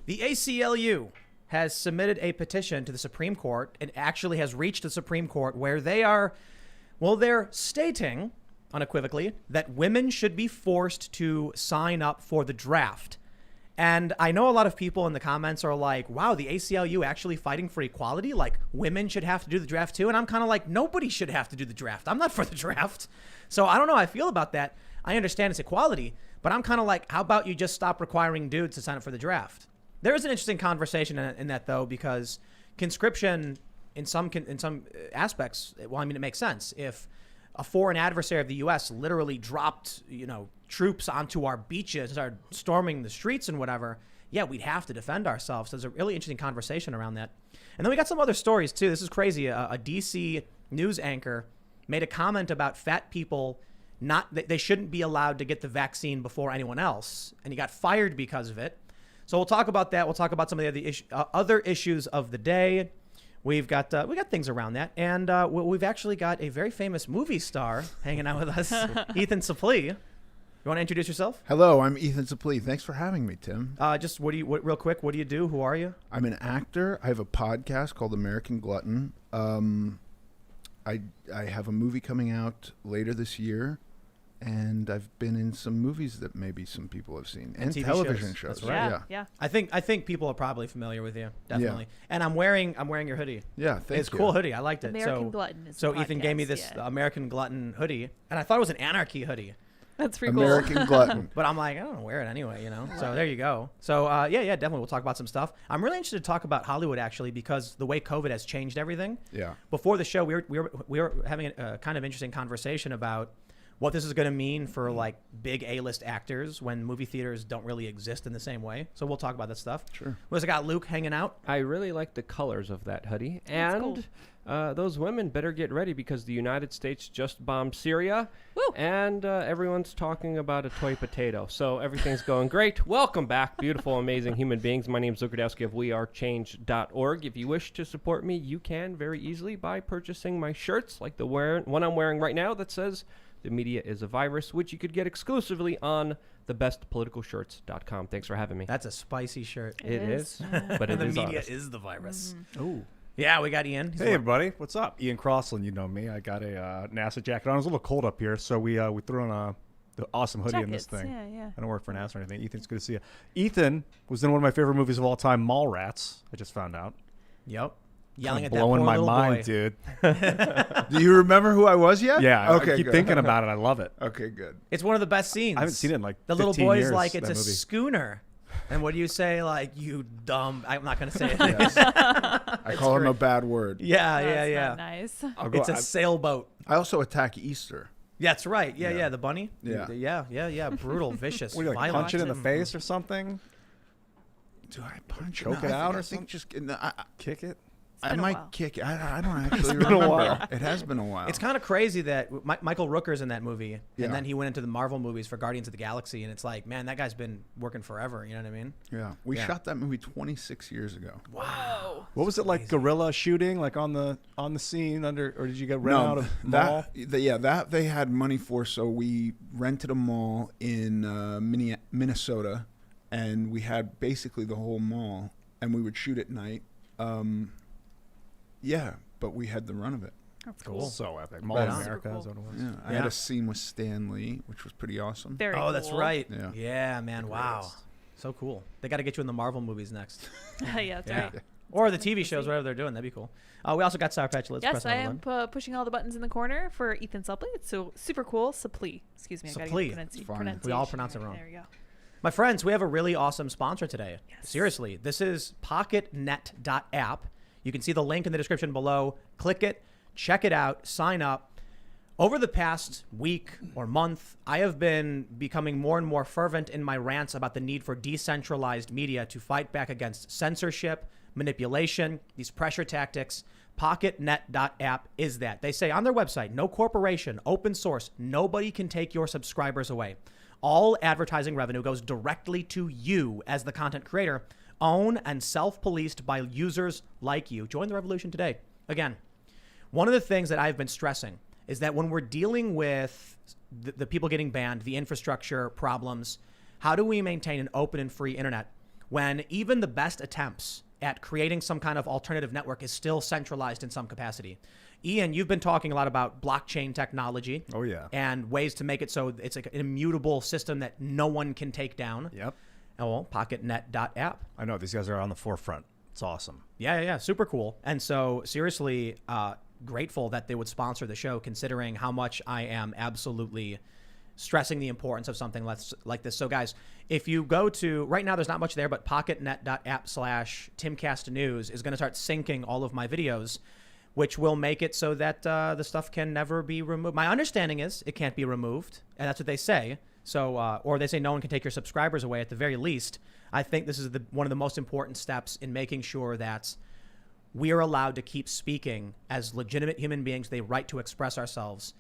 The ACLU has submitted a petition to the Supreme Court. It actually has reached the Supreme Court where they're stating unequivocally that women should be forced to sign up for the draft. And I know a lot of people in the comments are like, wow, the ACLU actually fighting for equality? Like women should have to do the draft too? And I'm kind of like, nobody should have to do the draft. I'm not for the draft. So I don't know how I feel about that. I understand it's equality, but I'm kind of like, how about you just stop requiring dudes to sign up for the draft? There is an interesting conversation in that though, because conscription in some aspects, well, I mean, it makes sense. If a foreign adversary of the U.S. literally dropped, troops onto our beaches, started storming the streets and whatever, yeah, we'd have to defend ourselves. So there's a really interesting conversation around that. And then we got some other stories too. This is crazy. A DC news anchor made a comment about fat people they shouldn't be allowed to get the vaccine before anyone else, and he got fired because of it. So we'll talk about that. We'll talk about some of the other issues of the day. We got things around that, and we've actually got a very famous movie star hanging out with us, Ethan Suplee. You want to introduce yourself? Hello, I'm Ethan Suplee. Thanks for having me, Tim. Just real quick, what do you do? Who are you? I'm an actor. I have a podcast called American Glutton. I have a movie coming out later this year, and I've been in some movies that maybe some people have seen, and TV television shows. That's right. Yeah. I think people are probably familiar with you, definitely. Yeah. And I'm wearing your hoodie. Yeah, thanks. It's a cool hoodie. I liked it. American Glutton is so the Ethan podcast, gave me this American Glutton hoodie, and I thought it was an anarchy hoodie. That's pretty American Glutton. But I'm like, I don't know, wear it anyway, So there you go. So yeah, definitely we'll talk about some stuff. I'm really interested to talk about Hollywood actually, because the way COVID has changed everything. Yeah. Before the show, we were having a kind of interesting conversation about what this is going to mean for like big A-list actors when movie theaters don't really exist in the same way. So we'll talk about that stuff. Sure. We also got Luke hanging out. I really like the colors of that hoodie. That's And those women better get ready because the United States just bombed Syria. Woo. And everyone's talking about a toy potato. So everything's going great. Welcome back, beautiful, amazing human beings. My name is Luke Radowski of wearechange.org. If you wish to support me, you can very easily by purchasing my shirts, like the one I'm wearing right now that says "The media is a virus," which you could get exclusively on thebestpoliticalshirts.com. Thanks for having me. That's a spicy shirt. It is. But it The is media honest. is the virus. Oh. Yeah, we got Ian. Hey, everybody. What's up? Ian Crossland, you know me. I got a NASA jacket on. It was a little cold up here, so we threw on the awesome hoodie in this thing. Yeah. I don't work for NASA or anything. Ethan's good to see you. Ethan was in one of my favorite movies of all time, Mallrats. I just found out. Yep. Yelling at that blowing poor my little mind, boy. dude. Do you remember who I was yet? Yeah, Okay, I keep good. thinking about it. I love it. Okay, good. It's one of the best scenes. I haven't seen it in like the little 15 boy's years, like, it's that a movie. schooner. And what do you say? Like, you dumb. I'm not going to say it. Yes. I call him a bad word. Yeah. That's not nice. It's a sailboat. I also attack Easter. That's right. Yeah, Yeah. the bunny. Yeah. Yeah. Brutal, vicious, What do you like, violent. punch it in the face or something? Do I punch Choke No, it I out think, or I think something? just Kick it? I been a might while. kick it. I don't actually been a remember. while. It has been a while. It's kind of crazy that Michael Rooker's in that movie, Yeah. and then he went into the Marvel movies for Guardians of the Galaxy, and it's like, man, that guy's been working forever. You know what I mean? Yeah. We Yeah. shot that movie 26 years ago. Wow. What was it like, guerrilla shooting, like on the scene under, or did you get rent out of mall? that they had money for, so we rented a mall in Minnesota, and we had basically the whole mall, and we would shoot at night. Yeah, but we had the run of it. That's Cool. So epic. Mall Right in on. America Super is what it was. Yeah, I had a scene with Stan Lee, which was pretty awesome. Very Oh, that's cool. right. Yeah. Yeah, man. The Wow. greatest. So cool. They got to get you in the Marvel movies next. Yeah, that's right. Or the TV shows, whatever they're doing. That'd be cool. We also got Sour Patch. Let's Yes, press I another am one. pushing all the buttons in the corner for Ethan Suplee. It's so super cool. Suplee. Excuse me. I gotta Suplee. get It's fine. pronunciation. We all pronounce it wrong. There we go. My friends, we have a really awesome sponsor today. Yes. Seriously, this is PocketNet.app. You can see the link in the description below. Click it, check it out, sign up. Over the past week or month, I have been becoming more and more fervent in my rants about the need for decentralized media to fight back against censorship, manipulation, these pressure tactics. PocketNet.app is that. They say on their website, no corporation, open source, nobody can take your subscribers away. All advertising revenue goes directly to you as the content creator, owned and self-policed by users like you. Join the revolution today. Again, one of the things that I've been stressing is that when we're dealing with the people getting banned, the infrastructure problems, how do we maintain an open and free internet? when even the best attempts at creating some kind of alternative network is still centralized in some capacity. Ian, you've been talking a lot about blockchain technology. Oh, yeah. And ways to make it so it's like an immutable system that no one can take down. Yep. Oh, well, pocketnet.app. I know. These guys are on the forefront. It's awesome. Yeah. Super cool. And so seriously grateful that they would sponsor the show, considering how much I am absolutely stressing the importance of something like this. So guys, if you go to, right now there's not much there, but pocketnet.app/TimcastNews is going to start syncing all of my videos, which will make it so that the stuff can never be removed. My understanding is it can't be removed, and that's what they say. So, or they say no one can take your subscribers away at the very least. I think this is one of the most important steps in making sure that we are allowed to keep speaking as legitimate human beings, the right to express ourselves.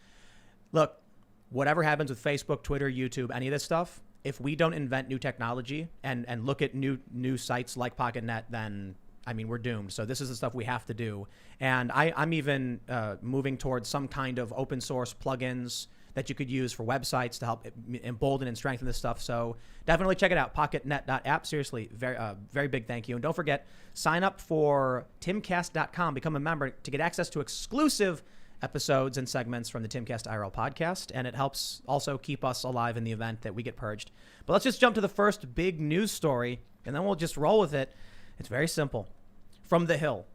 Look, whatever happens with Facebook, Twitter, YouTube, any of this stuff, if we don't invent new technology and look at new sites like PocketNet, then I mean, we're doomed. So this is the stuff we have to do. And I'm even moving towards some kind of open source plugins that you could use for websites to help embolden and strengthen this stuff. So definitely check it out, pocketnet.app. Seriously, very big thank you. And don't forget, sign up for timcast.com, become a member to get access to exclusive episodes and segments from the Timcast IRL podcast. And it helps also keep us alive in the event that we get purged. But let's just jump to the first big news story, and then we'll just roll with it. It's very simple. From The Hill.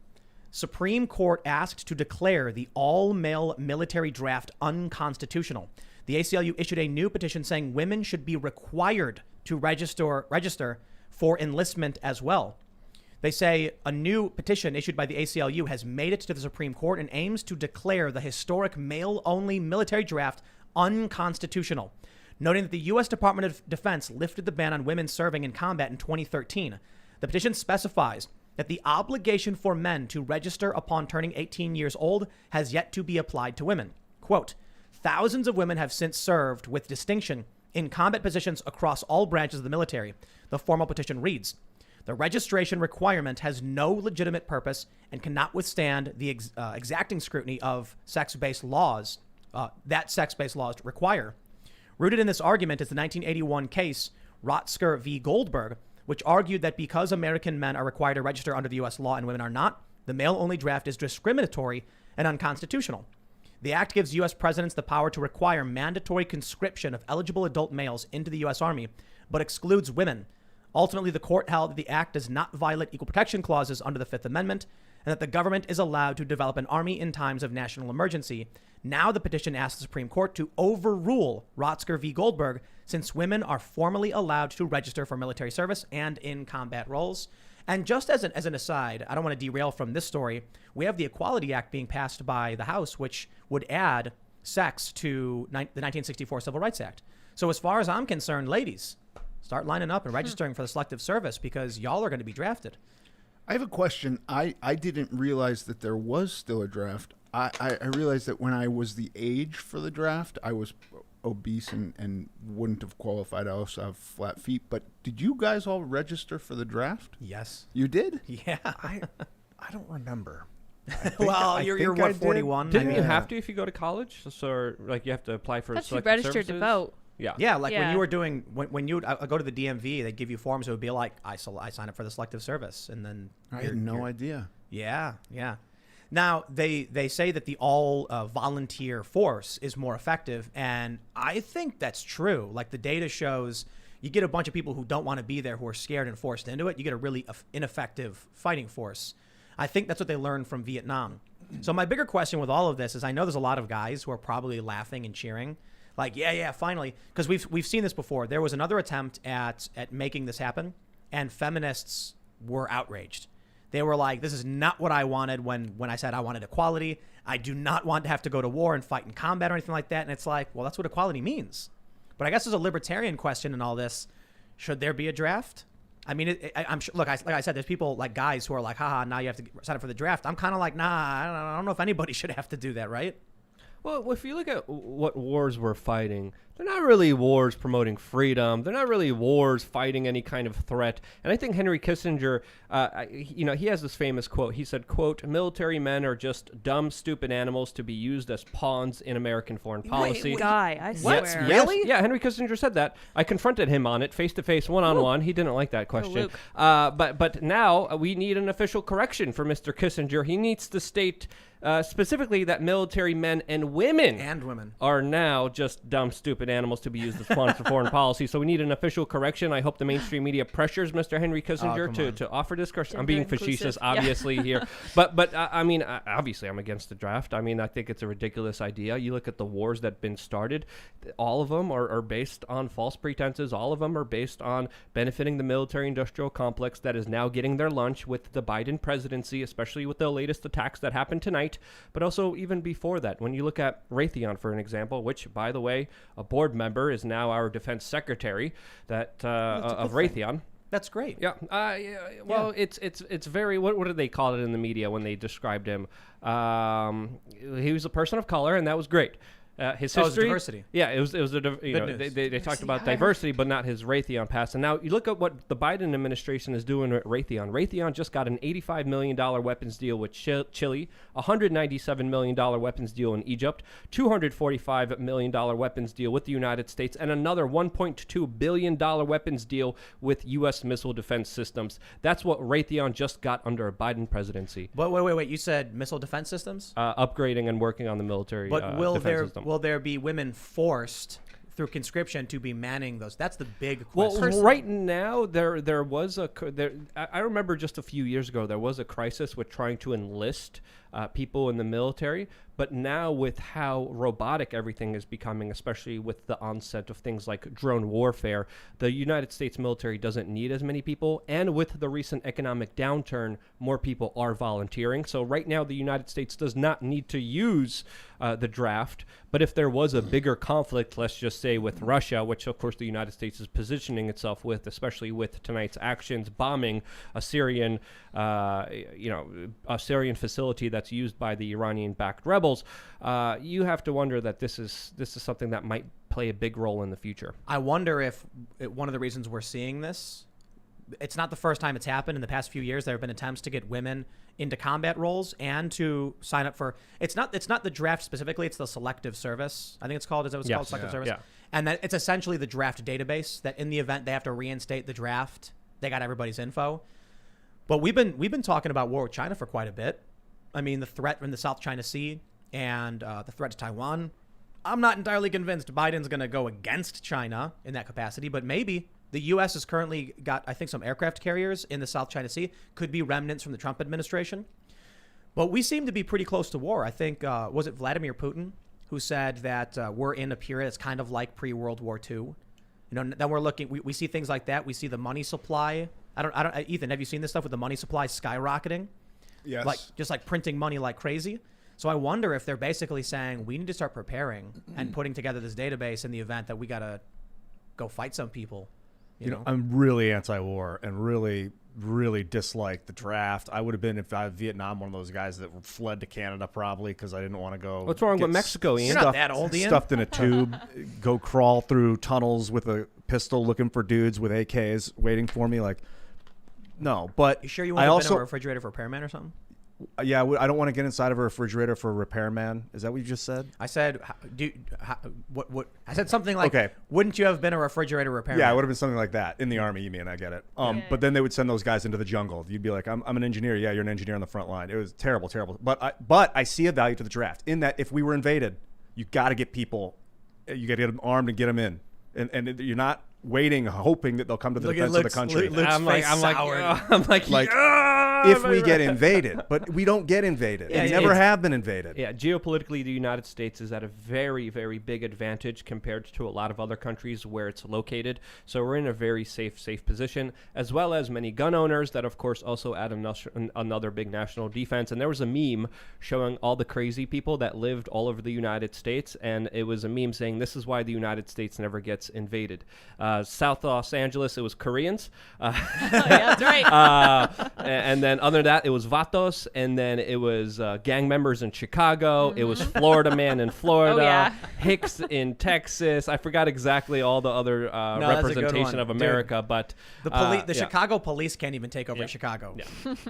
Supreme Court asked to declare the all-male military draft unconstitutional. The ACLU issued a new petition saying women should be required to register for enlistment as well. They say a new petition issued by the ACLU has made it to the Supreme Court and aims to declare the historic male-only military draft unconstitutional, noting that the U.S. Department of Defense lifted the ban on women serving in combat in 2013. The petition specifies that the obligation for men to register upon turning 18 years old has yet to be applied to women. Quote, thousands of women have since served with distinction in combat positions across all branches of the military. The formal petition reads, the registration requirement has no legitimate purpose and cannot withstand the exacting scrutiny of sex-based laws that sex-based laws require. Rooted in this argument is the 1981 case Rotzker v. Goldberg, which argued that because American men are required to register under the U.S. law and women are not, the male-only draft is discriminatory and unconstitutional. The act gives U.S. presidents the power to require mandatory conscription of eligible adult males into the U.S. Army, but excludes women. Ultimately, the court held that the act does not violate equal protection clauses under the Fifth Amendment, and that the government is allowed to develop an army in times of national emergency. Now the petition asks the Supreme Court to overrule Rotzker v. Goldberg, since women are formally allowed to register for military service and in combat roles. And just as an aside, I don't want to derail from this story, we have the Equality Act being passed by the House, which would add sex to the 1964 Civil Rights Act. So as far as I'm concerned, ladies, start lining up and registering for the selective service, because y'all are going to be drafted. I have a question. I didn't realize that there was still a draft. I realized that when I was the age for the draft, I was obese and wouldn't have qualified. I also have flat feet. But did you guys all register for the draft? Yes. You did? Yeah. I don't remember. Well, you're what, 41? Didn't you Yeah. have to if you go to college? So, like, you have to apply for That's you selective registered to services? vote. Yeah. Yeah, like when Yeah. you were doing, when you would go to the DMV, they'd give you forms. It would be like, I sign up for the selective service. And then I had no idea. Yeah. Now, they say that the all volunteer force is more effective. And I think that's true. Like, the data shows you get a bunch of people who don't want to be there, who are scared and forced into it. You get a really ineffective fighting force. I think that's what they learned from Vietnam. So my bigger question with all of this is, I know there's a lot of guys who are probably laughing and cheering. Like, yeah, finally. Because we've seen this before. There was another attempt at making this happen, and feminists were outraged. They were like, this is not what I wanted when I said I wanted equality. I do not want to have to go to war and fight in combat or anything like that. And it's like, well, that's what equality means. But I guess there's a libertarian question in all this. Should there be a draft? I mean, I'm sure, look, like I said, there's people like guys who are like, haha, now you have to sign up for the draft. I'm kind of like, nah, I don't know if anybody should have to do that, right? Well, if you look at what wars we're fighting, they're not really wars promoting freedom. They're not really wars fighting any kind of threat. And I think Henry Kissinger, he has this famous quote. He said, quote, "Military men are just dumb, stupid animals to be used as pawns in American foreign policy." Guy, I swear. Yes, really? Yeah, Henry Kissinger said that. I confronted him on it face-to-face, one-on-one. He didn't like that question. But now we need an official correction for Mr. Kissinger. He needs to state specifically that military men and women are now just dumb, stupid animals to be used as pawns for foreign policy. So we need an official correction. I hope the mainstream media pressures Mr. Henry Kissinger to offer this correction. I'm being facetious, obviously, here. But I mean, obviously, I'm against the draft. I mean, I think it's a ridiculous idea. You look at the wars that have been started. All of them are based on false pretenses. All of them are based on benefiting the military-industrial complex that is now getting their lunch with the Biden presidency, especially with the latest attacks that happened tonight. But also even before that, when you look at Raytheon, for an example, which, by the way, a board member is now our defense secretary of Raytheon. That's great. Yeah. Well, it's very. What did they call it in the media when they described him? He was a person of color, and that was great. His history, diversity. Yeah, it was they talked about diversity, but not his Raytheon past. And now you look at what the Biden administration is doing with Raytheon. Raytheon just got an $85 million weapons deal with Chile, $197 million weapons deal in Egypt, $245 million weapons deal with the United States, and another $1.2 billion weapons deal with U.S. missile defense systems. That's what Raytheon just got under a Biden presidency. But wait. You said missile defense systems? Upgrading and working on the military defense system. Will there be women forced through conscription to be manning those? That's the big question. Well, right now there was I remember just a few years ago there was a crisis with trying to enlist people in the military. But now with how robotic everything is becoming, especially with the onset of things like drone warfare, the United States military doesn't need as many people. And with the recent economic downturn, more people are volunteering. So right now, the United States does not need to use the draft. But if there was a bigger conflict, let's just say with Russia, which of course the United States is positioning itself with, especially with tonight's actions bombing a Syrian facility that's used by the Iranian-backed rebels. You have to wonder that this is something that might play a big role in the future. I wonder if one of the reasons we're seeing this, it's not the first time it's happened. In the past few years, there have been attempts to get women into combat roles and to sign up for. It's not the draft specifically. It's the selective service. I think it's called. Is that what it's called? Selective service. Yeah. And that it's essentially the draft database. That in the event they have to reinstate the draft, they got everybody's info. But we've been talking about war with China for quite a bit. I mean, the threat from the South China Sea and the threat to Taiwan. I'm not entirely convinced Biden's going to go against China in that capacity, but maybe. The U.S. has currently got, I think, some aircraft carriers in the South China Sea. Could be remnants from the Trump administration. But we seem to be pretty close to war. I think, was it Vladimir Putin who said that we're in a period that's kind of like pre-World War II? You know, then we're looking, we see things like that. We see the money supply. I don't, Ethan, have you seen this stuff with the money supply skyrocketing? Yes. Just like printing money like crazy. So I wonder if they're basically saying we need to start preparing and putting together this database in the event that we got to go fight some people. You know, I'm really anti-war and really, really dislike the draft. I would have been, if I was Vietnam, one of those guys that fled to Canada probably because I didn't want to go. What's wrong with Mexico, Ian? You're not that old, Ian. Stuffed in a tube, go crawl through tunnels with a pistol looking for dudes with AKs waiting for me. Like, no. But you sure you want to be in a refrigerator for a repairman or something? Yeah, I don't want to get inside of a refrigerator for a repairman. Is that what you just said? I said, what? I said something like, okay. Wouldn't you have been a refrigerator repairman? Yeah, it would have been something like that. In the Army, you mean, I get it. But then they would send those guys into the jungle. You'd be like, I'm an engineer. Yeah, you're an engineer on the front line. It was terrible. But I see a value to the draft in that if we were invaded, you got to get people, you got to get them armed and get them in. And you're not waiting, hoping that they'll come to the defense of the country. I'm like, if we get invaded, but we don't get invaded. Yeah, we never have been invaded. Yeah, geopolitically, the United States is at a very, very big advantage compared to a lot of other countries where it's located. So we're in a very safe position, as well as many gun owners that, of course, also add another big national defense. And there was a meme showing all the crazy people that lived all over the United States, and it was a meme saying, this is why the United States never gets invaded. South Los Angeles, it was Koreans. Yeah, that's right. And then then other than that, it was Vatos, and then it was gang members in Chicago. It was Florida Man in Florida. Oh, yeah. Hicks in Texas. I forgot exactly all the other that's a good representation one. of America, Dude, but the yeah. Chicago police can't even take over Chicago.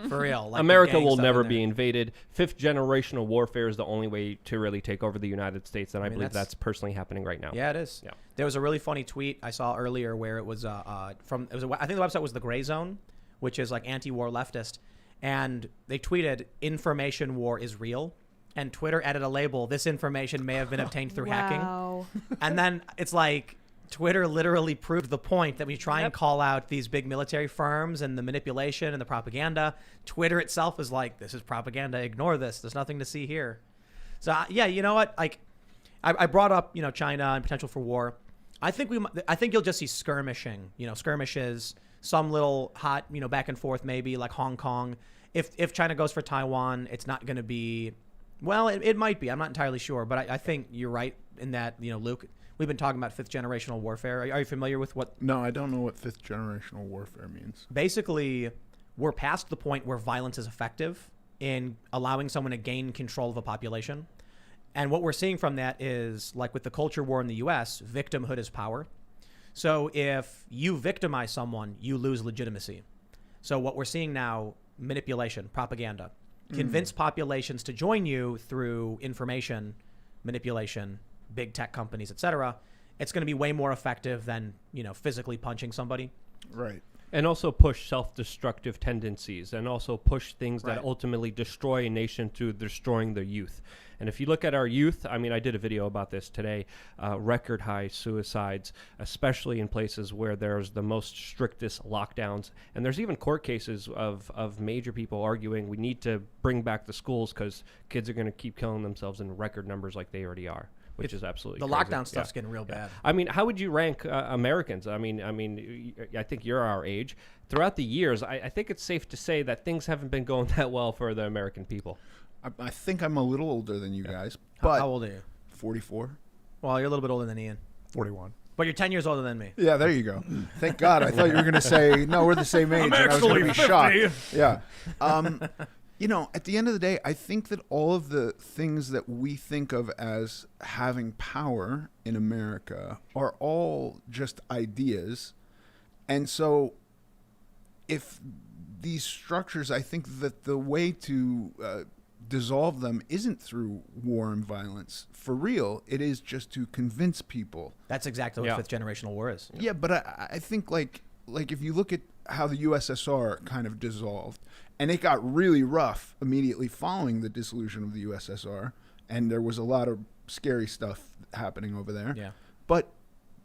For real. Like, America the gang will stuff never in be there. invaded. Fifth generational warfare is the only way to really take over the United States, and I mean, believe that's- that's personally happening right now. Yeah, it is. Yeah. There was a really funny tweet I saw earlier where it was I think the website was the Gray Zone, which is like anti-war leftist, and they tweeted information war is real, and Twitter added a label, this information may have been obtained through hacking. Wow. And then it's like Twitter literally proved the point that we try and call out these big military firms and the manipulation and the propaganda. Twitter itself is like, this is propaganda. Ignore this. There's nothing to see here. So yeah, you know what? Like, I brought up China and potential for war. I think you'll just see skirmishing. Skirmishes, some little hot back and forth maybe like Hong Kong. If China goes for Taiwan, it's not going to be. Well, it might be. I'm not entirely sure, but I think you're right in that. Luke, we've been talking about fifth generational warfare. Are you familiar with what? No, I don't know what fifth generational warfare means. Basically, we're past the point where violence is effective in allowing someone to gain control of a population. And what we're seeing from that is, like with the culture war in the U.S., victimhood is power. So if you victimize someone, you lose legitimacy. So what we're seeing now, manipulation, propaganda. Convince populations to join you through information, manipulation, big tech companies, etc. It's going to be way more effective than, physically punching somebody. Right. And also push self-destructive tendencies, and also push things Right. that ultimately destroy a nation through destroying their youth. And if you look at our youth, I mean, I did a video about this today, record high suicides, especially in places where there's the most strictest lockdowns. And there's even court cases of major people arguing we need to bring back the schools because kids are going to keep killing themselves in record numbers like they already are, which is absolutely The crazy. lockdown stuff's Yeah. getting real bad. I mean, how would you rank Americans? I mean, I think you're our age. Throughout the years, I think it's safe to say that things haven't been going that well for the American people. I think I'm a little older than you guys, How but old are you? 44. Well, you're a little bit older than Ian. 41. But you're 10 years older than me. Yeah, there you go. Thank God. I thought you were going to say, no, we're the same age. And I was going to be shocked. Yeah. At the end of the day, I think that all of the things that we think of as having power in America are all just ideas. And so if these structures, I think that the way to dissolve them isn't through war and violence. For real, it is just to convince people. That's exactly what Yeah. fifth generational war is. Yeah, but I think like if you look at how the USSR kind of dissolved, and it got really rough immediately following the dissolution of the USSR, and there was a lot of scary stuff happening over there. Yeah. But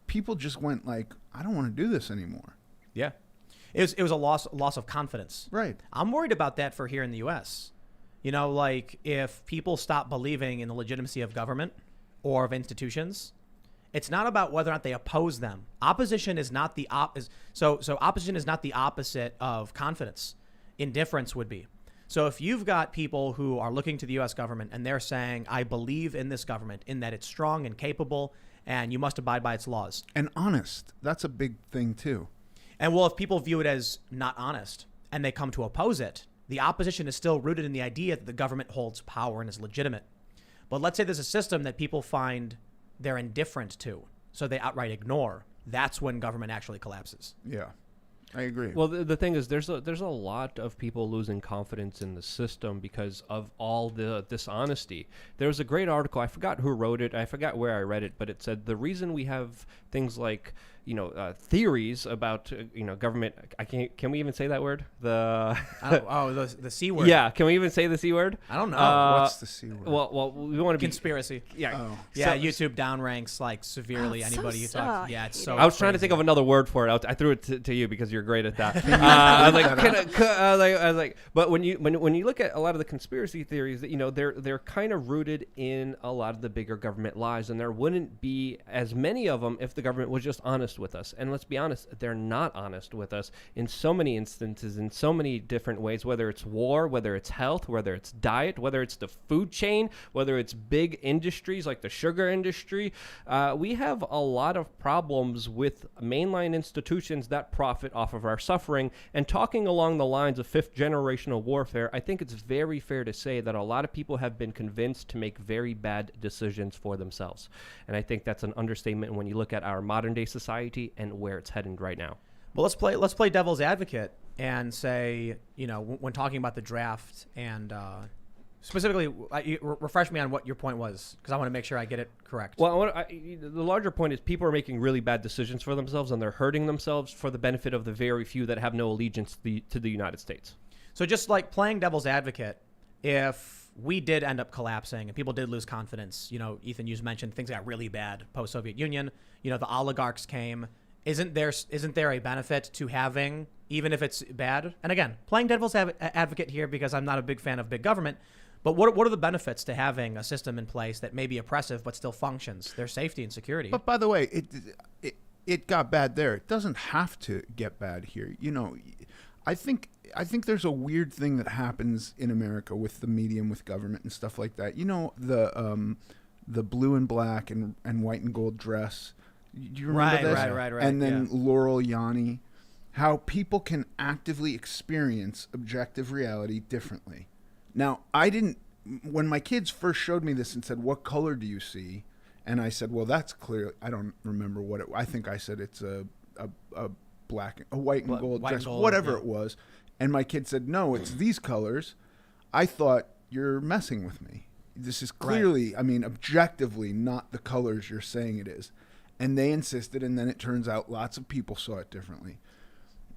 people just went like, I don't want to do this anymore. Yeah. It was a loss of confidence. Right. I'm worried about that for here in the U.S. Like if people stop believing in the legitimacy of government or of institutions, it's not about whether or not they oppose them. Opposition is not the opposition is not the opposite of confidence. Indifference would be. So if you've got people who are looking to the U.S. government and they're saying, I believe in this government, in that it's strong and capable, and you must abide by its laws. And honest. That's a big thing too. And well, if people view it as not honest and they come to oppose it, the opposition is still rooted in the idea that the government holds power and is legitimate. But let's say there's a system that people find they're indifferent to, so they outright ignore. That's when government actually collapses. Yeah. I agree. Well, the thing is, there's a lot of people losing confidence in the system because of all the dishonesty. There was a great article. I forgot who wrote it. I forgot where I read it, but it said the reason we have things like theories about government. Can we even say that word? The C word. Yeah. Can we even say the C word? I don't know. What's the C word? Well, we want to be Conspiracy. Yeah. Oh. Yeah, So- YouTube downranks like severely anybody who talks. Yeah, it's so. I was trying to think of another word for it. I threw it to you because you're great at that. I was like, but when you look at a lot of the conspiracy theories, that they're kind of rooted in a lot of the bigger government lies, and there wouldn't be as many of them if the government was just honest with us. And let's be honest, they're not honest with us in so many instances, in so many different ways, whether it's war, whether it's health, whether it's diet, whether it's the food chain, whether it's big industries like the sugar industry. We have a lot of problems with mainline institutions that profit off of our suffering. And talking along the lines of fifth generational warfare, I think it's very fair to say that a lot of people have been convinced to make very bad decisions for themselves. And I think that's an understatement when you look at our modern day society and where it's heading right now. Well, let's play devil's advocate and say, when talking about the draft and specifically, refresh me on what your point was, because I want to make sure I get it correct. Well, the larger point is people are making really bad decisions for themselves, and they're hurting themselves for the benefit of the very few that have no allegiance to the United States. So just like playing devil's advocate, if we did end up collapsing and people did lose confidence, Ethan, you mentioned things got really bad post-Soviet Union, the oligarchs came. Isn't there a benefit to having, even if it's bad? And again, playing devil's advocate here because I'm not a big fan of big government, but what are the benefits to having a system in place that may be oppressive but still functions? There's safety and security. But by the way, it got bad there. It doesn't have to get bad here. I think there's a weird thing that happens in America with the media and with government and stuff like that. The blue and black and white and gold dress. Do you remember this? Right. And then Laurel Yanni, how people can actively experience objective reality differently. Now, when my kids first showed me this and said, "What color do you see?" And I said, "Well, that's clear." I don't remember I think I said it's a white and gold dress, whatever it was. And my kid said, "No, it's these colors." I thought, "You're messing with me. This is clearly, objectively not the colors you're saying it is." And they insisted, and then it turns out lots of people saw it differently.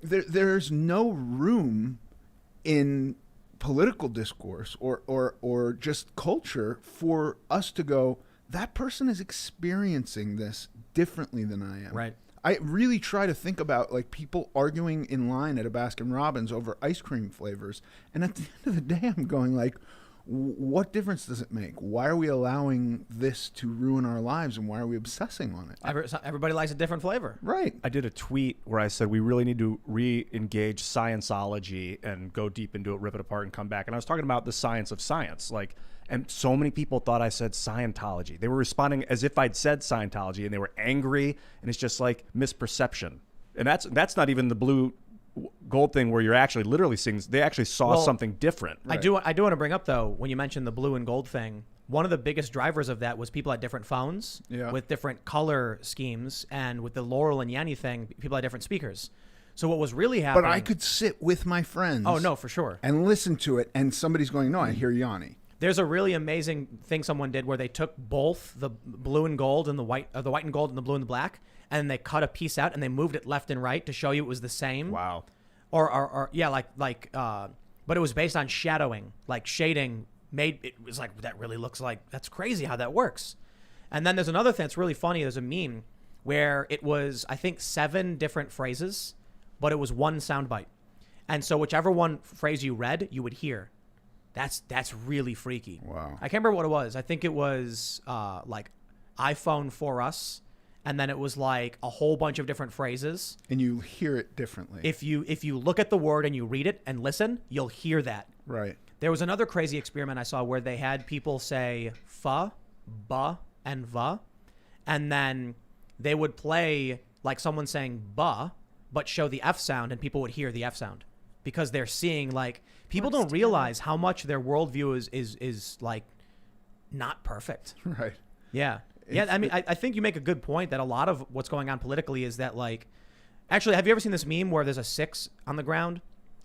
There's no room in political discourse or just culture for us to go, that person is experiencing this differently than I am. Right. I really try to think about people arguing in line at a Baskin-Robbins over ice cream flavors. And at the end of the day, I'm going what difference does it make? Why are we allowing this to ruin our lives, and why are we obsessing on it? Everybody likes a different flavor. Right. I did a tweet where I said we really need to re-engage scienceology and go deep into it, rip it apart, and come back. And I was talking about the science of science. And so many people thought I said Scientology. They were responding as if I'd said Scientology, and they were angry, and it's just misperception. And that's not even the blue gold thing where you're actually literally seeing they actually saw something different. Right. I do want to bring up, though, when you mentioned the blue and gold thing, one of the biggest drivers of that was people had different phones with different color schemes, and with the Laurel and Yanni thing, people had different speakers. So what was really happening... But I could sit with my friends. Oh, no, for sure. And listen to it, and somebody's going, "No, I hear Yanni." There's a really amazing thing someone did where they took both the blue and gold and the white and gold and the blue and the black, and they cut a piece out and they moved it left and right to show you it was the same. Wow. But it was based on shadowing, shading it was that really looks that's crazy how that works. And then there's another thing that's really funny. There's a meme where it was, I think, 7 different phrases, but it was one soundbite. And so whichever one phrase you read, you would hear. That's really freaky. Wow. I can't remember what it was. I think it was iPhone for us, and then it was a whole bunch of different phrases. And you hear it differently. If you look at the word and you read it and listen, you'll hear that. Right. There was another crazy experiment I saw where they had people say fa, ba, and va, and then they would play someone saying ba, but show the F sound, and people would hear the F sound because they're seeing people don't realize how much their worldview is not perfect. Right. Yeah. I think you make a good point that a lot of what's going on politically is that actually, have you ever seen this meme where there's a 6 on the ground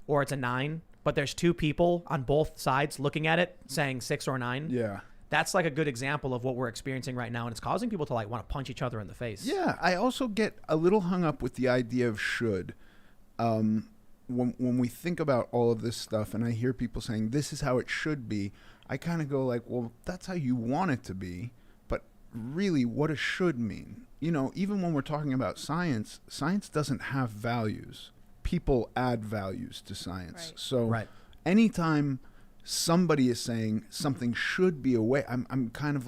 or it's a 9, but there's 2 people on both sides looking at it saying 6 or 9? Yeah. That's a good example of what we're experiencing right now, and it's causing people to want to punch each other in the face. Yeah. I also get a little hung up with the idea of should. When we think about all of this stuff and I hear people saying this is how it should be, I kind of go well, that's how you want it to be. But really, what does should mean? Even when we're talking about science doesn't have values. People add values to science. Right. So anytime somebody is saying something should be a way, I'm kind of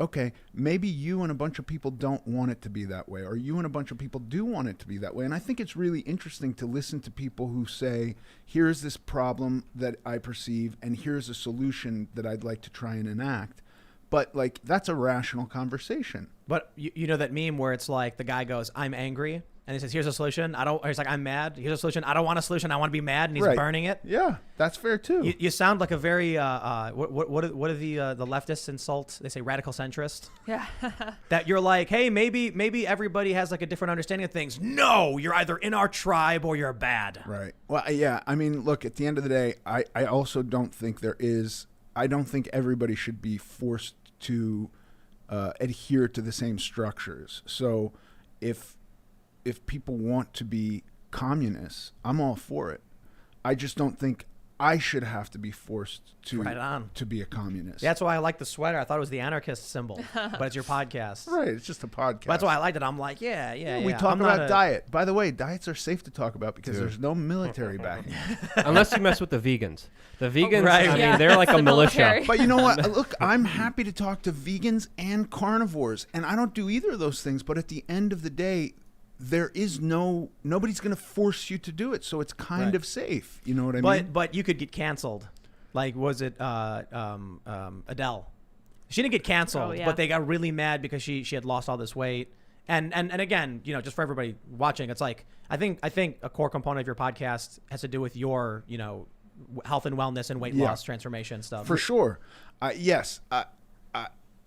okay, maybe you and a bunch of people don't want it to be that way, or you and a bunch of people do want it to be that way. And I think it's really interesting to listen to people who say, here's this problem that I perceive, and here's a solution that I'd like to try and enact. But like, that's a rational conversation. But you know that meme where it's like the guy goes, I'm angry. And he says, here's a solution. Or he's like, I'm mad. Here's a solution. I don't want a solution. I want to be mad. And he's Right. burning it. Yeah, that's fair too. You sound like a very, what are the leftists insult? They say radical centrist. Yeah. That you're like, hey, maybe everybody has like a different understanding of things. No, you're either in our tribe or you're bad. Right. Well, yeah. I mean, look, at the end of the day, I also don't think I don't think everybody should be forced to adhere to the same structures. So if people want to be communists, I'm all for it. I just don't think I should have to be forced to be a communist. That's why I like the sweater. I thought it was the anarchist symbol, but it's your podcast. Right. It's just a podcast. That's why I liked it. I'm like, yeah. We talk about diet. By the way, diets are safe to talk about because Dude. there's no military backing. Unless you mess with the vegans. The vegans, right. I Yeah, mean, they're like it's a the militia. military. But you know what? Look, I'm happy to talk to vegans and carnivores, and I don't do either of those things. But at the end of the day, nobody's going to force you to do it, so it's kind Right. of safe. You know what I mean? But you could get canceled. Like, was it Adele? She didn't get canceled, Oh, yeah. but they got really mad because she had lost all this weight. And again, you know, just for everybody watching, it's like I think a core component of your podcast has to do with your, you know, health and wellness and weight Yeah. loss transformation stuff. For sure. Yes.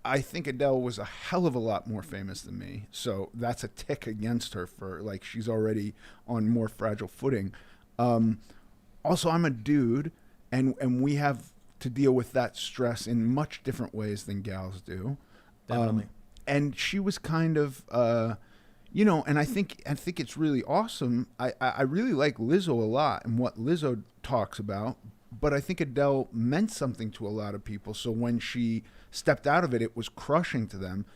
I think Adele was a hell of a lot more famous than me, so that's a tick against her for like she's already on more fragile footing. Also, I'm a dude, and we have to deal with that stress in much different ways than gals do. Definitely. And she was kind of, you know, and I think it's really awesome. I really like Lizzo a lot and what Lizzo talks about, but I think Adele meant something to a lot of people. So when she stepped out of it, it was crushing to them.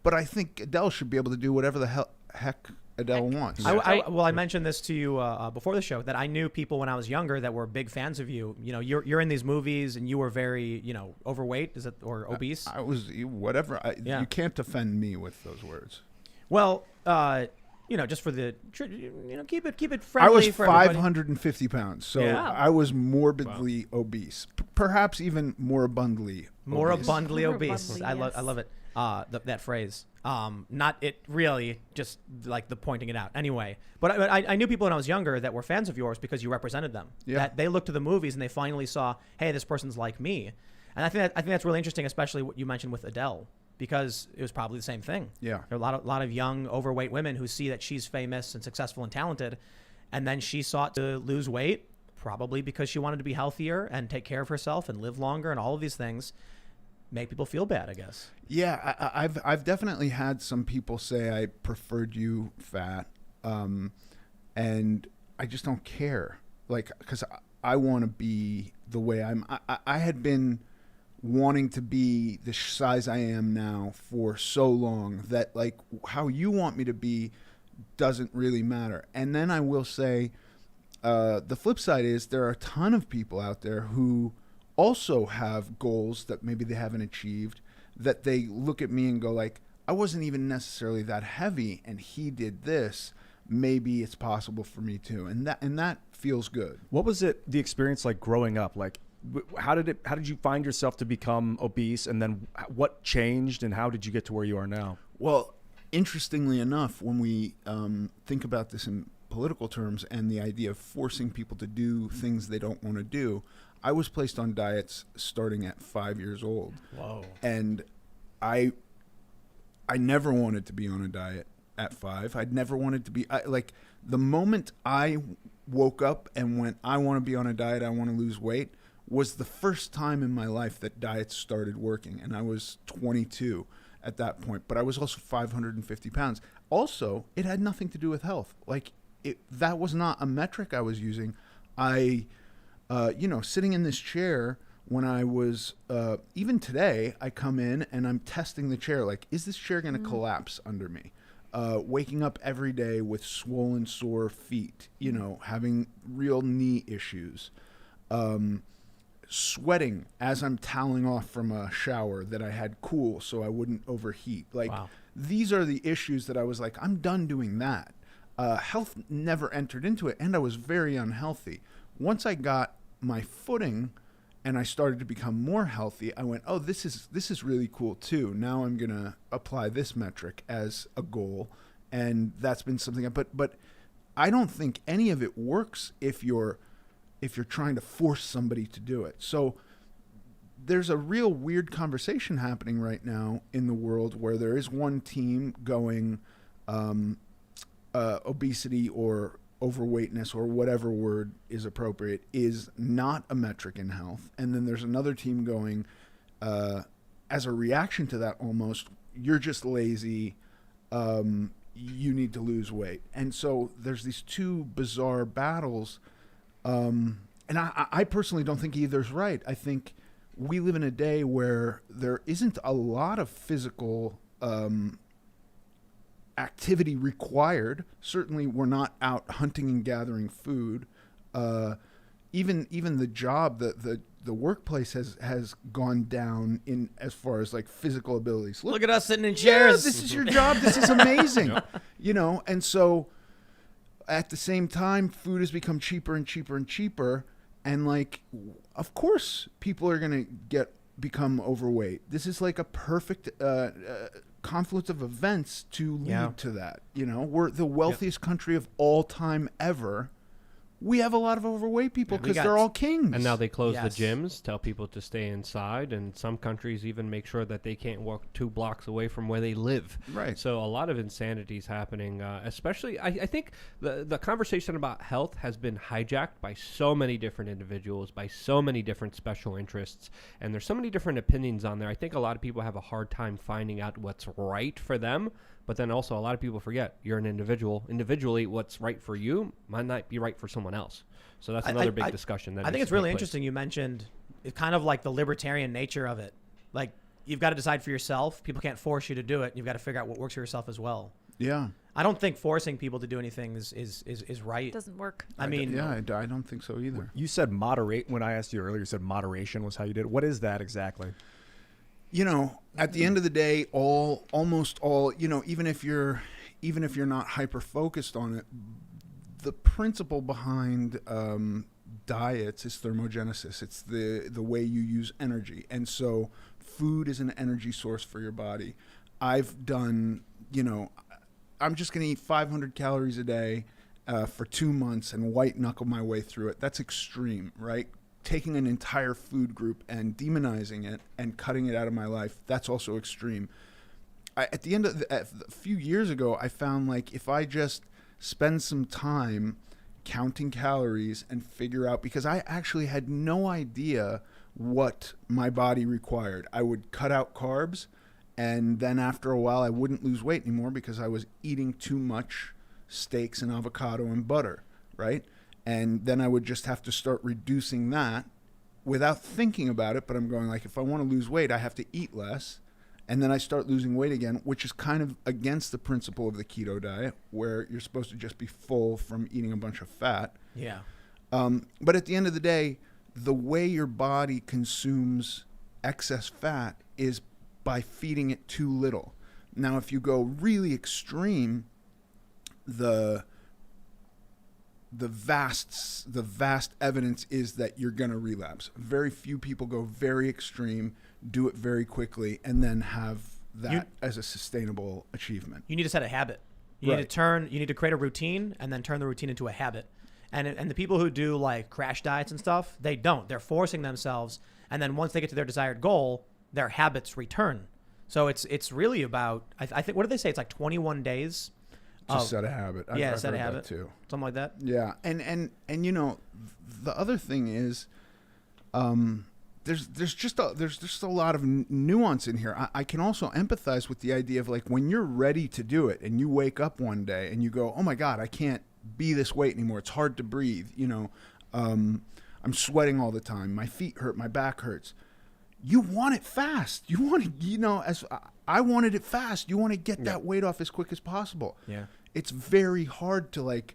But I think Adele should be able to do whatever the heck Adele wants. I mentioned this to you before the show that I knew people when I was younger that were big fans of you. You know, you're in these movies and you were very, you know, overweight, is it, or obese? I was whatever. Yeah. You can't offend me with those words. Well, you know, just for the, you know, keep it friendly. I was for everybody. 550 pounds, so Yeah. I was morbidly obese, perhaps even moribundly obese. Moribundly obese. Moribundly, I love it. That phrase. Not it really, just like the pointing it out. Anyway, but I knew people when I was younger that were fans of yours because you represented them. Yeah. That they looked to the movies and they finally saw, hey, this person's like me. And I think that's really interesting, especially what you mentioned with Adele, because it was probably the same thing. Yeah. There are a lot of young, overweight women who see that she's famous and successful and talented, and then she sought to lose weight, probably because she wanted to be healthier and take care of herself and live longer and all of these things. Make people feel bad, I guess. Yeah, I've definitely had some people say I preferred you fat, and I just don't care. Like, because I want to be the way I'm. I had been wanting to be the size I am now for so long that like how you want me to be doesn't really matter. And then I will say, the flip side is there are a ton of people out there who also have goals that maybe they haven't achieved, that they look at me and go like, I wasn't even necessarily that heavy and he did this. Maybe it's possible for me too. And that feels good. What was the experience like growing up? Like, how did you find yourself to become obese, and then what changed, and how did you get to where you are now? Well, interestingly enough, when we think about this in political terms and the idea of forcing people to do things they don't want to do, I was placed on diets starting at 5 years old. Whoa. And I never wanted to be on a diet at 5. I'd never wanted to be like the moment I woke up and went, I want to be on a diet, I want to lose weight, was the first time in my life that diets started working. And I was 22 at that point, but I was also 550 pounds. Also, it had nothing to do with health. Like that was not a metric I was using. Sitting in this chair when I was, even today, I come in and I'm testing the chair. Like, is this chair going to collapse under me? Waking up every day with swollen, sore feet, having real knee issues. sweating as I'm toweling off from a shower that I had cool so I wouldn't overheat. Like, Wow. these are the issues that I was like, I'm done doing that. Health never entered into it, and I was very unhealthy. Once I got my footing and I started to become more healthy, I went, oh, this is really cool too. Now I'm going to apply this metric as a goal, and that's been something. But I don't think any of it works if you're trying to force somebody to do it. So there's a real weird conversation happening right now in the world where there is one team going obesity or overweightness or whatever word is appropriate is not a metric in health. And then there's another team going, as a reaction to that almost, you're just lazy, you need to lose weight. And so there's these two bizarre battles. And I personally don't think either's right. I think we live in a day where there isn't a lot of physical activity required. Certainly we're not out hunting and gathering food. Even the job, the workplace has gone down in as far as like physical abilities. Look at us sitting in Yeah, chairs. this is your job. This is amazing. You know, and so at the same time, food has become cheaper and cheaper and cheaper. And like, of course, people are going to become overweight. This is like a perfect confluence of events to lead to that. You know, we're the wealthiest country of all time ever. We have a lot of overweight people because they're all kings. And now they close Yes. the gyms, tell people to stay inside, and some countries even make sure that they can't walk 2 blocks away from where they live. Right. So a lot of insanity is happening, especially, I think the conversation about health has been hijacked by so many different individuals, by so many different special interests, and there's so many different opinions on there. I think a lot of people have a hard time finding out what's right for them. But then also a lot of people forget you're an individual. Individually, what's right for you might not be right for someone else. So that's another big discussion. That I think needs it's to really take place. interesting you mentioned it's kind of like the libertarian nature of it. Like, you've got to decide for yourself. People can't force you to do it. You've got to figure out what works for yourself as well. Yeah. I don't think forcing people to do anything is right. It doesn't work. I mean, I don't think so either. You said moderate when I asked you earlier. You said moderation was how you did it. What is that exactly? You know, at the end of the day, almost all, you know, even if you're not hyper focused on it, the principle behind diets is thermogenesis. It's the way you use energy. And so food is an energy source for your body. I've done, you know, I'm just going to eat 500 calories a day for 2 months and white knuckle my way through it. That's extreme, right? Taking an entire food group and demonizing it and cutting it out of my life, that's also extreme. At the end of a few years ago, I found like if I just spend some time counting calories and figure out, because I actually had no idea what my body required. I would cut out carbs, and then after a while I wouldn't lose weight anymore because I was eating too much steaks and avocado and butter, right? And then I would just have to start reducing that without thinking about it. But I'm going like, if I want to lose weight, I have to eat less. And then I start losing weight again, which is kind of against the principle of the keto diet, where you're supposed to just be full from eating a bunch of fat. yeah. But at the end of the day, the way your body consumes excess fat is by feeding it too little. Now, if you go really extreme, the vast evidence is that you're going to relapse. Very few people go very extreme, do it very quickly, and then have that as a sustainable achievement. You need to set a habit. You need to create a routine and then turn the routine into a habit. And the people who do like crash diets and stuff, they don't. They're forcing themselves, and then once they get to their desired goal, their habits return. So it's really about, I think, what do they say? It's like 21 days. Just set a habit. I've set a heard habit that too. Something like that. Yeah, and you know, the other thing is, there's just a lot of nuance in here. I can also empathize with the idea of like when you're ready to do it and you wake up one day and you go, oh my God, I can't be this weight anymore. It's hard to breathe. You know, I'm sweating all the time. My feet hurt. My back hurts. You want it fast. You want to, you know, as I wanted it fast. You want to get that weight off as quick as possible. Yeah. It's very hard to like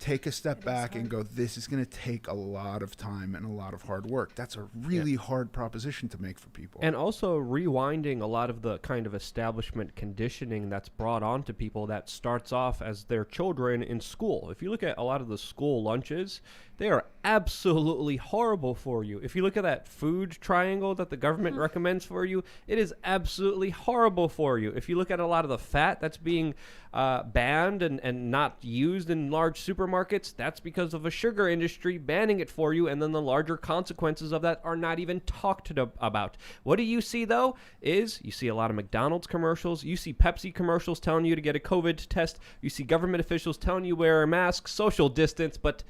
take a step back and go, this is going to take a lot of time and a lot of hard work. That's a really hard proposition to make for people. And also rewinding a lot of the kind of establishment conditioning that's brought on to people that starts off as their children in school. If you look at a lot of the school lunches, they are absolutely horrible for you. If you look at that food triangle that the government recommends for you, it is absolutely horrible for you. If you look at a lot of the fat that's being banned and not used in large supermarkets, that's because of a sugar industry banning it for you, and then the larger consequences of that are not even talked about. What do you see, though, is you see a lot of McDonald's commercials, you see Pepsi commercials telling you to get a COVID test, you see government officials telling you wear a mask, social distance, but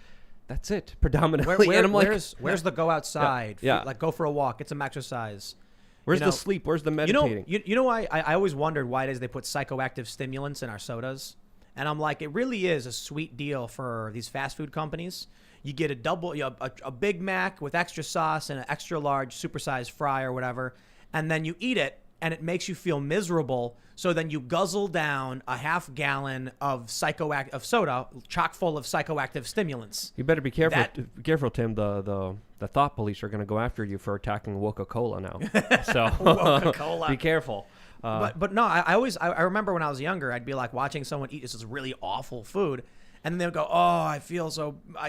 that's it, predominantly. And I'm like, where's the go outside? Yeah. Like, go for a walk, get some exercise. Where's the sleep? Where's the meditating? You know why I always wondered why it is they put psychoactive stimulants in our sodas, and I'm like, it really is a sweet deal for these fast food companies. You get a Big Mac with extra sauce and an extra large supersized fry or whatever, and then you eat it, and it makes you feel miserable. So then you guzzle down a half gallon of soda chock full of psychoactive stimulants. You better be careful. Be careful, Tim. The thought police are going to go after you for attacking Coca-Cola now. So Coca-Cola. Be careful. But no, I remember when I was younger, I'd be like watching someone eat this really awful food, and then they would go, "Oh, I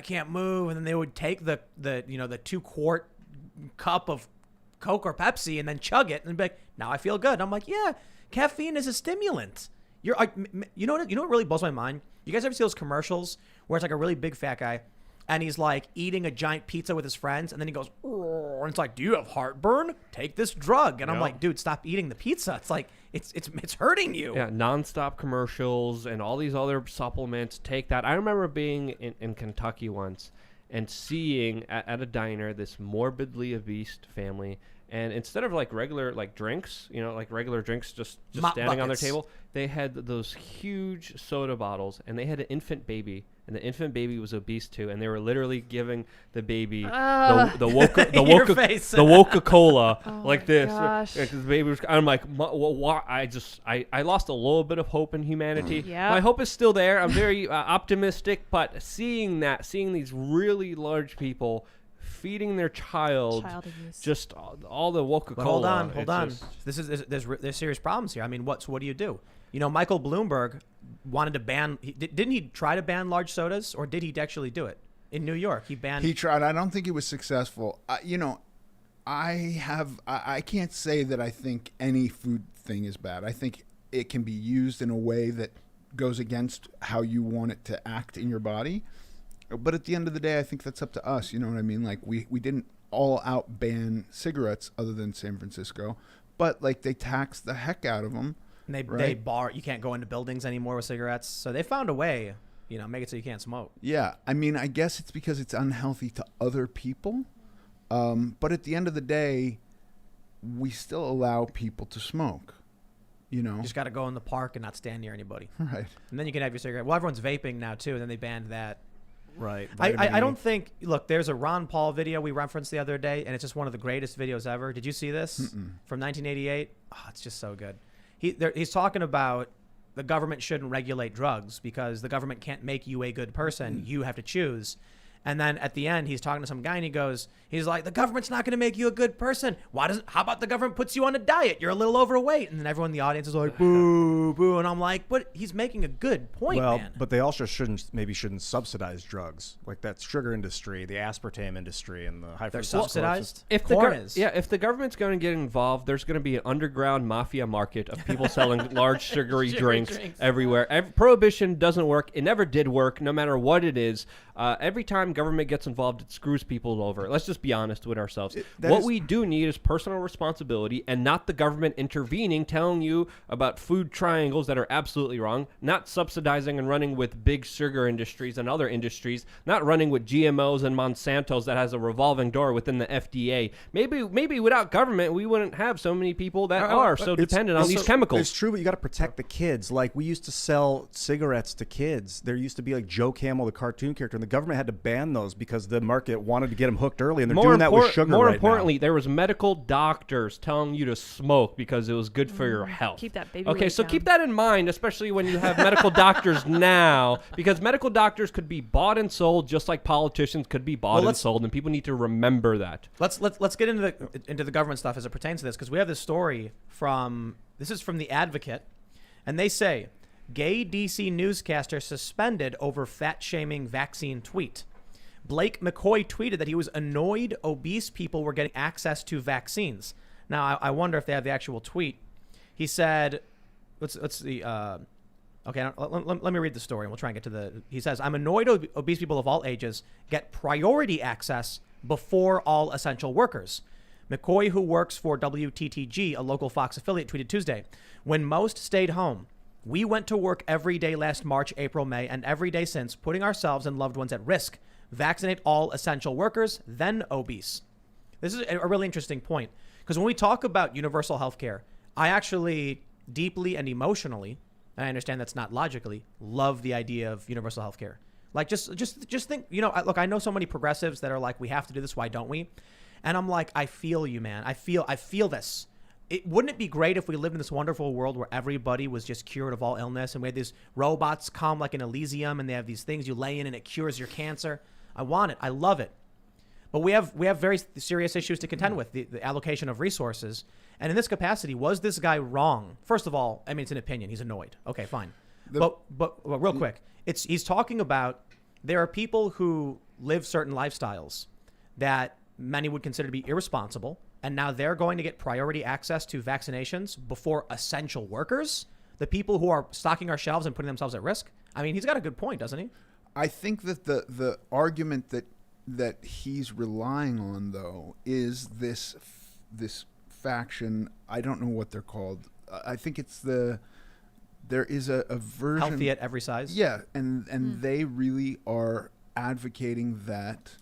can't move," and then they would take the 2-quart cup of Coke or Pepsi and then chug it and be like, "Now I feel good." And I'm like, "Yeah, caffeine is a stimulant." You know what really blows my mind? You guys ever see those commercials where it's like a really big fat guy and he's like eating a giant pizza with his friends, and then he goes, "Oh," and it's like, "Do you have heartburn? Take this drug." And I'm like, "Dude, stop eating the pizza. It's like it's hurting you." Yeah, nonstop commercials and all these other supplements. Take that. I remember being in Kentucky once and seeing at a diner this morbidly obese family, and instead of like regular drinks, just standing on their table, they had those huge soda bottles, and they had an infant baby, and the infant baby was obese too, and they were literally giving the baby the Coca-Cola like this. Gosh. The baby was. I'm like, I lost a little bit of hope in humanity. Yeah. My hope is still there. I'm very optimistic, but seeing these really large people feeding their child abuse. just all the Coca-Cola. But hold on. There's serious problems here. I mean, what do you do? Michael Bloomberg wanted to ban. Didn't he try to ban large sodas, or did he actually do it in New York? He tried. I don't think he was successful. I can't say that I think any food thing is bad. I think it can be used in a way that goes against how you want it to act in your body. But at the end of the day, I think that's up to us. You know what I mean? Like, we didn't all out ban cigarettes other than San Francisco, but like they taxed the heck out of them. And they bar. You can't go into buildings anymore with cigarettes. So they found a way, make it so you can't smoke. Yeah. I mean, I guess it's because it's unhealthy to other people. But at the end of the day, we still allow people to smoke. You just got to go in the park and not stand near anybody. Right. And then you can have your cigarette. Well, everyone's vaping now too, and then they banned that. Right. I don't think. Look, there's a Ron Paul video we referenced the other day, and it's just one of the greatest videos ever. Did you see this? From 1988? Oh, it's just so good. He's talking about the government shouldn't regulate drugs because the government can't make you a good person. You have to choose. And then at the end, he's talking to some guy, and he's like, the government's not going to make you a good person. How about the government puts you on a diet? You're a little overweight. And then everyone in the audience is like, boo, boo. And I'm like, but he's making a good point, man. But they also shouldn't subsidize drugs. Like that sugar industry, the aspartame industry, and the high fructose. They're subsidized? If the government's going to get involved, there's going to be an underground mafia market of people selling large sugary drinks everywhere. Prohibition doesn't work. It never did work, no matter what it is. Every time government gets involved, it screws people over. Let's just be honest with ourselves. What we do need is personal responsibility, and not the government intervening, telling you about food triangles that are absolutely wrong, not subsidizing and running with big sugar industries and other industries, not running with GMOs and Monsanto's that has a revolving door within the FDA. Maybe without government, we wouldn't have so many people that are so dependent on these chemicals. It's true, but you got to protect the kids. Like, we used to sell cigarettes to kids. There used to be like Joe Camel, the cartoon character, and the government had to ban ban those because the market wanted to get them hooked early, and they're doing that with sugar More right importantly, now. there was medical doctors telling you to smoke because it was good for your health. Keep that baby Okay, weight so down. keep that in mind, especially when you have medical doctors now, because medical doctors could be bought and sold just like politicians could be bought and sold, and people need to remember that. Let's get into the government stuff as it pertains to this, because we have this story from The Advocate, and they say gay DC newscaster suspended over fat-shaming vaccine tweet. Blake McCoy tweeted that he was annoyed obese people were getting access to vaccines. Now, I wonder if they have the actual tweet. He said, let's see. Okay, let me read the story, and we'll try and get to the... He says, I'm annoyed obese people of all ages get priority access before all essential workers. McCoy, who works for WTTG, a local Fox affiliate, tweeted Tuesday, when most stayed home, we went to work every day last March, April, May, and every day since, putting ourselves and loved ones at risk. Vaccinate all essential workers, then obese. This is a really interesting point, because when we talk about universal health care, I actually deeply and emotionally, and I understand that's not logically, love the idea of universal health care. Like, just think, look, I know so many progressives that are like, we have to do this, why don't we? And I'm like, I feel you, man. I feel this. Wouldn't it be great if we lived in this wonderful world where everybody was just cured of all illness, and we had these robots come like an Elysium, and they have these things you lay in and it cures your cancer? I want it. I love it. But we have very serious issues to contend with, the allocation of resources. And in this capacity, was this guy wrong? First of all, I mean, it's an opinion. He's annoyed. Okay, fine. But real quick, he's talking about there are people who live certain lifestyles that many would consider to be irresponsible, and now they're going to get priority access to vaccinations before essential workers, the people who are stocking our shelves and putting themselves at risk. I mean, he's got a good point, doesn't he? I think that the argument that he's relying on, though, is this faction. I don't know what they're called. I think it's there is a version. Healthy at every size. Yeah, and they really are advocating that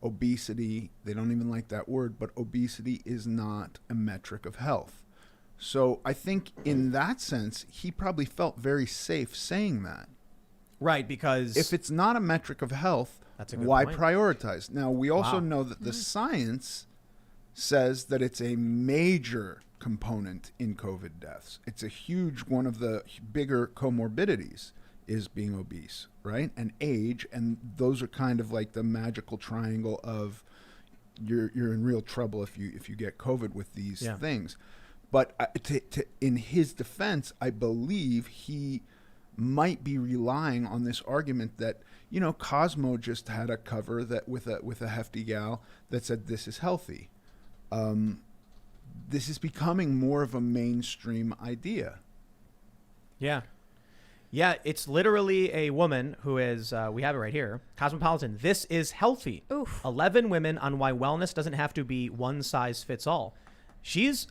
obesity, they don't even like that word, but obesity is not a metric of health. So I think in that sense, he probably felt very safe saying that. Right, because if it's not a metric of health, that's a good why point. prioritize? Now, we also know that the science says that it's a major component in COVID deaths. It's a huge one of the bigger comorbidities is being obese, right? And age, and those are kind of like the magical triangle of you're in real trouble if you get COVID with these things. But in his defense, I believe he might be relying on this argument that, Cosmo just had a cover that with a hefty gal that said this is healthy. This is becoming more of a mainstream idea. Yeah. Yeah, it's literally a woman who is, we have it right here, Cosmopolitan. This is healthy. Oof. 11 women on why wellness doesn't have to be one size fits all.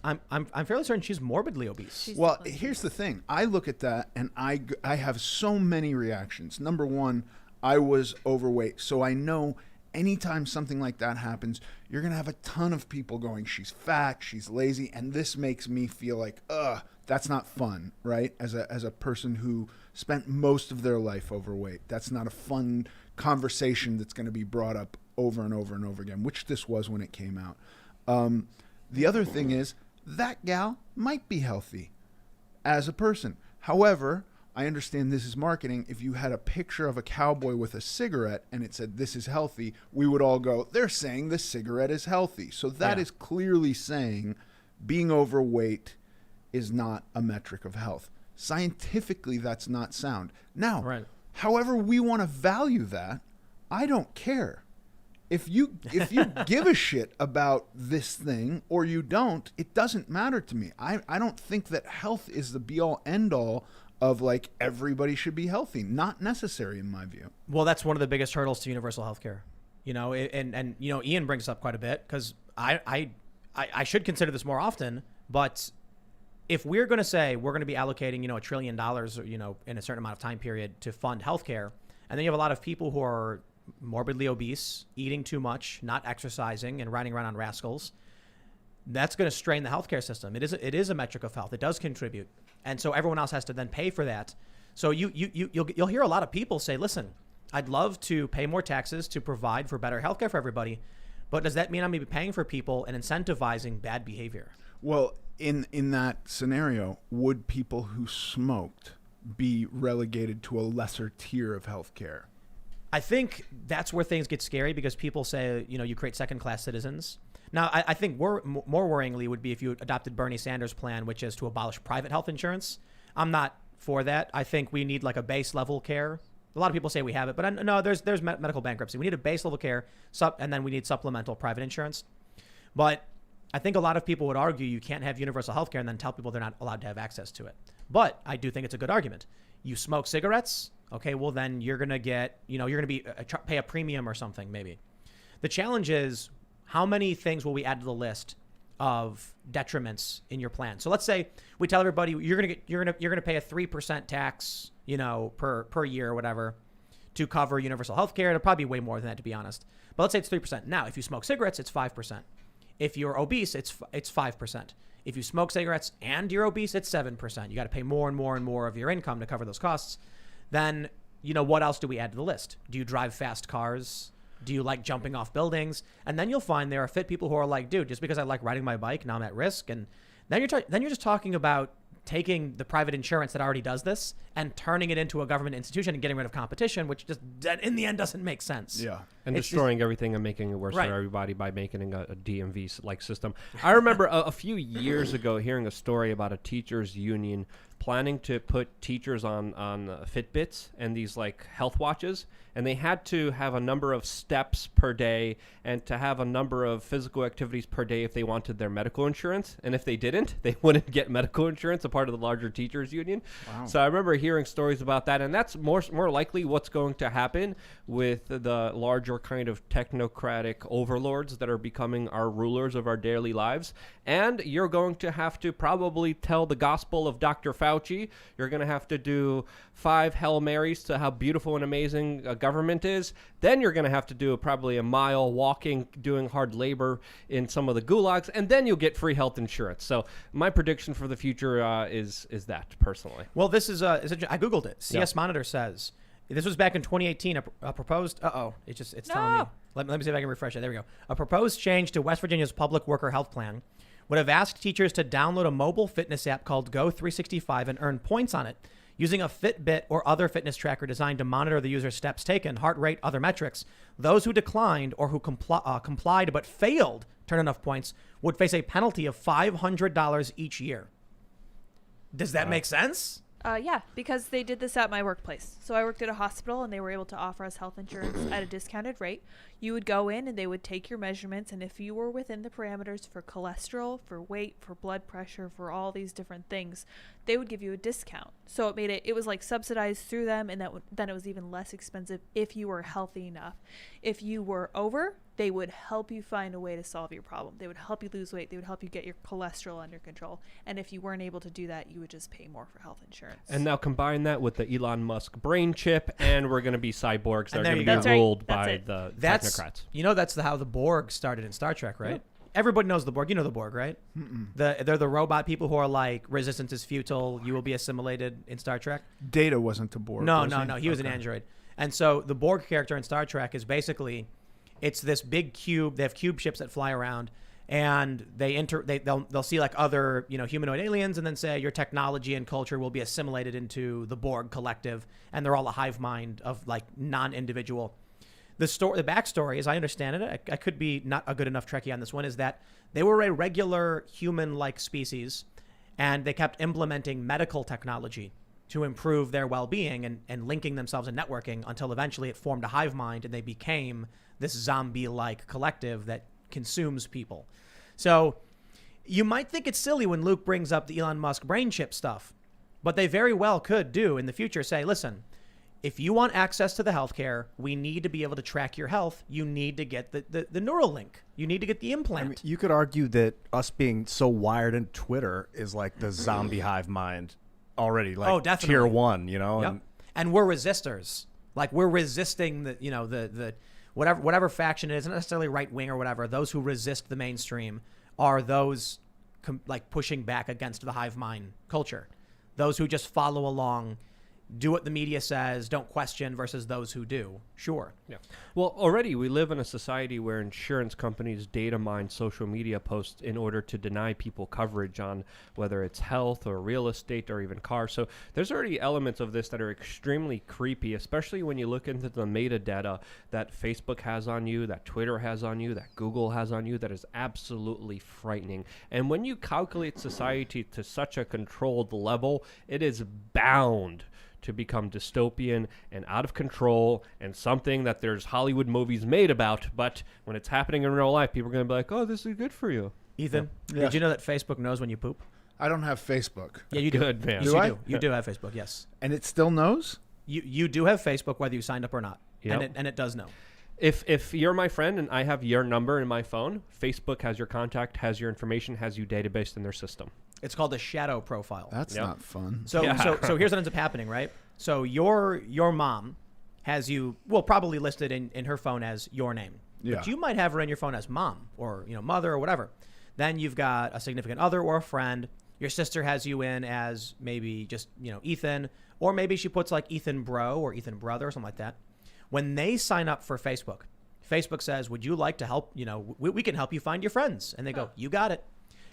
I'm fairly certain she's morbidly obese. Well, here's the thing. I look at that and I have so many reactions. Number one, I was overweight. So I know anytime something like that happens, you're going to have a ton of people going, she's fat, she's lazy. And this makes me feel like, that's not fun, right? As a person who spent most of their life overweight, that's not a fun conversation that's going to be brought up over and over and over again, which this was when it came out. The other thing is that gal might be healthy as a person. However, I understand this is marketing. If you had a picture of a cowboy with a cigarette and it said this is healthy, we would all go, they're saying the cigarette is healthy. So that is clearly saying being overweight is not a metric of health. Scientifically, that's not sound. Now, however we want to value that, I don't care. If you give a shit about this thing or you don't, it doesn't matter to me. I don't think that health is the be-all, end-all of like everybody should be healthy. Not necessary in my view. Well, that's one of the biggest hurdles to universal health care. And Ian brings up quite a bit because I should consider this more often, but if we're going to say we're going to be allocating, $1 trillion, in a certain amount of time period to fund healthcare, and then you have a lot of people who are morbidly obese, eating too much, not exercising, and riding around on rascals, that's going to strain the healthcare system. It is a metric of health. It does contribute. And so everyone else has to then pay for that. So you'll hear a lot of people say, listen, I'd love to pay more taxes to provide for better healthcare for everybody. But does that mean I'm going to be paying for people and incentivizing bad behavior? Well, in that scenario, would people who smoked be relegated to a lesser tier of healthcare? I think that's where things get scary because people say, you create second-class citizens. Now, I think more worryingly would be if you adopted Bernie Sanders' plan, which is to abolish private health insurance. I'm not for that. I think we need like a base level care. A lot of people say we have it, but no, there's medical bankruptcy. We need a base level care, and then we need supplemental private insurance. But I think a lot of people would argue you can't have universal health care and then tell people they're not allowed to have access to it. But I do think it's a good argument. You smoke cigarettes, okay, well then you're going to get, you're going to be pay a premium or something maybe. The challenge is how many things will we add to the list of detriments in your plan? So let's say we tell everybody you're going to pay a 3% tax, per year or whatever to cover universal health care. It'll probably be way more than that, to be honest. But let's say it's 3%. Now, if you smoke cigarettes, it's 5%. If you're obese, it's 5%. If you smoke cigarettes and you're obese, it's 7%. You got to pay more and more and more of your income to cover those costs. Then, what else do we add to the list? Do you drive fast cars? Do you like jumping off buildings? And then you'll find there are fit people who are like, dude, just because I like riding my bike, now I'm at risk. And then you're just talking about taking the private insurance that already does this and turning it into a government institution and getting rid of competition, which just in the end doesn't make sense. Yeah. And It's destroying everything and making it worse Right. for everybody by making a DMV-like system. I remember a few years ago hearing a story about a teachers' union planning to put teachers on Fitbits and these like health watches, and they had to have a number of steps per day and to have a number of physical activities per day if they wanted their medical insurance. And if they didn't, they wouldn't get medical insurance, a part of the larger teachers' union. Wow. So I remember hearing stories about that, and that's more likely what's going to happen with the larger kind of technocratic overlords that are becoming our rulers of our daily lives. And you're going to have to probably tell the gospel of Dr. Fauci. You're going to have to do 5 Hail Marys to how beautiful and amazing government is. Then you're going to have to do probably a mile walking, doing hard labor in some of the gulags, and then you'll get free health insurance. So my prediction for the future is that, personally. Well, this is I Googled it. CS Yeah. Monitor says this was back in 2018. A proposed. It's telling me. Let me see if I can refresh it. There we go. A proposed change to West Virginia's public worker health plan would have asked teachers to download a mobile fitness app called Go 365 and earn points on it using a Fitbit or other fitness tracker designed to monitor the user's steps taken, heart rate, other metrics. Those who declined or who complied but failed to earn enough points would face a penalty of $500 each year. Does that make sense? Yeah, because they did this at my workplace. So I worked at a hospital and they were able to offer us health insurance at a discounted rate. You would go in and they would take your measurements, and if you were within the parameters for cholesterol, for weight, for blood pressure, for all these different things, they would give you a discount. So it was like subsidized through them, and then it was even less expensive if you were healthy enough. If you were over, they would help you find a way to solve your problem. They would help you lose weight. They would help you get your cholesterol under control. And if you weren't able to do that, you would just pay more for health insurance. And now combine that with the Elon Musk brain chip, and we're going to be cyborgs that And are there going you to go. be That's right. ruled That's by it. the That's technocrats. that's how the Borg started in Star Trek, right? Everybody knows the Borg. You know the Borg, right? They're the robot people who are like, resistance is futile. You will be assimilated in Star Trek. Data wasn't a Borg. No. was He was an android. And so the Borg character in Star Trek is basically, it's this big cube. They have cube ships that fly around, and they'll see like other humanoid aliens, and then say your technology and culture will be assimilated into the Borg collective, and they're all a hive mind of like non-individual. The backstory, as I understand it, I could be not a good enough Trekkie on this one, is that they were a regular human-like species, and they kept implementing medical technology to improve their well-being and linking themselves and networking until eventually it formed a hive mind, and they became this zombie-like collective that consumes people. So you might think it's silly when Luke brings up the Elon Musk brain chip stuff, but they very well could do in the future say, listen, if you want access to the healthcare, we need to be able to track your health. You need to get the neural link. You need to get the implant. I mean, you could argue that us being so wired in Twitter is like the zombie hive mind already, like definitely. tier 1, Yep. And we're resistors. Like we're resisting the whatever faction it is, not necessarily right wing or whatever. Those who resist the mainstream are those like pushing back against the hive mind culture. Those who just follow along do what the media says, don't question, versus those who do. Sure. Yeah. Well, already we live in a society where insurance companies data mine social media posts in order to deny people coverage on whether it's health or real estate or even cars. So there's already elements of this that are extremely creepy, especially when you look into the metadata that Facebook has on you, that Twitter has on you, that Google has on you, that is absolutely frightening. And when you calculate society to such a controlled level, it is bound to become dystopian and out of control and something that there's Hollywood movies made about, but when it's happening in real life, people are going to be like, oh, this is good for you. Ethan, Yeah. did you know that Facebook knows when you poop? I don't have Facebook. Yeah, you do. Good, man. Yes, Do you I? do. You do have Facebook, yes. And it still knows? You do have Facebook whether you signed up or not. Yep. And it does know. If you're my friend and I have your number in my phone, Facebook has your contact, has your information, has you databased in their system. It's called a shadow profile. That's Yep. not fun. So, Yeah. so here's what ends up happening, right? So your mom has you, well, probably listed in her phone as your name. Yeah. But you might have her in your phone as mom or, mother or whatever. Then you've got a significant other or a friend. Your sister has you in as maybe just, Ethan, or maybe she puts like Ethan bro or Ethan brother or something like that. When they sign up for Facebook, Facebook says, would you like to help, we can help you find your friends. And they go, you got it.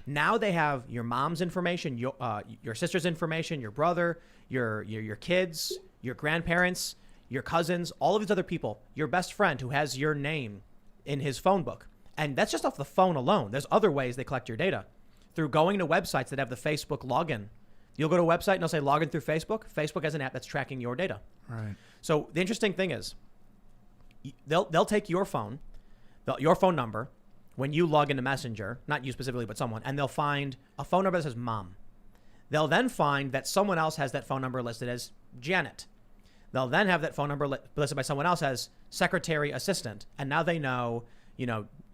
Now they have your mom's information, your sister's information, your brother, your kids, your grandparents, your cousins, all of these other people, your best friend who has your name in his phone book. And that's just off the phone alone. There's other ways they collect your data. Through going to websites that have the Facebook login. You'll go to a website and they'll say log in through Facebook. Facebook has an app that's tracking your data. Right. So the interesting thing is they'll take your phone, your phone number, when you log into Messenger, not you specifically, but someone, and they'll find a phone number that says mom. They'll then find that someone else has that phone number listed as Janet. They'll then have that phone number listed by someone else as secretary assistant. And now they know,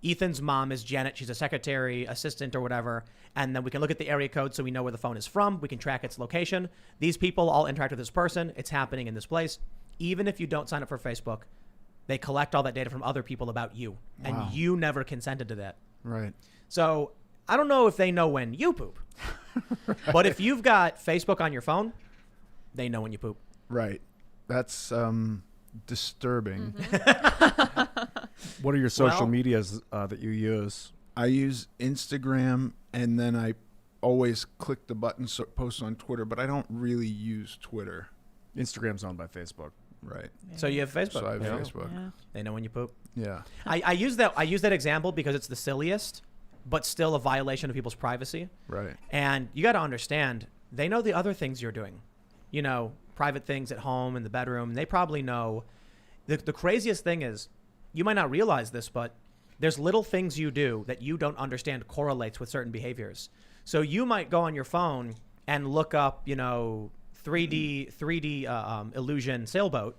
Ethan's mom is Janet. She's a secretary assistant or whatever. And then we can look at the area code so we know where the phone is from. We can track its location. These people all interact with this person. It's happening in this place. Even if you don't sign up for Facebook, they collect all that data from other people about you. Wow. And you never consented to that. Right. So I don't know if they know when you poop. Right. But if you've got Facebook on your phone, they know when you poop. Right. That's disturbing. What are your social Well- medias that you use? I use Instagram, and then I always click the button post on Twitter, but I don't really use Twitter. Instagram's owned by Facebook. Right. So you have Facebook. So I have Yeah. Facebook. Yeah. They know when you poop. Yeah. I use that example because it's the silliest, but still a violation of people's privacy. Right. And you got to understand, they know the other things you're doing. Private things at home in the bedroom. They probably know. The craziest thing is, you might not realize this, but there's little things you do that you don't understand correlates with certain behaviors. So you might go on your phone and look up, 3D illusion sailboat,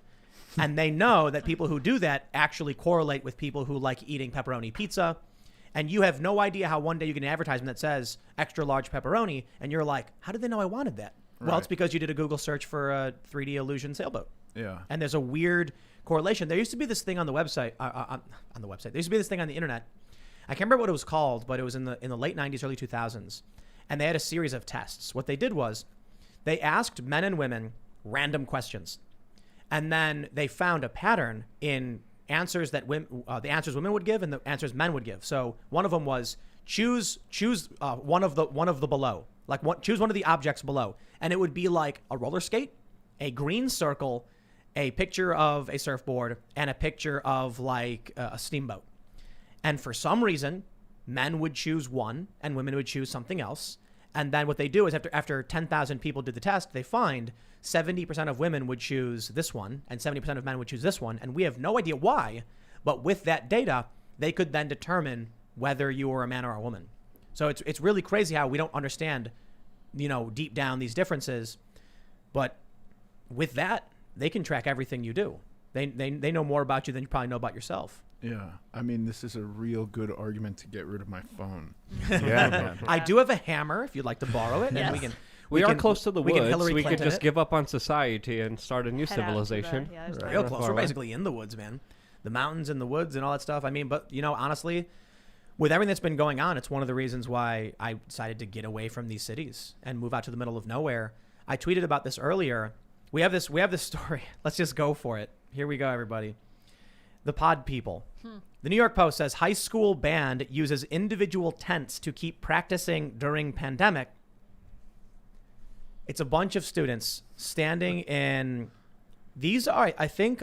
and they know that people who do that actually correlate with people who like eating pepperoni pizza. And you have no idea how one day you get an advertisement that says extra large pepperoni, and you're like, how did they know I wanted that? Well, Right. it's because you did a Google search for a 3D illusion sailboat. Yeah. And there's a weird correlation. There used to be this thing on the website, there used to be this thing on the internet. I can't remember what it was called, but it was in the late 90s, early 2000s. And they had a series of tests. What they did was they asked men and women random questions. And then they found a pattern in answers that the answers women would give and the answers men would give. So one of them was choose one of the below, choose one of the objects below. And it would be like a roller skate, a green circle, a picture of a surfboard, and a picture of like a steamboat. And for some reason, men would choose one and women would choose something else. And then what they do is after 10,000 people did the test, they find 70% of women would choose this one and 70% of men would choose this one. And we have no idea why, but with that data, they could then determine whether you were a man or a woman. So it's really crazy how we don't understand, deep down these differences. But with that, they can track everything you do. They know more about you than you probably know about yourself. Yeah. I mean, this is a real good argument to get rid of my phone. Yeah, man. I do have a hammer if you'd like to borrow it. Yes. And we can. We are can- close to the we can woods. Hillary We could Clinton just it. give up on society and start a new Head out to the- civilization. yeah, there's Right. Real the- close. Far We're away. basically in the woods, man. The mountains and the woods and all that stuff. I mean, but honestly, with everything that's been going on, it's one of the reasons why I decided to get away from these cities and move out to the middle of nowhere. I tweeted about this earlier. We have this story. Let's just go for it. Here we go, everybody. The pod people. The New York Post says high school band uses individual tents to keep practicing during pandemic. It's a bunch of students standing in. These are, I think,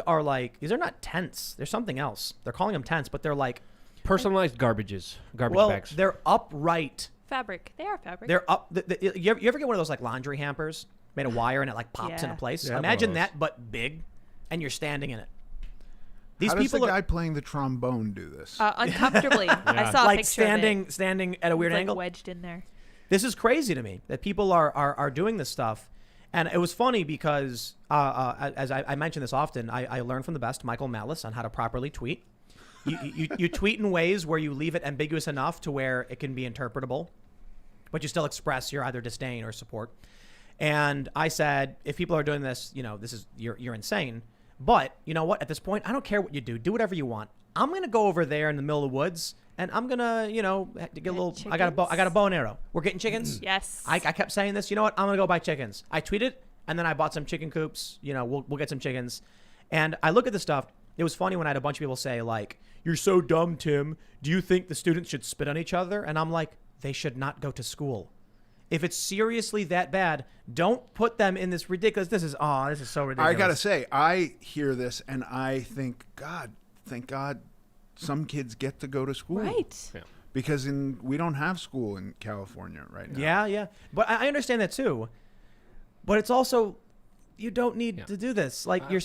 these are not tents. They're something else. They're calling them tents, but they're like Personalized garbage bags. They're upright. Fabric. They are fabric. They're up. You ever get one of those like laundry hampers made of wire and it like pops into place? Yeah, Imagine one of those. that, but big, and you're standing in it. How does the guy playing the trombone do this? Uncomfortably. I saw a like picture of it. standing at a weird It's, like, angle. wedged in there. This is crazy to me that people are doing this stuff. And it was funny because, as I mention this often, I learned from the best, Michael Malice, on how to properly tweet. You tweet in ways where you leave it ambiguous enough to where it can be interpretable, but you still express your either disdain or support. And I said, if people are doing this, you're insane. But you know what? At this point, I don't care what you do. Do whatever you want. I'm gonna go over there in the middle of the woods, and I'm gonna, get a little. Chickens? I got a bow and arrow. We're getting chickens. Yes. I kept saying this. You know what? I'm gonna go buy chickens. I tweeted, and then I bought some chicken coops. We'll get some chickens. And I look at the stuff. It was funny when I had a bunch of people say like, "You're so dumb, Tim. Do you think the students should spit on each other?" And I'm like, they should not go to school. If it's seriously that bad, don't put them in this ridiculous. This is so ridiculous. I gotta say, I hear this and I think, thank God, some kids get to go to school. Right. Yeah. Because we don't have school in California right now. Yeah. But I understand that too. But it's also, you don't need to do this. Like you're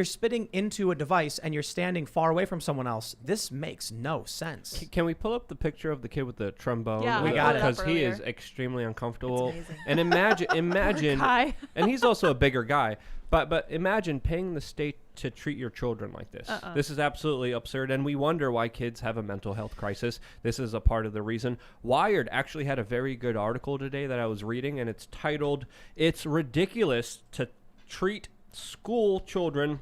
spitting into a device and you're standing far away from someone else. This makes no sense. Can we pull up the picture of the kid with the trombone? Yeah, we got it. Because up he earlier. is extremely uncomfortable. It's amazing. And imagine, Guy. and he's also a bigger guy. But imagine paying the state to treat your children like this. This is absolutely absurd, and we wonder why kids have a mental health crisis. This is a part of the reason. Wired actually had a very good article today that I was reading, and it's titled, "It's Ridiculous to Treat School Children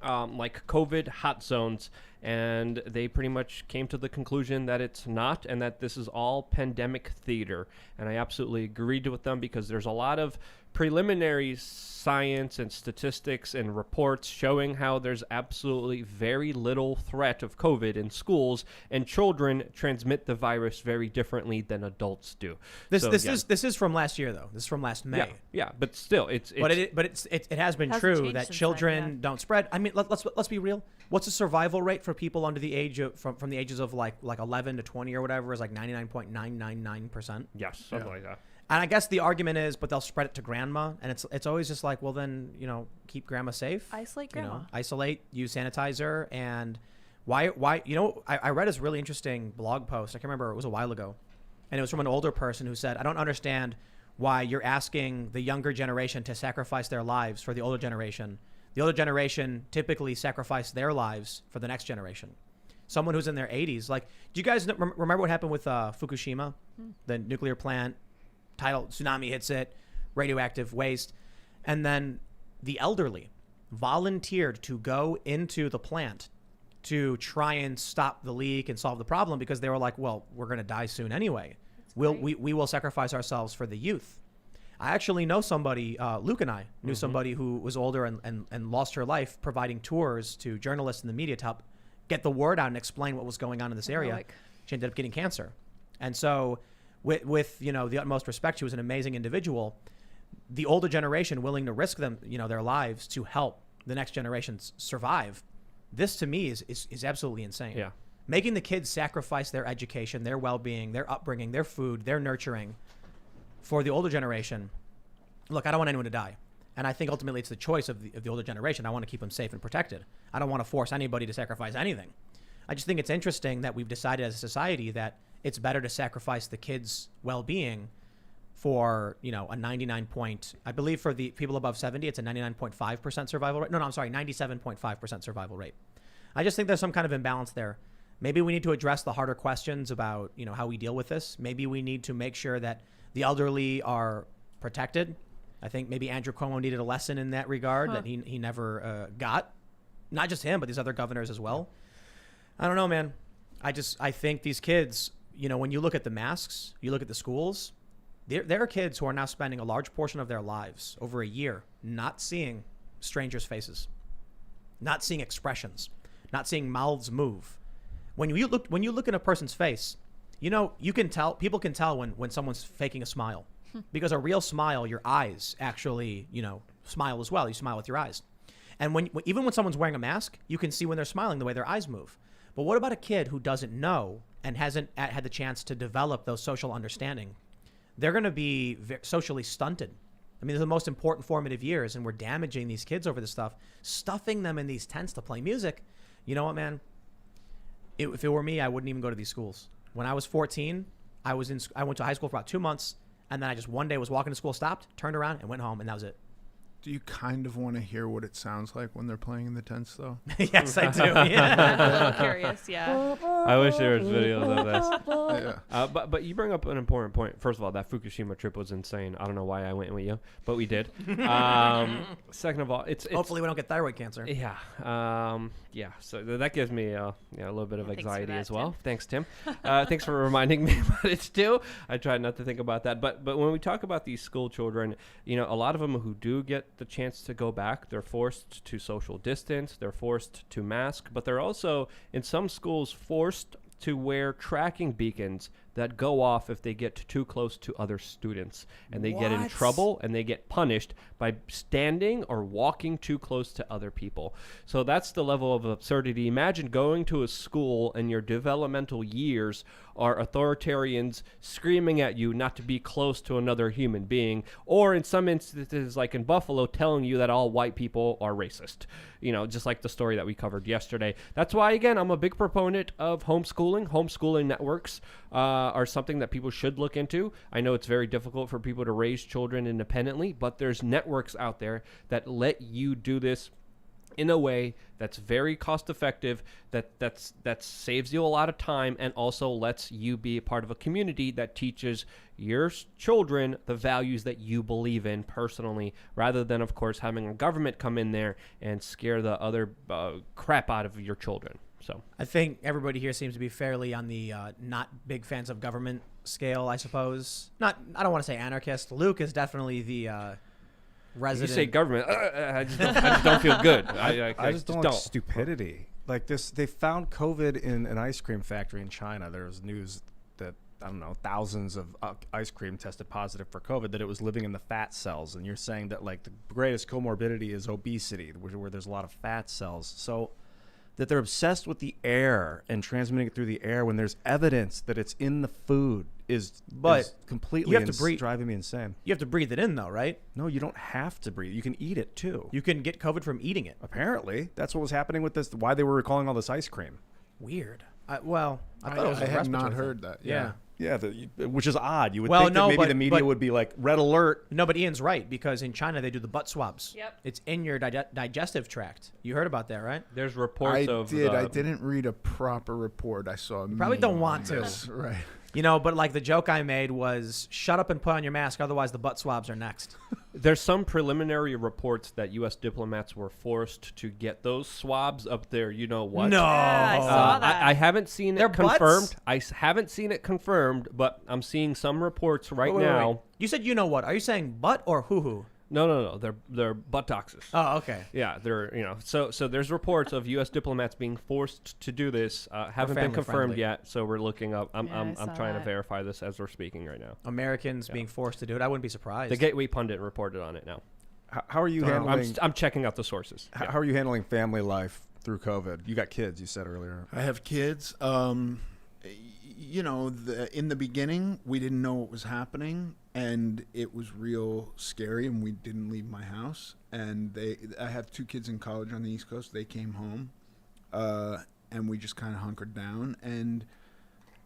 like COVID hot zones." And they pretty much came to the conclusion that it's not, and that this is all pandemic theater. And I absolutely agreed with them, because there's a lot of preliminary science and statistics and reports showing how there's absolutely very little threat of COVID in schools, and children transmit the virus very differently than adults do. This So, is from last year though. This is from last May. Yeah, but still, it has been Hasn't true changed that since children then, yeah. don't spread. I mean, let's be real. What's the survival rate for people under the age of from the ages of like 11 to 20 or whatever is like 99.999%. yes, something like that. And I guess the argument is, but they'll spread it to grandma, and it's always just like, well then, keep grandma safe. Isolate grandma. Isolate, use sanitizer, and why I read this really interesting blog post. I can't remember, it was a while ago, and it was from an older person who said, I don't understand why you're asking the younger generation to sacrifice their lives for the older generation. The older generation typically sacrifice their lives for the next generation. Someone who's in their 80s, like, do you guys remember what happened with Fukushima, the nuclear plant? Tidal tsunami hits it, radioactive waste, and then the elderly volunteered to go into the plant to try and stop the leak and solve the problem, because they were like, well, we're going to die soon anyway. We will sacrifice ourselves for the youth. I actually know somebody, Luke and I knew somebody who was older and lost her life providing tours to journalists in the media to help get the word out and explain what was going on in this area. She ended up getting cancer. And so with the utmost respect, she was an amazing individual. The older generation willing to risk their lives to help the next generations survive. This to me is absolutely insane. Yeah. Making the kids sacrifice their education, their well-being, their upbringing, their food, their nurturing for the older generation. Look, I don't want anyone to die. And I think ultimately it's the choice of the older generation. I want to keep them safe and protected. I don't want to force anybody to sacrifice anything. I just think it's interesting that we've decided as a society that it's better to sacrifice the kids' well-being for, a 99 point, I believe for the people above 70, it's a 99.5% survival rate. No, I'm sorry, 97.5% survival rate. I just think there's some kind of imbalance there. Maybe we need to address the harder questions about, how we deal with this. Maybe we need to make sure that the elderly are protected. I think maybe Andrew Cuomo needed a lesson in that regard that he never got. Not just him, but these other governors as well. I don't know, man. I think these kids, when you look at the masks, you look at the schools, There are kids who are now spending a large portion of their lives, over a year, not seeing strangers' faces, not seeing expressions, not seeing mouths move. When you look in a person's face, you can tell, people can tell when someone's faking a smile. Because a real smile, your eyes actually, smile as well. You smile with your eyes. And even when someone's wearing a mask, you can see when they're smiling the way their eyes move. But what about a kid who doesn't know and hasn't had the chance to develop those social understanding? They're going to be socially stunted. I mean, they're the most important formative years, and we're damaging these kids over this stuff, stuffing them in these tents to play music. You know what, man? If it were me, I wouldn't even go to these schools. When I was 14, I went to high school for about 2 months, and then I just one day was walking to school, stopped, turned around, and went home, and that was it. Do you kind of want to hear what it sounds like when they're playing in the tents, though? Yes, I do. Yeah. I'm a little curious, yeah. I wish there was videos of this. Yeah. But you bring up an important point. First of all, that Fukushima trip was insane. I don't know why I went with you, but we did. Second of all, it's Hopefully we don't get thyroid cancer. Yeah. Yeah. So that gives me a little bit of Thanks for anxiety that, as well. Tim. Thanks, Tim. Thanks for reminding me about it too. I try not to think about that. But when we talk about these school children, a lot of them who do get the chance to go back, they're forced to social distance, they're forced to mask, but they're also in some schools forced to wear tracking beacons that go off if they get too close to other students, and they get in What? trouble and they get punished by standing or walking too close to other people. So that's the level of absurdity. Imagine going to a school in your developmental years are authoritarians screaming at you not to be close to another human being, or in some instances, like in Buffalo, telling you that all white people are racist. Just like the story that we covered yesterday. That's why, again, I'm a big proponent of homeschooling. Homeschooling networks are something that people should look into. I know it's very difficult for people to raise children independently, but there's networks out there that let you do this in a way that's very cost effective, that saves you a lot of time, and also lets you be a part of a community that teaches your children the values that you believe in personally, rather than, of course, having a government come in there and scare the other crap out of your children. So I think everybody here seems to be fairly on the not big fans of government scale, I suppose. I don't want to say anarchist. Luke is definitely the resident. you say government, I just don't feel good. I just don't like stupidity. Like this, they found COVID in an ice cream factory in China. There was news that, I don't know, thousands of ice cream tested positive for COVID, that it was living in the fat cells. And you're saying that like the greatest comorbidity is obesity, where there's a lot of fat cells. So that they're obsessed with the air and transmitting it through the air when there's evidence that it's in the food is completely you have to breathe. driving me insane. You have to breathe it in, though, right? No, you don't have to breathe. You can eat it too. You can get COVID from eating it. Apparently, that's what was happening with this. Why they were recalling all this ice cream. Weird. I thought it was I a had not respiratory heard thing. that. Yeah. Yeah, which is odd. You would Well, think no, that maybe but- the media but- would be like, red alert. No, but Ian's right, because in China they do the butt swabs. Yep. It's in your digestive tract. You heard about that, right? There's I reports of did. I didn't read a proper report. I saw. You probably don't want to. Right. But like the joke I made was, shut up and put on your mask, otherwise the butt swabs are next. There's some preliminary reports that U.S. diplomats were forced to get those swabs up there. You know what? No. Yeah, I saw that. I haven't seen Their it confirmed. butts? Haven't seen it confirmed, but I'm seeing some reports right Wait. now. You said you know what? Are you saying butt or hoo-hoo? No. They're buttocks. Oh, okay. Yeah, they're so there's reports of U.S. diplomats being forced to do this. Haven't been family confirmed friendly. yet, so we're looking up. I'm Yeah, I saw trying to that. verify this as we're speaking right now. Americans being forced to do it. I wouldn't be surprised. The Gateway Pundit reported on it now. How are you handling? I'm checking out the sources. How are you handling family life through COVID? You got kids, you said earlier. I have kids. In the beginning, we didn't know what was happening, and it was real scary, and we didn't leave my house. And I have 2 kids in college on the East Coast. They came home, and we just kind of hunkered down, and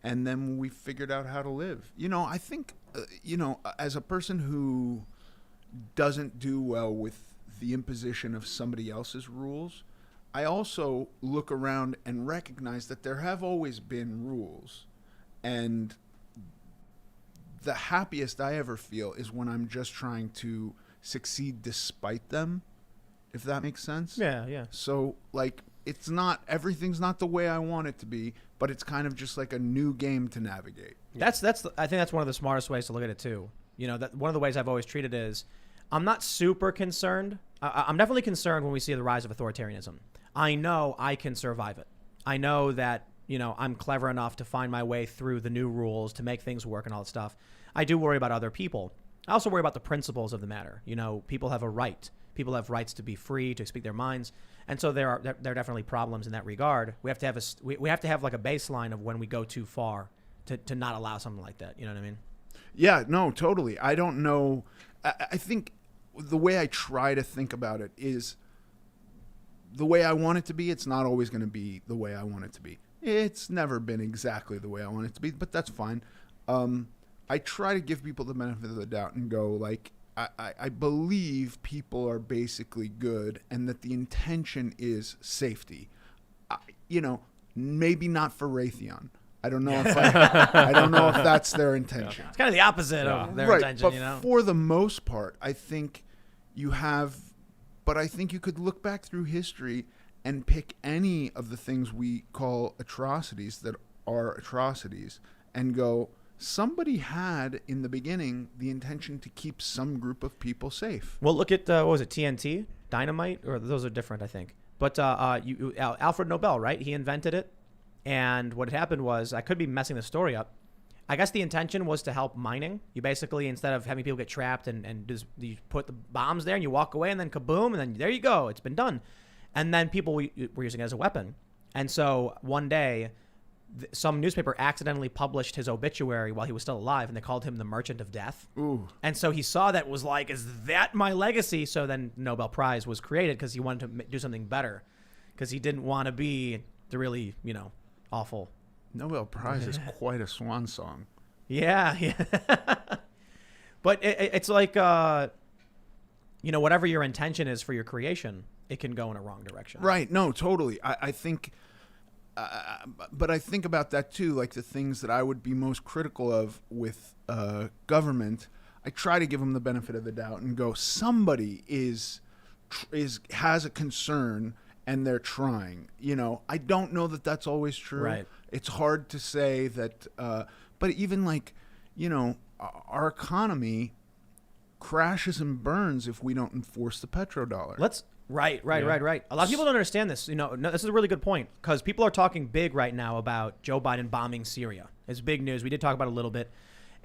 then we figured out how to live. I think, as a person who doesn't do well with the imposition of somebody else's rules, I also look around and recognize that there have always been rules. And the happiest I ever feel is when I'm just trying to succeed despite them, if that makes sense. Yeah. So, everything's not the way I want it to be, but it's kind of just like a new game to navigate. I think that's one of the smartest ways to look at it too. You know, that one of the ways I've always treated it is I'm not super concerned. I'm definitely concerned when we see the rise of authoritarianism. I know I can survive it. I know that, you know, I'm clever enough to find my way through the new rules to make things work and all that stuff. I do worry about other people. I also worry about the principles of the matter. You know, people have a right. People have rights to be free, to speak their minds. And so there are definitely problems in that regard. We have to have we have to have like a baseline of when we go too far to not allow something like that. You know what I mean? Yeah, no, totally. I don't know. I think the way I try to think about it is the way I want it to be. It's not always going to be the way I want it to be. It's never been exactly the way I want it to be, but that's fine. I try to give people the benefit of the doubt and go like, I believe people are basically good and that the intention is safety. You know, maybe not for Raytheon. I don't know if I don't know if that's their intention. It's kind of the opposite of their Right, intention, but you know? for the most part, I think you have, but I think you could look back through history and pick any of the things we call atrocities that are atrocities and go, somebody had in the beginning the intention to keep some group of people safe. Well, look at, what was it, TNT? Dynamite? Or those are different, I think. But Alfred Nobel, right? He invented it. And what had happened was, I could be messing the story up. I guess the intention was to help mining. You basically, instead of having people get trapped and just, you put the bombs there and you walk away and then kaboom, and then there you go. It's been done. And then people were using it as a weapon. And so one day, some newspaper accidentally published his obituary while he was still alive, and they called him the Merchant of Death. Ooh. And so he saw that, was like, is that my legacy? So then Nobel Prize was created because he wanted to do something better, because he didn't want to be the really, you know, awful. Nobel Prize is quite a swan song. Yeah. But it's like, you know, whatever your intention is for your creation, it can go in a wrong direction. Right. No, totally. I think, but I think about that too, like the things that I would be most critical of with government. I try to give them the benefit of the doubt and go, somebody has a concern and they're trying. You know, I don't know that that's always true. Right. It's hard to say that, but even like, you know, our economy crashes and burns if we don't enforce the petrodollar. Right. A lot of people don't understand this. You know, this is a really good point, because people are talking big right now about Joe Biden bombing Syria. It's big news. We did talk about it a little bit.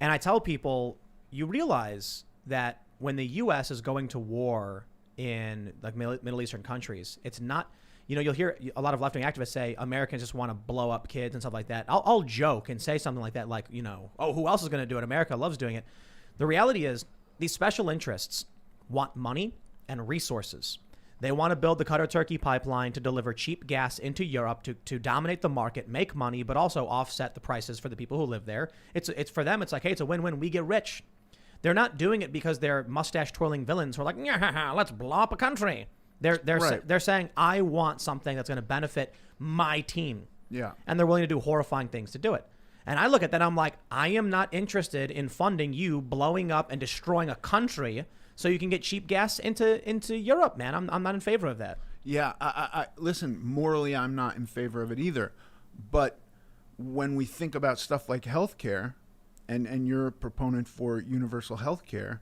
And I tell people, you realize that when the U.S. is going to war in like Middle Eastern countries, it's not, you know, you'll hear a lot of left-wing activists say Americans just want to blow up kids and stuff like that. I'll joke and say something like that, like, you know, oh, who else is going to do it? America loves doing it. The reality is these special interests want money and resources. They want to build the Qatar-Turkey pipeline to deliver cheap gas into Europe to dominate the market, make money, but also offset the prices for the people who live there. It's for them, it's like, hey, it's a win-win. We get rich. They're not doing it because they're mustache-twirling villains who are like, let's blow up a country. They're saying, I want something that's going to benefit my team. Yeah. And they're willing to do horrifying things to do it. And I look at that, I'm like, I am not interested in funding you blowing up and destroying a country so you can get cheap gas into Europe, man. I'm not in favor of that. Yeah, I listen, morally I'm not in favor of it either. But when we think about stuff like healthcare, and you're a proponent for universal healthcare,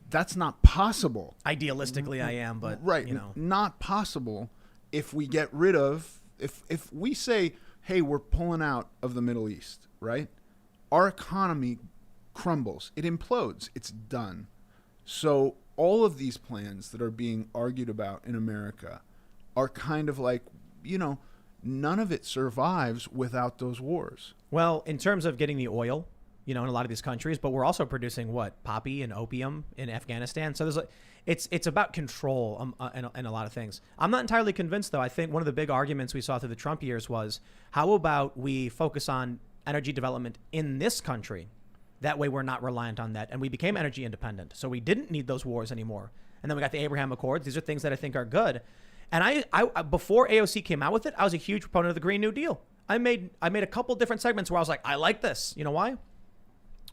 that's not possible. Idealistically I am, but right, you know. Not possible if we get rid of, if we say, hey, we're pulling out of the Middle East, right? Our economy crumbles. It implodes. It's done. So all of these plans that are being argued about in America are kind of like, you know, none of it survives without those wars. Well, in terms of getting the oil, you know, in a lot of these countries, but we're also producing what, poppy and opium in Afghanistan. So there's it's about control in a lot of things. I'm not entirely convinced, though. I think one of the big arguments we saw through the Trump years was, how about we focus on energy development in this country? That way we're not reliant on that. And we became energy independent. So we didn't need those wars anymore. And then we got the Abraham Accords. These are things that I think are good. And I before AOC came out with it, I was a huge proponent of the Green New Deal. I made a couple different segments where I was like, I like this. You know why?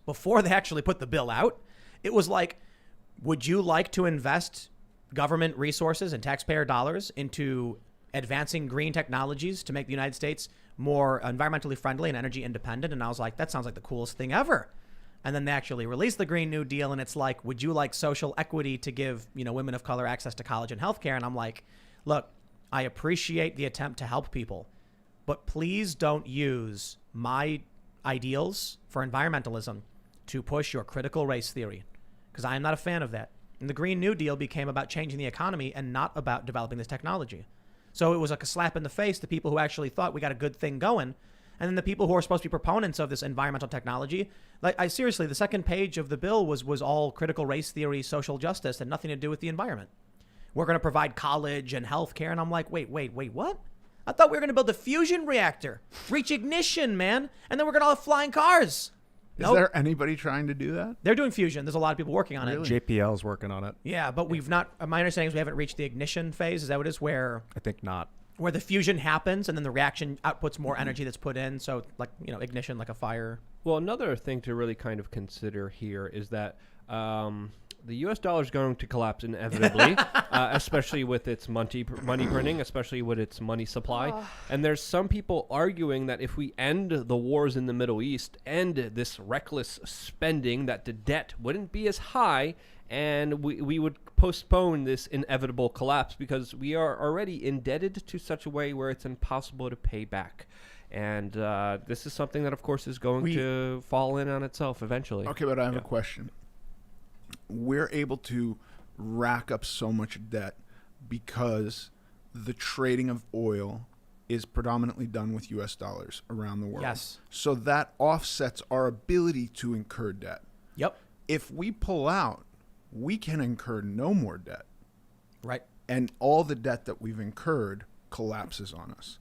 Before they actually put the bill out, it was like, would you like to invest government resources and taxpayer dollars into advancing green technologies to make the United States more environmentally friendly and energy independent? And I was like, that sounds like the coolest thing ever. And then they actually released the Green New Deal, and it's like, would you like social equity to give, women of color access to college and healthcare? And I'm like, look, I appreciate the attempt to help people, but please don't use my ideals for environmentalism to push your critical race theory, because I am not a fan of that. And the Green New Deal became about changing the economy and not about developing this technology. So it was like a slap in the face to people who actually thought we got a good thing going. And then the people who are supposed to be proponents of this environmental technology, seriously, the second page of the bill was all critical race theory, social justice, and nothing to do with the environment. We're going to provide college and healthcare. And I'm like, wait, what? I thought we were going to build a fusion reactor, reach ignition, man. And then we're going to all have flying cars. Is there anybody trying to do that? They're doing fusion. There's a lot of people working on it. JPL's working on it. Yeah, but we've not, my understanding is we haven't reached the ignition phase. Is that what it is? Where I think not. Where the fusion happens and then the reaction outputs more energy that's put in. So ignition, like a fire. Well, another thing to really kind of consider here is that the U.S. dollar is going to collapse inevitably, especially with its money printing, especially with its money supply. And there's some people arguing that if we end the wars in the Middle East, end this reckless spending, that the debt wouldn't be as high, and we would postpone this inevitable collapse because we are already indebted to such a way where it's impossible to pay back. And this is something that, of course, is going to fall in on itself eventually. Okay, but I have a question. We're able to rack up so much debt because the trading of oil is predominantly done with U.S. dollars around the world. Yes. So that offsets our ability to incur debt. Yep. If we pull out, we can incur no more debt. Right. And all the debt that we've incurred collapses on us.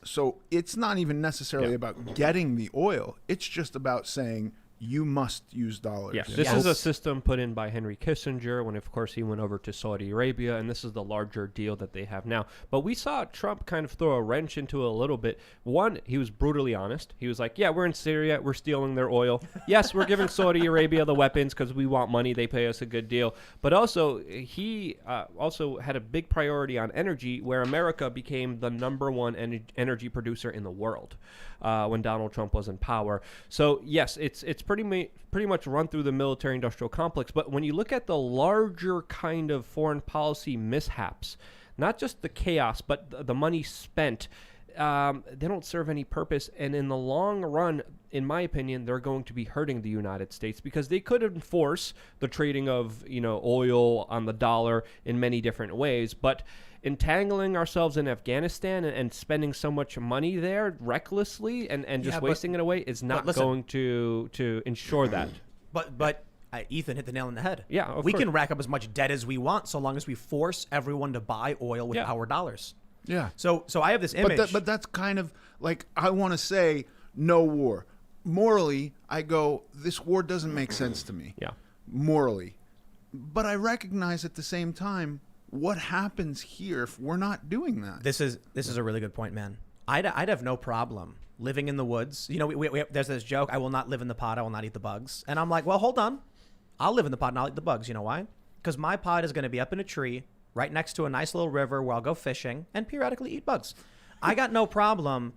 So it's not even necessarily about getting the oil. It's just about saying, you must use dollars. Yes. This is a system put in by Henry Kissinger when, of course, he went over to Saudi Arabia, and this is the larger deal that they have now. But we saw Trump kind of throw a wrench into it a little bit. One, he was brutally honest. He was like, yeah, we're in Syria. We're stealing their oil. Yes, we're giving Saudi Arabia the weapons because we want money. They pay us a good deal. But also, he also had a big priority on energy, where America became the number one energy producer in the world when Donald Trump was in power. So, yes, it's pretty much run through the military-industrial complex. But when you look at the larger kind of foreign policy mishaps, not just the chaos, but the money spent, they don't serve any purpose. And in the long run, in my opinion, they're going to be hurting the United States because they could enforce the trading of oil on the dollar in many different ways. But entangling ourselves in Afghanistan and spending so much money there recklessly and just wasting it away is not going to ensure that. But Ethan hit the nail on the head. Yeah, we can rack up as much debt as we want so long as we force everyone to buy oil with our dollars. Yeah. So I have this image. But that's kind of like, I want to say no war. Morally, I go, this war doesn't make sense to me. Yeah. Morally. But I recognize at the same time, what happens here if we're not doing that? This is a really good point, man. I'd have no problem living in the woods. There's this joke, I will not live in the pod, I will not eat the bugs. And I'm like, well, hold on. I'll live in the pod and I'll eat the bugs. You know why? Because my pod is going to be up in a tree right next to a nice little river where I'll go fishing and periodically eat bugs. I got no problem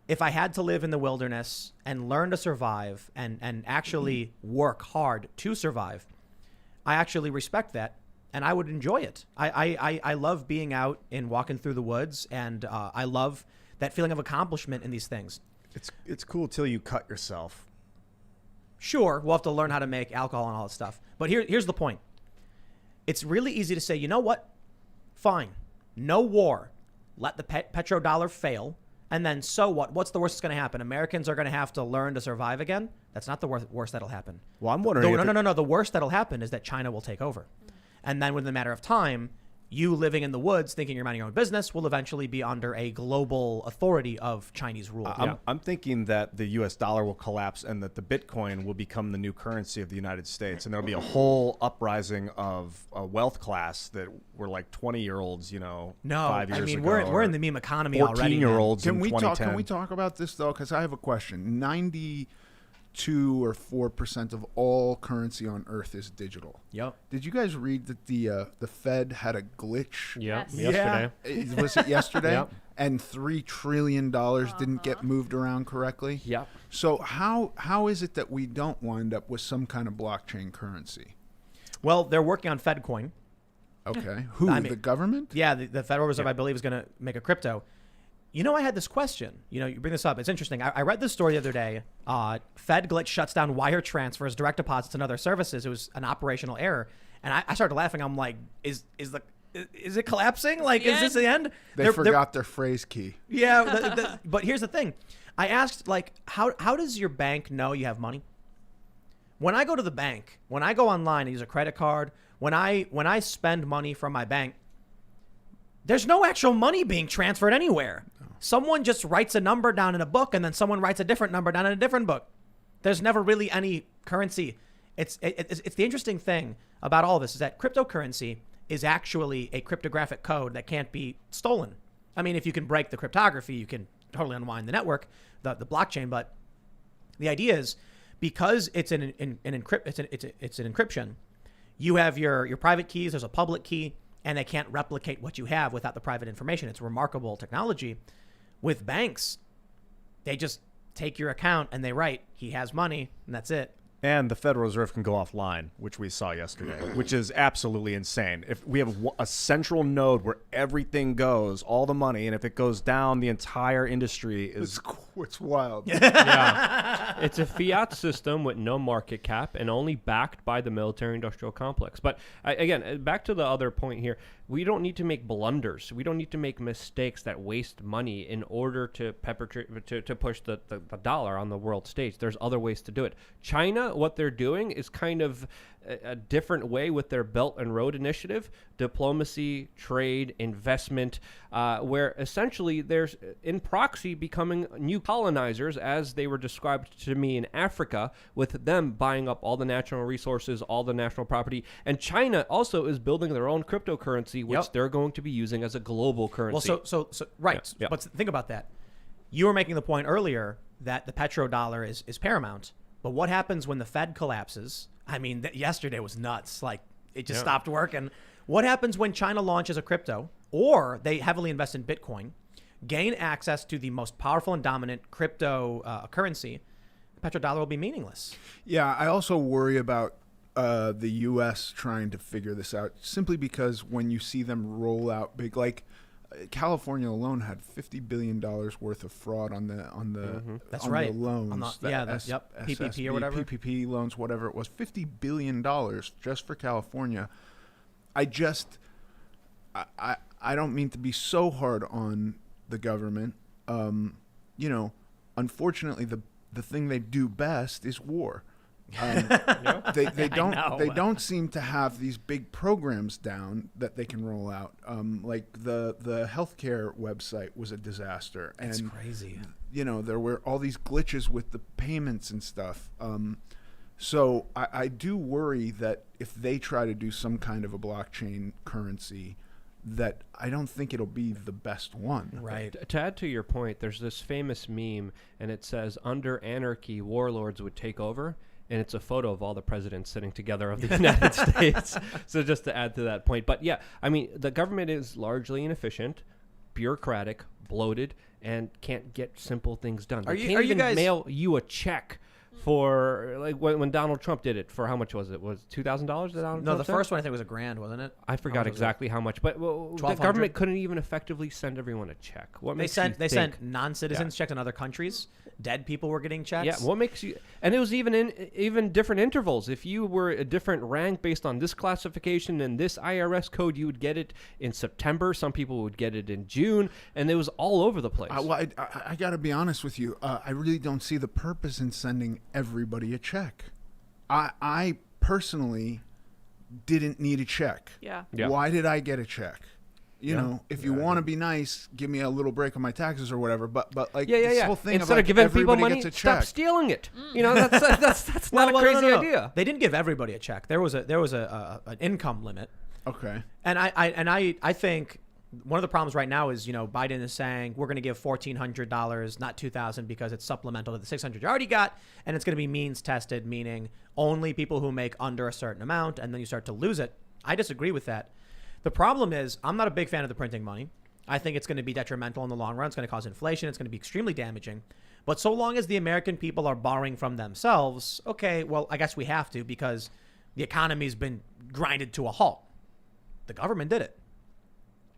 if I had to live in the wilderness and learn to survive and actually work hard to survive. I actually respect that. And I would enjoy it. I love being out and walking through the woods, and I love that feeling of accomplishment in these things. It's cool till you cut yourself. Sure, we'll have to learn how to make alcohol and all that stuff. But here's the point. It's really easy to say, you know what? Fine. No war. Let the petrodollar fail. And then so what? What's the worst that's going to happen? Americans are going to have to learn to survive again? That's not the worst that'll happen. Well, I'm wondering. No. The worst that'll happen is that China will take over. And then within a matter of time, you living in the woods thinking you're minding your own business will eventually be under a global authority of Chinese rule. I'm thinking that the U.S. dollar will collapse and that the Bitcoin will become the new currency of the United States. And there'll be a whole uprising of a wealth class that were like 20-year-olds, 5 years ago. We're in the meme economy already. 14-year-olds in 2010. Can we talk about this, though? Because I have a question. 2 or 4% of all currency on Earth is digital. Yep. Did you guys read that the Fed had a glitch? Yeah, Yes. yesterday. Was it yesterday? Yep. And $3 trillion didn't get moved around correctly? Yep. So how is it that we don't wind up with some kind of blockchain currency? Well, they're working on FedCoin. Okay. Who, I mean- the government? Yeah, the Federal Reserve, I believe, is going to make a crypto. You know, I had this question. You know, you bring this up. It's interesting. I read this story the other day. Fed glitch shuts down wire transfers, direct deposits, and other services. It was an operational error. And I started laughing. I'm like, is it collapsing? Like, is this the end? They forgot their phrase key. Yeah, but here's the thing. I asked, like, how does your bank know you have money? When I go to the bank, when I go online and use a credit card, when I spend money from my bank, there's no actual money being transferred anywhere. Someone just writes a number down in a book, and then someone writes a different number down in a different book. There's never really any currency. It's the interesting thing about all of this is that cryptocurrency is actually a cryptographic code that can't be stolen. I mean, if you can break the cryptography, you can totally unwind the network, the blockchain. But the idea is because it's an encryption. You have your private keys. There's a public key, and they can't replicate what you have without the private information. It's remarkable technology. With banks, they just take your account and they write, he has money, and that's it. And the Federal Reserve can go offline, which we saw yesterday, which is absolutely insane. If we have a central node where everything goes, all the money, and if it goes down, the entire industry is... It's wild. Yeah. It's a fiat system with no market cap and only backed by the military-industrial complex. But again, back to the other point here, we don't need to make blunders. We don't need to make mistakes that waste money in order to push the dollar on the world stage. There's other ways to do it. China, what they're doing is kind of a different way with their Belt and Road Initiative, diplomacy, trade, investment, where essentially there's in proxy becoming new colonizers, as they were described to me in Africa, with them buying up all the natural resources, all the national property. And China also is building their own cryptocurrency, which they're going to be using as a global currency. Well, so right. Yeah. But think about that. You were making the point earlier that the petrodollar is paramount. But what happens when the Fed collapses? I mean, yesterday was nuts. Like, it just stopped working. What happens when China launches a crypto, or they heavily invest in Bitcoin, gain access to the most powerful and dominant crypto currency? The petrodollar will be meaningless. Yeah, I also worry about the U.S. trying to figure this out, simply because when you see them roll out big, like California alone had $50 billion worth of fraud on the That's on right. the loans. On the- PPP or whatever. PPP loans, whatever it was, $50 billion just for California. I don't mean to be so hard on the government. You know, unfortunately, the thing they do best is war. They don't seem to have these big programs down that they can roll out. Like the healthcare website was a disaster. It's and crazy. You know, there were all these glitches with the payments and stuff. So I do worry that if they try to do some kind of a blockchain currency, that I don't think it'll be the best one. Right. To add to your point, there's this famous meme, and it says, under anarchy, warlords would take over. And it's a photo of all the presidents sitting together of the United States. So just to add to that point. But yeah, I mean, the government is largely inefficient, bureaucratic, bloated, and can't get simple things done. They can't even mail you a check for, like, when Donald Trump did it. For how much was it? Was it $2,000? No, the first one I think was $1,000, wasn't it? I forgot exactly how much. But the government couldn't even effectively send everyone a check. What makes you think? They sent non-citizens checks in other countries. Dead people were getting checks. Yeah, what makes you... And it was even different intervals. If you were a different rank based on this classification and this IRS code, you would get it in September. Some people would get it in June. And it was all over the place. I got to be honest with you. I really don't see the purpose in sending everybody a check. I personally didn't need a check. Yeah. Why did I get a check? You know, if you want to be nice, give me a little break on my taxes or whatever. But like this whole thing instead of giving people everybody money, gets a stop check. stealing it. You know, that's not a crazy idea. They didn't give everybody a check. There was an income limit. Okay. And I think one of the problems right now is, Biden is saying we're going to give $1,400, not $2,000, because it's supplemental to the $600 you already got, and it's going to be means tested, meaning only people who make under a certain amount, and then you start to lose it. I disagree with that. The problem is I'm not a big fan of the printing money. I think it's going to be detrimental in the long run. It's going to cause inflation. It's going to be extremely damaging. But so long as the American people are borrowing from themselves, okay, well, I guess we have to, because the economy's been grinded to a halt. The government did it.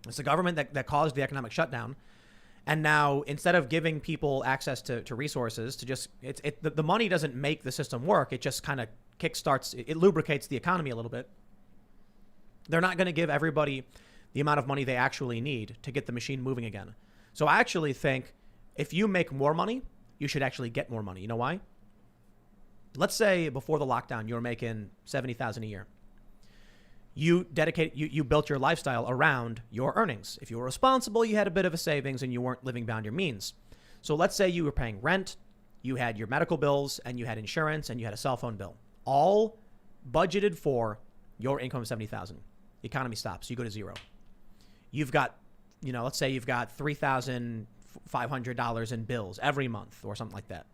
It's the government that caused the economic shutdown. And now, instead of giving people access to resources, the money doesn't make the system work. It just kind of kickstarts, it lubricates the economy a little bit. They're not going to give everybody the amount of money they actually need to get the machine moving again. So I actually think if you make more money, you should actually get more money. You know why? Let's say before the lockdown, you were making $70,000 a year. You built your lifestyle around your earnings. If you were responsible, you had a bit of a savings and you weren't living beyond your means. So let's say you were paying rent, you had your medical bills, and you had insurance, and you had a cell phone bill, all budgeted for your income of $70,000. The economy stops. You go to zero. You've got, let's say you've got $3,500 in bills every month or something like that.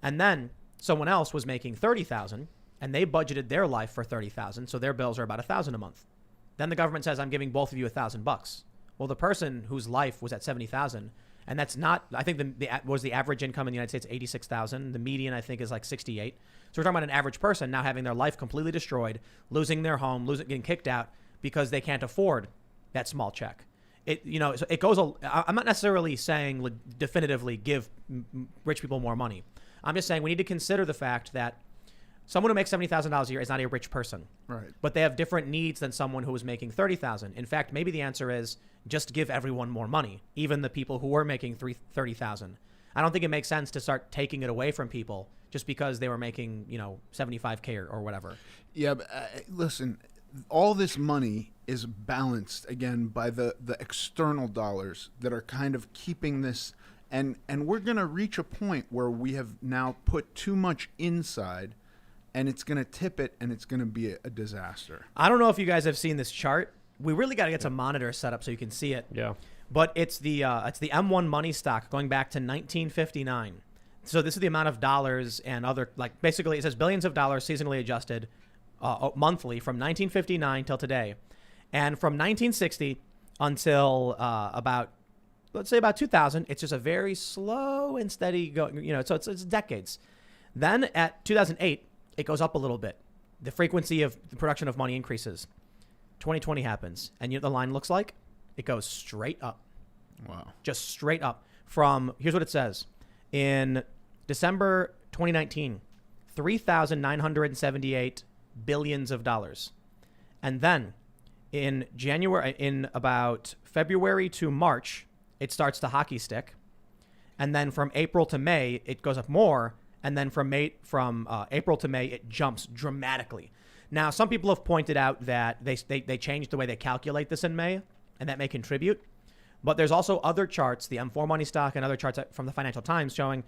And then someone else was making $30,000 and they budgeted their life for $30,000. So their bills are about $1,000 a month. Then the government says, I'm giving both of you $1,000. Well, the person whose life was at 70,000, and that's not, I think the average income in the United States, 86,000. The median, I think, is like 68. So we're talking about an average person now having their life completely destroyed, losing their home, getting kicked out because they can't afford that small check. It goes. I'm not necessarily saying definitively give rich people more money. I'm just saying we need to consider the fact that someone who makes $70,000 a year is not a rich person, Right. but they have different needs than someone who is making $30,000. In fact, maybe the answer is just give everyone more money, even the people who were making $30,000. I don't think it makes sense to start taking it away from people just because they were making $75K or whatever. Yeah, but listen, all this money is balanced again by the external dollars that are kind of keeping this, and we're going to reach a point where we have now put too much inside, and it's going to tip it, and it's going to be a disaster. I don't know if you guys have seen this chart. We really got to get some monitors set up so you can see it. Yeah. But it's the M1 money stock going back to 1959. So this is the amount of dollars and other, basically it says billions of dollars seasonally adjusted monthly from 1959 till today. And from 1960 until let's say about 2000, it's just a very slow and steady going, so it's decades. Then at 2008, it goes up a little bit. The frequency of the production of money increases. 2020 happens. And the line looks like it goes straight up. Wow. Just straight up from, here's what it says. In December 2019, 3,978 billions of dollars. And then in about February to March, it starts to hockey stick. And then from April to May, it goes up more. And then from April to May, it jumps dramatically. Now, some people have pointed out that they changed the way they calculate this in May, and that may contribute. But there's also other charts, the M4 money stock and other charts from the Financial Times showing,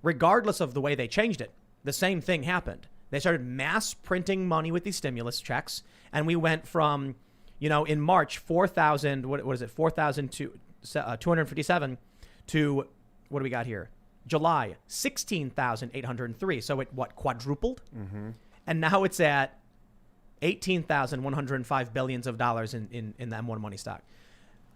regardless of the way they changed it, the same thing happened. They started mass printing money with these stimulus checks, and we went from, in March, 4,000, what is it, 4,257 to, what do we got here? July, 16,803. So it, quadrupled? Mm-hmm. And now it's at 18,105 billions of dollars in the M1 money stock.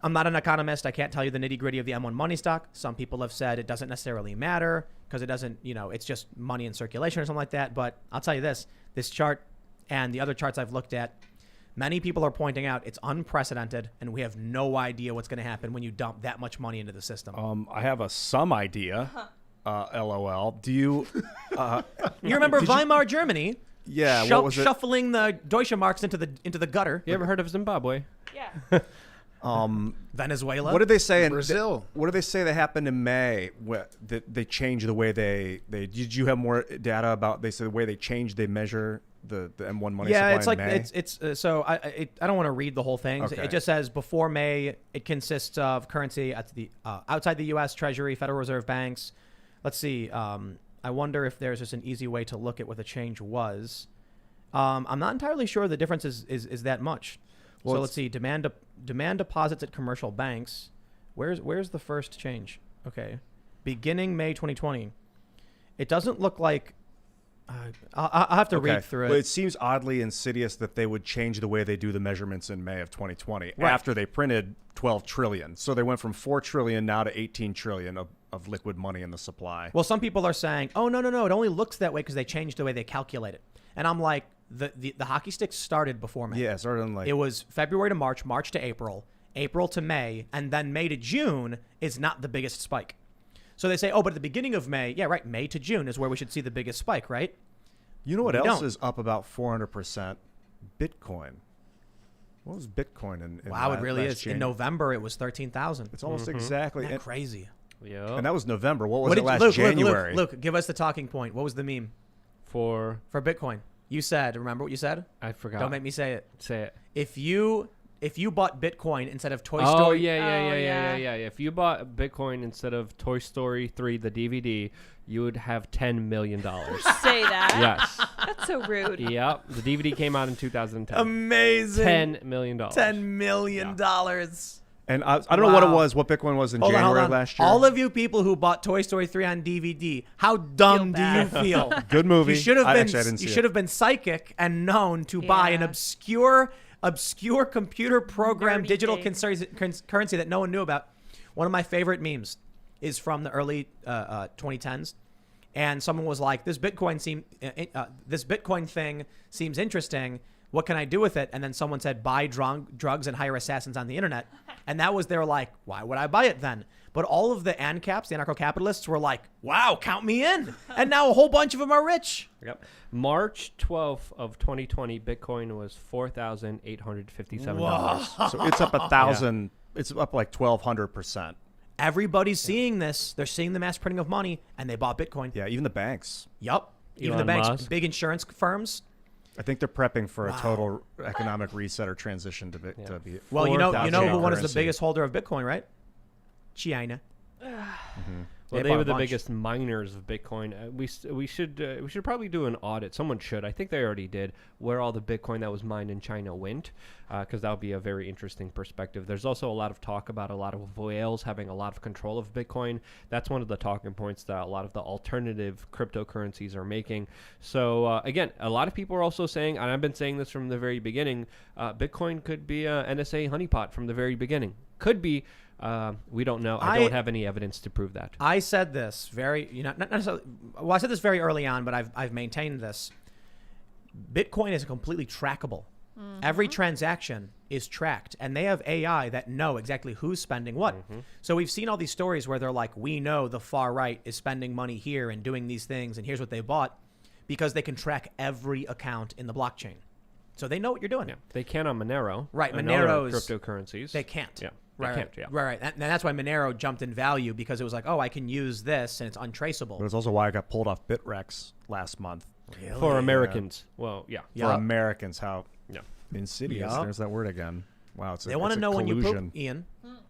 I'm not an economist. I can't tell you the nitty gritty of the M1 money stock. Some people have said it doesn't necessarily matter because it doesn't, it's just money in circulation or something like that. But I'll tell you this chart and the other charts I've looked at, many people are pointing out it's unprecedented and we have no idea what's going to happen when you dump that much money into the system. I have some idea. LOL. Do you? You remember Weimar Germany? Yeah. What was it? Shuffling the Deutsche Marks into the gutter. You ever heard of Zimbabwe? Yeah. Venezuela. What did they say in Brazil? What did they say that happened in May? That they changed the way they did you have more data about? They said the way they measure the M1 money supply. Yeah, it's like in May? it's so I don't want to read the whole thing. Okay. It just says before May, it consists of currency at the outside the U.S. Treasury, Federal Reserve banks. Let's see. I wonder if there's just an easy way to look at what the change was. I'm not entirely sure the difference is that much. Well, so let's see. Demand deposits at commercial banks. Where's the first change? Okay, beginning May 2020. It doesn't look like. I'll have to read through it. Well, it seems oddly insidious that they would change the way they do the measurements in May of 2020 Right. after they printed 12 trillion. So they went from 4 trillion now to 18 trillion of liquid money in the supply. Well, some people are saying, "Oh no, it only looks that way because they changed the way they calculate it." And I'm like, the hockey stick started before May. Yeah, it started in like It was February to March, March to April, April to May, and then May to June is not the biggest spike. So they say, oh, but at the beginning of May, yeah, right, May to June is where we should see the biggest spike, right? You know what We else don't. is up about 400%? Bitcoin. What was Bitcoin in Wow, it really last is. January? In November, it was 13,000. It's almost exactly. Isn't that And, crazy? Yeah. and that was November. What was What it did last Luke, January? Luke, give us the talking point. What was the meme For for Bitcoin? You said, remember what you said? I forgot. Don't make me say it. Say it. If you bought Bitcoin instead of Toy Oh Story, yeah. If you bought Bitcoin instead of Toy Story 3, the DVD, you would have $10 million. Say that. Yes. That's so rude. Yep. The DVD came out in 2010. amazing, $10 million. $10 million. And I don't know what it Wow. was, what Bitcoin was in Hold January on. of last year. All of you people who bought Toy Story 3 on DVD, how dumb do you bad. feel? Good movie. You should have been. Actually, I didn't see You it. should have been psychic and known to buy an Yeah. obscure computer program Nerdy digital thing. currency that no one knew about. One of my favorite memes is from the early 2010s, and someone was like, "This Bitcoin thing seems interesting. What can I do with it?" And then someone said, "Buy drugs and hire assassins on the internet." And that was their like, "Why would I buy it then?" But all of the ANCAPs, the anarcho-capitalists, were like, "Wow, count me in!" And now a whole bunch of them are rich. Yep. March 12th of 2020, Bitcoin was $4,857. Whoa. So it's up 1,000. It's up like 1,200%. Everybody's seeing this. They're seeing the mass printing of money, and they bought Bitcoin. Yeah, even the banks. Yup. Even the Elon banks, Musk. big insurance firms. I think they're prepping for a total economic reset or transition to be. Well, you know who one is the currency. biggest holder of Bitcoin, right? China. Well, They they bought were a the bunch. biggest miners of Bitcoin. We should probably do an audit. Someone should. I think they already did. Where all the Bitcoin that was mined in China went, because that would be a very interesting perspective. There's also a lot of talk about a lot of whales having a lot of control of Bitcoin. That's one of the talking points that a lot of the alternative cryptocurrencies are making. So again, a lot of people are also saying, and I've been saying this from the very beginning, Bitcoin could be a NSA honeypot from the very beginning. Could be. We don't know. I don't have any evidence to prove that. I said this not necessarily. Well, I said this very early on, but I've maintained this. Bitcoin is completely trackable. Every transaction is tracked, and they have AI that know exactly who's spending what. So we've seen all these stories where they're like, we know the far right is spending money here and doing these things, and here's what they bought, because they can track every account in the blockchain. So they know what you're doing. Yeah, they can on Monero. Right, and other Monero's cryptocurrencies. They can't. Yeah, Right, they can't. Yeah. right. And that's why Monero jumped in value, because it was like, oh, I can use this and it's untraceable. But it's also why I got pulled off Bitrex last month. For Americans. Well, yeah. For Americans, how Yeah. insidious. Yup. There's that word again. Wow, They want to know when you collusion. poop, Ian.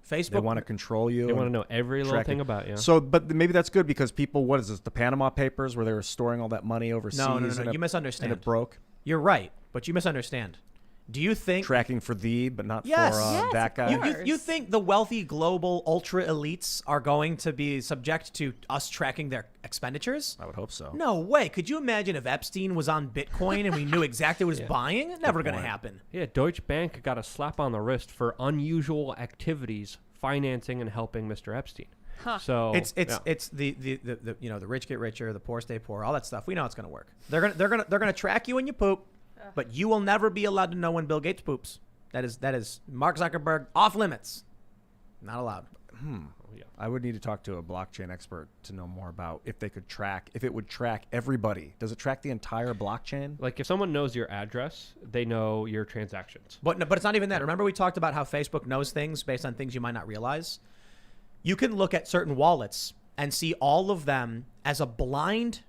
Facebook. They want to control you. They want to and know every little track thing you. about you. So, but maybe that's good because people, what is this, the Panama Papers where they were storing all that money overseas? No. and You misunderstand. And it broke? You're right, but you misunderstand. Do you think Tracking for thee, but not Yes. for Yes, that of guy? course. you think the wealthy global ultra elites are going to be subject to us tracking their expenditures? I would hope so. No way. Could you imagine if Epstein was on Bitcoin and we knew exactly what he was buying? Never going to point. happen. Yeah, Deutsche Bank got a slap on the wrist for unusual activities financing and helping Mr. Epstein. Huh. So It's yeah. the rich get richer, the poor stay poor, all that stuff. We know it's going to work. They're going to track you when you poop, but you will never be allowed to know when Bill Gates poops. That is Mark Zuckerberg off limits. Not allowed. I would need to talk to a blockchain expert to know more about if they could track, if it would track everybody. Does it track the entire blockchain? Like if someone knows your address, they know your transactions. But it's not even that. Remember we talked about how Facebook knows things based on things you might not realize? You can look at certain wallets and see all of them as a blind,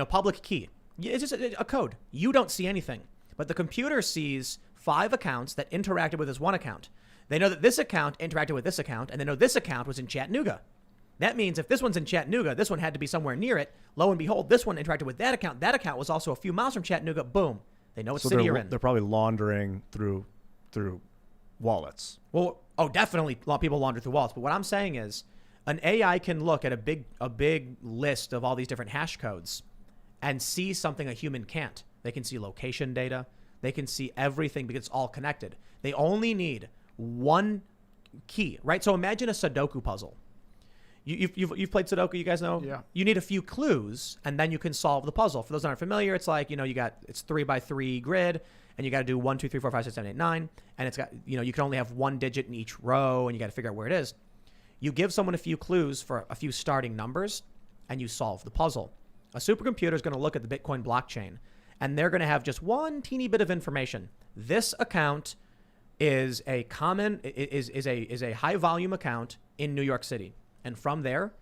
public key. It's just a code. You don't see anything. But the computer sees 5 accounts that interacted with this one account. They know that this account interacted with this account, and they know this account was in Chattanooga. That means if this one's in Chattanooga, this one had to be somewhere near it. Lo and behold, this one interacted with that account. That account was also a few miles from Chattanooga. Boom. They know what So city they're, you're in. they're probably laundering through through wallets. Well, definitely a lot of people launder through wallets. But what I'm saying is an AI can look at a big list of all these different hash codes and see something a human can't. They can see location data. They can see everything because it's all connected. They only need one key, right? So imagine a Sudoku puzzle. You've played Sudoku, you guys know? Yeah. You need a few clues, and then you can solve the puzzle. For those that aren't familiar, it's like, it's 3x3 grid, and you got to do 1, 2, 3, 4, 5, 6, 7, 8, 9, and it's got, you can only have one digit in each row, and you got to figure out where it is. You give someone a few clues for a few starting numbers, and you solve the puzzle. A supercomputer is going to look at the Bitcoin blockchain, and they're going to have just one teeny bit of information. This account is a high volume account in New York City. And from there,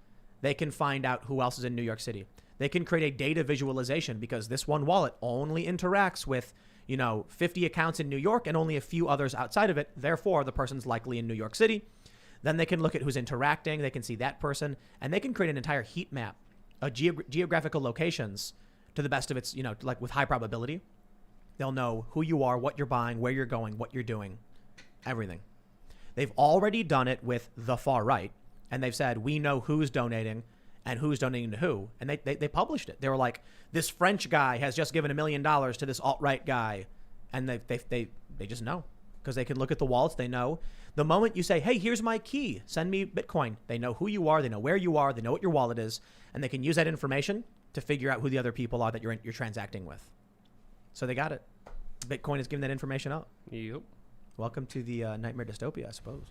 they can find out who else is in New York City. They can create a data visualization because this one wallet only interacts with, 50 accounts in New York and only a few others outside of it. Therefore, the person's likely in New York City. Then they can look at who's interacting. They can see that person, and they can create an entire heat map of geographical locations to the best of its, like with high probability. They'll know who you are, what you're buying, where you're going, what you're doing, everything. They've already done it with the far right. And they've said, we know who's donating and who's donating to who. And they published it. They were like, this French guy has just given $1 million to this alt-right guy. And they just know because they can look at the wallets. They know the moment you say, hey, here's my key, send me Bitcoin. They know who you are. They know where you are. They know what your wallet is. And they can use that information to figure out who the other people are that you're transacting with. So they got it. Bitcoin is giving that information out. Yep. Welcome to the nightmare dystopia, I suppose.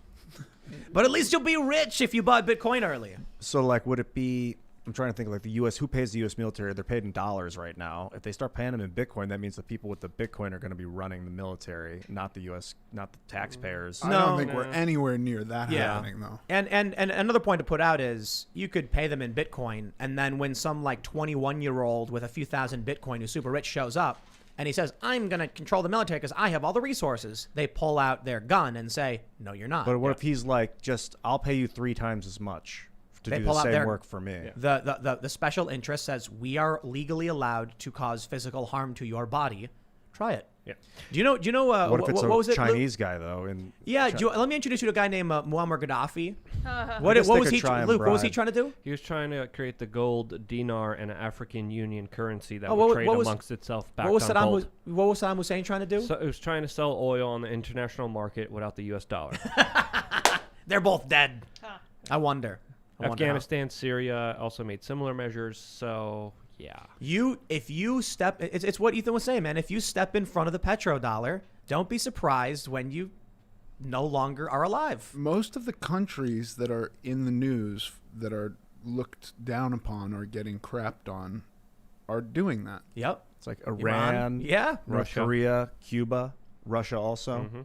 But at least you'll be rich if you bought Bitcoin early. So, like, would it be? I'm trying to think, like, the U.S. Who pays the U.S. military? They're paid in dollars right now. If they start paying them in Bitcoin, that means the people with the Bitcoin are going to be running the military, not the U.S., not the taxpayers. I don't think we're anywhere near that happening, though. And another point to put out is you could pay them in Bitcoin, and then when some like 21-year-old with a few thousand Bitcoin who's super rich shows up, and he says, I'm going to control the military because I have all the resources, they pull out their gun and say, no, you're not. But what if he's like, I'll pay you 3 times as much to They do pull the out same their- work for me? The special interest says, we are legally allowed to cause physical harm to your body. Try it. Yeah. Do you know What if it's what was a it? Chinese guy, though? Yeah, let me introduce you to a guy named Muammar Gaddafi. What guess they was could he, try and Luke? What was he bribe. trying to do? He was trying to create the gold dinar and an African Union currency that Oh, would what- trade what was- amongst itself back What was on gold. Saddam Hussein trying to do? So it was trying to sell oil on the international market without the U.S. dollar. They're both dead. I wonder. how. Afghanistan, Syria also made similar measures. So yeah, If you step, it's what Ethan was saying, man. If you step in front of the petrodollar, don't be surprised when you no longer are alive. Most of the countries that are in the news that are looked down upon or getting crapped on are doing that. Yep. It's like Iran, Yeah. North Russia. Korea, Cuba, Russia also. Mm-hmm.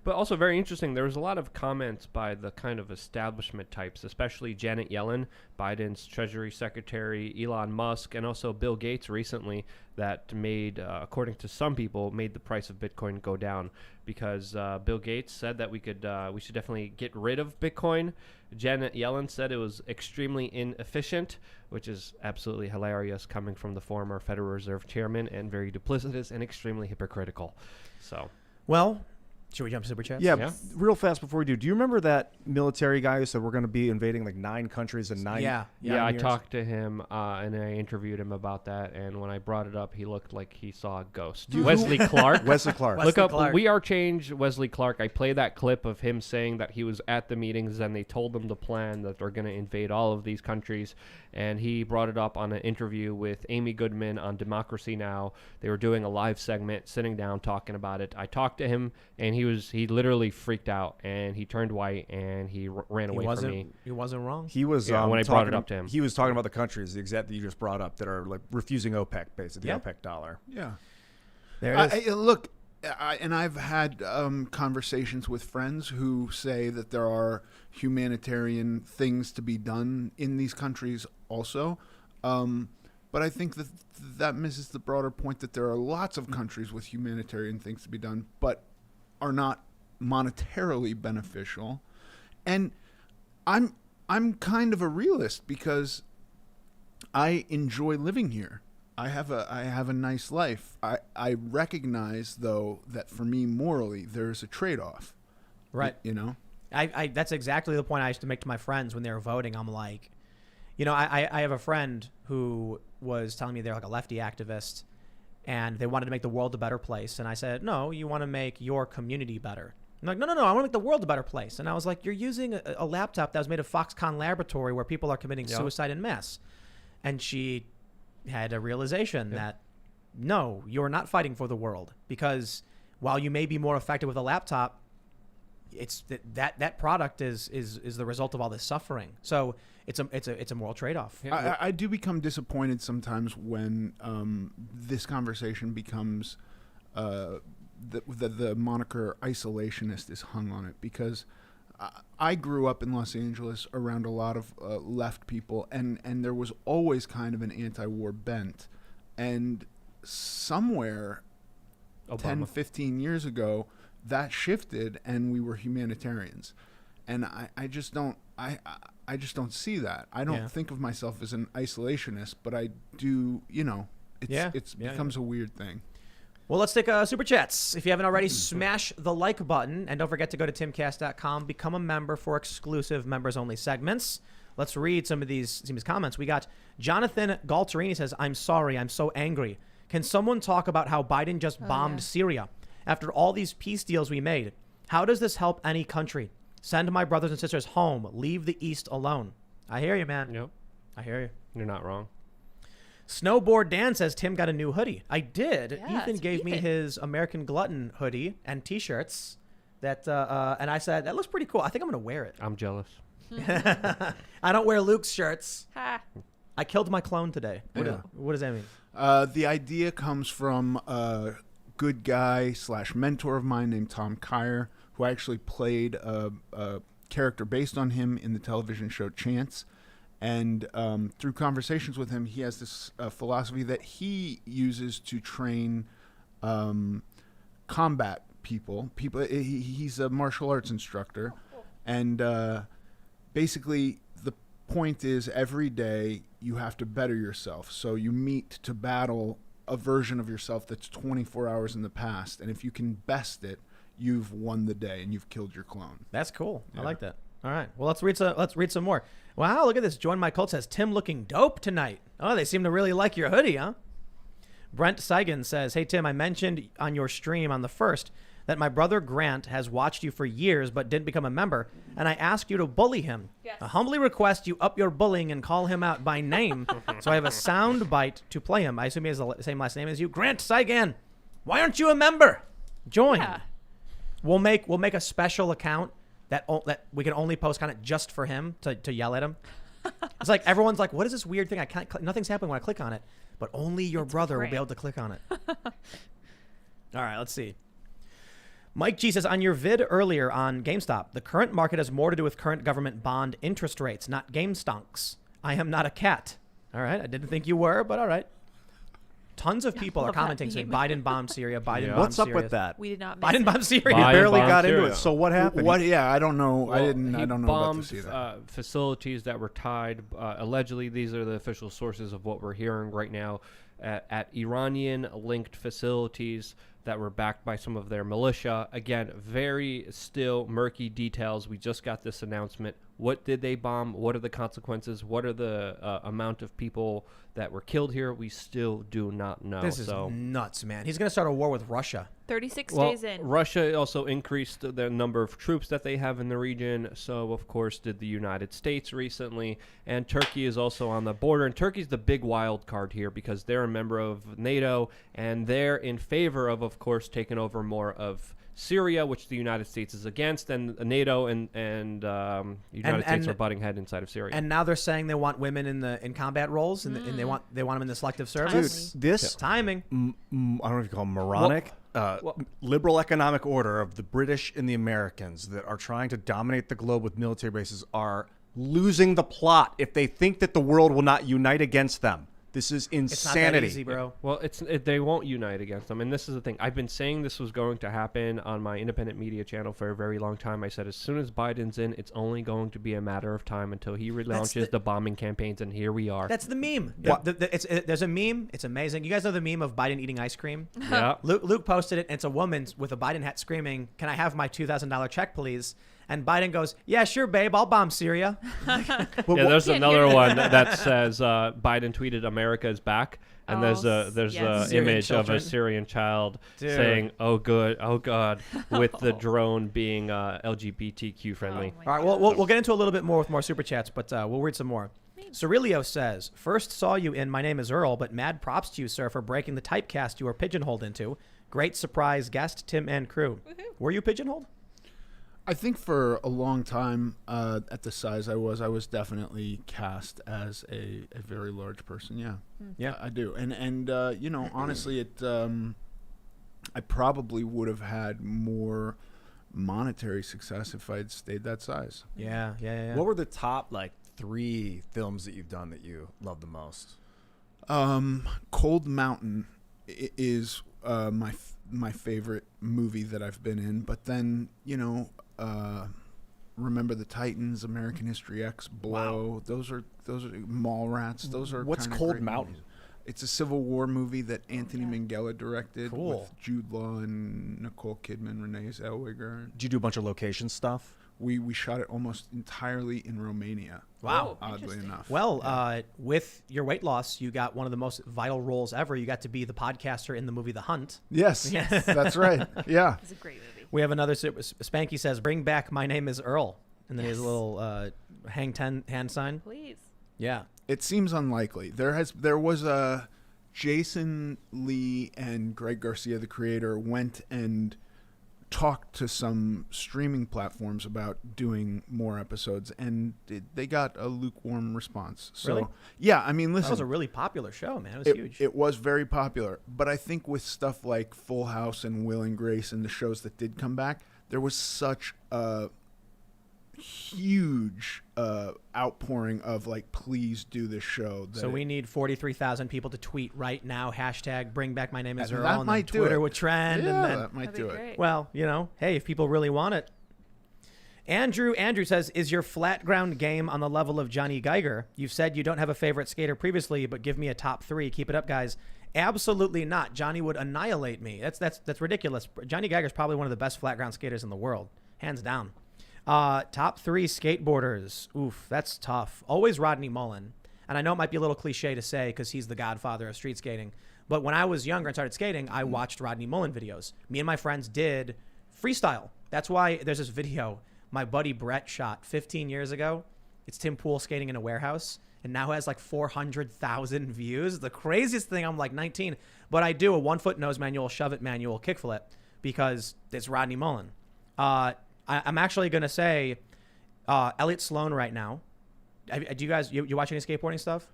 But also very interesting, there was a lot of comments by the kind of establishment types, especially Janet Yellen, Biden's Treasury Secretary, Elon Musk, and also Bill Gates recently that made, according to some people, made the price of Bitcoin go down because Bill Gates said that we should definitely get rid of Bitcoin. Janet Yellen said it was extremely inefficient, which is absolutely hilarious coming from the former Federal Reserve Chairman and very duplicitous and extremely hypocritical. So, Well, should we jump to super chats? Yeah, real fast before we do. Do you remember that military guy who said we're going to be invading like 9 countries in 9 Yeah. yeah, I years? talked to him and I interviewed him about that. And when I brought it up, he looked like he saw a ghost. Wesley Clark. Wesley Clark. Wesley Look up Clark. We Are Change Wesley Clark. I play that clip of him saying that he was at the meetings and they told him the plan that they're going to invade all of these countries. And he brought it up on an interview with Amy Goodman on Democracy Now! They were doing a live segment, sitting down, talking about it. I talked to him and he literally freaked out and he turned white and he ran away from me. He wasn't wrong. He was Yeah, when I brought it talking- up to him. He was talking about the countries, the exact that you just brought up, that are like refusing OPEC, basically Yeah. the OPEC dollar. Yeah. There it is. Look, and I've had conversations with friends who say that there are humanitarian things to be done in these countries also. But I think that misses the broader point that there are lots of countries with humanitarian things to be done, but are not monetarily beneficial. And I'm kind of a realist because I enjoy living here. I have a nice life. I recognize though that for me morally there's a trade-off. Right. You know? I that's exactly the point I used to make to my friends when they were voting. I'm like, I have a friend who was telling me they're like a lefty activist and they wanted to make the world a better place. And I said, no, you want to make your community better. I'm like, no, I want to make the world a better place. And I was like, you're using a laptop that was made of Foxconn Laboratory where people are committing suicide en masse. And she had a realization that, no, you're not fighting for the world, because while you may be more effective with a laptop, it's that product is the result of all this suffering. So it's a moral trade-off. I do become disappointed sometimes when this conversation becomes the moniker isolationist is hung on it, because I grew up in Los Angeles around a lot of left people, and there was always kind of an anti-war bent. And somewhere 10, 15 years ago, that shifted and we were humanitarians. And I just don't see that. I don't think of myself as an isolationist, but I do, it becomes a weird thing. Well, let's take super chats. If you haven't already, smash the like button. And don't forget to go to timcast.com, become a member for exclusive members-only segments. Let's read some of these comments. We got Jonathan Galterini says, I'm sorry, I'm so angry. Can someone talk about how Biden just bombed Syria? After all these peace deals we made, how does this help any country? Send my brothers and sisters home. Leave the East alone. I hear you, man. Yep. I hear you. You're not wrong. Snowboard Dan says, Tim got a new hoodie. I did. Yeah, Ethan gave me his American Glutton hoodie and T-shirts. And I said, that looks pretty cool. I think I'm going to wear it. I'm jealous. I don't wear Luke's shirts. Ha. I killed my clone today. What does that mean? The idea comes from a good guy / mentor of mine named Tom Kyer, who actually played a character based on him in the television show Chance. And through conversations with him, he has this philosophy that he uses to train combat people. He's a martial arts instructor. And basically, the point is every day you have to better yourself. So you meet to battle a version of yourself that's 24 hours in the past. And if you can best it, you've won the day and you've killed your clone. That's cool. Yeah. I like that. All right. Well, let's read some more. Wow, look at this. Join My Cult says, Tim looking dope tonight. Oh, they seem to really like your hoodie, huh? Brent Seigan says, hey, Tim, I mentioned on your stream on the 1st that my brother Grant has watched you for years but didn't become a member, and I asked you to bully him. Yes. I humbly request you up your bullying and call him out by name so I have a sound bite to play him. I assume he has the same last name as you. Grant Seigan, why aren't you a member? Join. Yeah. We'll make a special account that we can only post kind of just for him to yell at him. It's like everyone's like, what is this weird thing? I can't. Nothing's happening when I click on it, but only your brother will be able to click on it. All right, let's see. Mike G says, on your vid earlier on GameStop, the current market has more to do with current government bond interest rates, not game stonks. I am not a cat. All right, I didn't think you were, but all right. Tons of people are love that commenting saying meme. Biden bombed Syria, Biden bombed What's up Syria. with that? We did not miss Biden it. bombed Syria. You Biden barely bombed got into Syria. it. So what happened? What? Yeah, I don't know. Well, I don't know about to see that. bombed facilities that were tied. Allegedly, these are the official sources of what we're hearing right now at Iranian-linked facilities that were backed by some of their militia. Again, very still murky details. We just got this announcement. What did they bomb? What are the consequences? What are the amount of people that were killed here? We still do not know. This is nuts, man. He's going to start a war with Russia. 36 Well, days in. Russia also increased the number of troops that they have in the region. So, of course, did the United States recently. And Turkey is also on the border. And Turkey's the big wild card here because they're a member of NATO. And they're in favor of course, taking over more of Syria, which the United States is against. And NATO and the United States are butting head inside of Syria. And now they're saying they want women in combat roles, and they want them in the selective service. Timely. This Timing. I don't know if you call them moronic, liberal economic order of the British and the Americans that are trying to dominate the globe with military bases are losing the plot if they think that the world will not unite against them. This is It's not that insanity. easy, bro. Well, they won't unite against them, and this is the thing. I've been saying this was going to happen on my independent media channel for a very long time. I said as soon as Biden's in, it's only going to be a matter of time until he relaunches the bombing campaigns, and here we are. That's the meme. There's a meme. It's amazing. You guys know the meme of Biden eating ice cream? Yeah. Luke posted it, and it's a woman with a Biden hat screaming, "Can I have my $2,000 check, please?" And Biden goes, "Yeah, sure, babe. I'll bomb Syria." Yeah, there's another one that says Biden tweeted America is back, and there's a yes. Syrian image of children. a Syrian child Dude. saying, "Oh good, oh God," with the drone being LGBTQ friendly. Oh my All right, God. we'll get into a little bit more with more super chats, but we'll read some more. Cerilio says, "First saw you in My Name is Earl, but mad props to you, sir, for breaking the typecast you were pigeonholed into. Great surprise guest, Tim and crew." Were you pigeonholed? I think for a long time, at the size I was definitely cast as a very large person. Yeah, Yeah. I do. And you know, honestly, I probably would have had more monetary success if I'd stayed that size. Yeah. What were the top like 3 films that you've done that you love the most? Cold Mountain is my favorite movie that I've been in. But then, you know, Remember the Titans, American History X, Blow. Those are Mallrats. Those are What's kinda Cold great Mountain? movies. It's a Civil War movie that Anthony Minghella directed Cool. with Jude Law and Nicole Kidman, Renee Zellweger. Did you do a bunch of location stuff? We shot it almost entirely in Romania. Wow. Oddly Interesting. enough. Well, with your weight loss, you got one of the most vital roles ever. You got to be the podcaster in the movie The Hunt. Yes, that's right. Yeah. It's a great movie. We have another. Spanky says, "Bring back My Name is Earl," and then his little hang 10 hand sign. Please. Yeah. It seems unlikely. There was a Jason Lee and Greg Garcia, the creator, went and talked to some streaming platforms about doing more episodes, and they got a lukewarm response. So, Really? yeah, I mean, That listen, was a really popular show, man. It was huge. It was very popular, but I think with stuff like Full House and Will and Grace and the shows that did come back, there was such a huge outpouring of like, please do this show. So we need 43,000 people to tweet right now, hashtag bring back My Name is That Earl, and then might do Twitter it. would trend. Yeah, and then, that might That'd do be it. great. well, you know, hey, if people really want it. Andrew says, "Is your flat ground game on the level of Johnny Geiger? You've said you don't have a favorite skater previously, but give me a top 3. Keep it up, guys." Absolutely not. Johnny would annihilate me. That's ridiculous. Johnny Geiger's probably one of the best flat ground skaters in the world, hands down. Top 3 skateboarders. Oof, that's tough. Always Rodney Mullen. And I know it might be a little cliche to say because he's the godfather of street skating. But when I was younger and started skating, I watched Rodney Mullen videos. Me and my friends did freestyle. That's why there's this video my buddy Brett shot 15 years ago. It's Tim Pool skating in a warehouse. And now has like 400,000 views. The craziest thing, I'm like 19. But I do a 1-foot nose manual, shove it manual, kickflip because it's Rodney Mullen. I'm actually going to say Elliot Sloan right now. Do you guys, you watch any skateboarding stuff?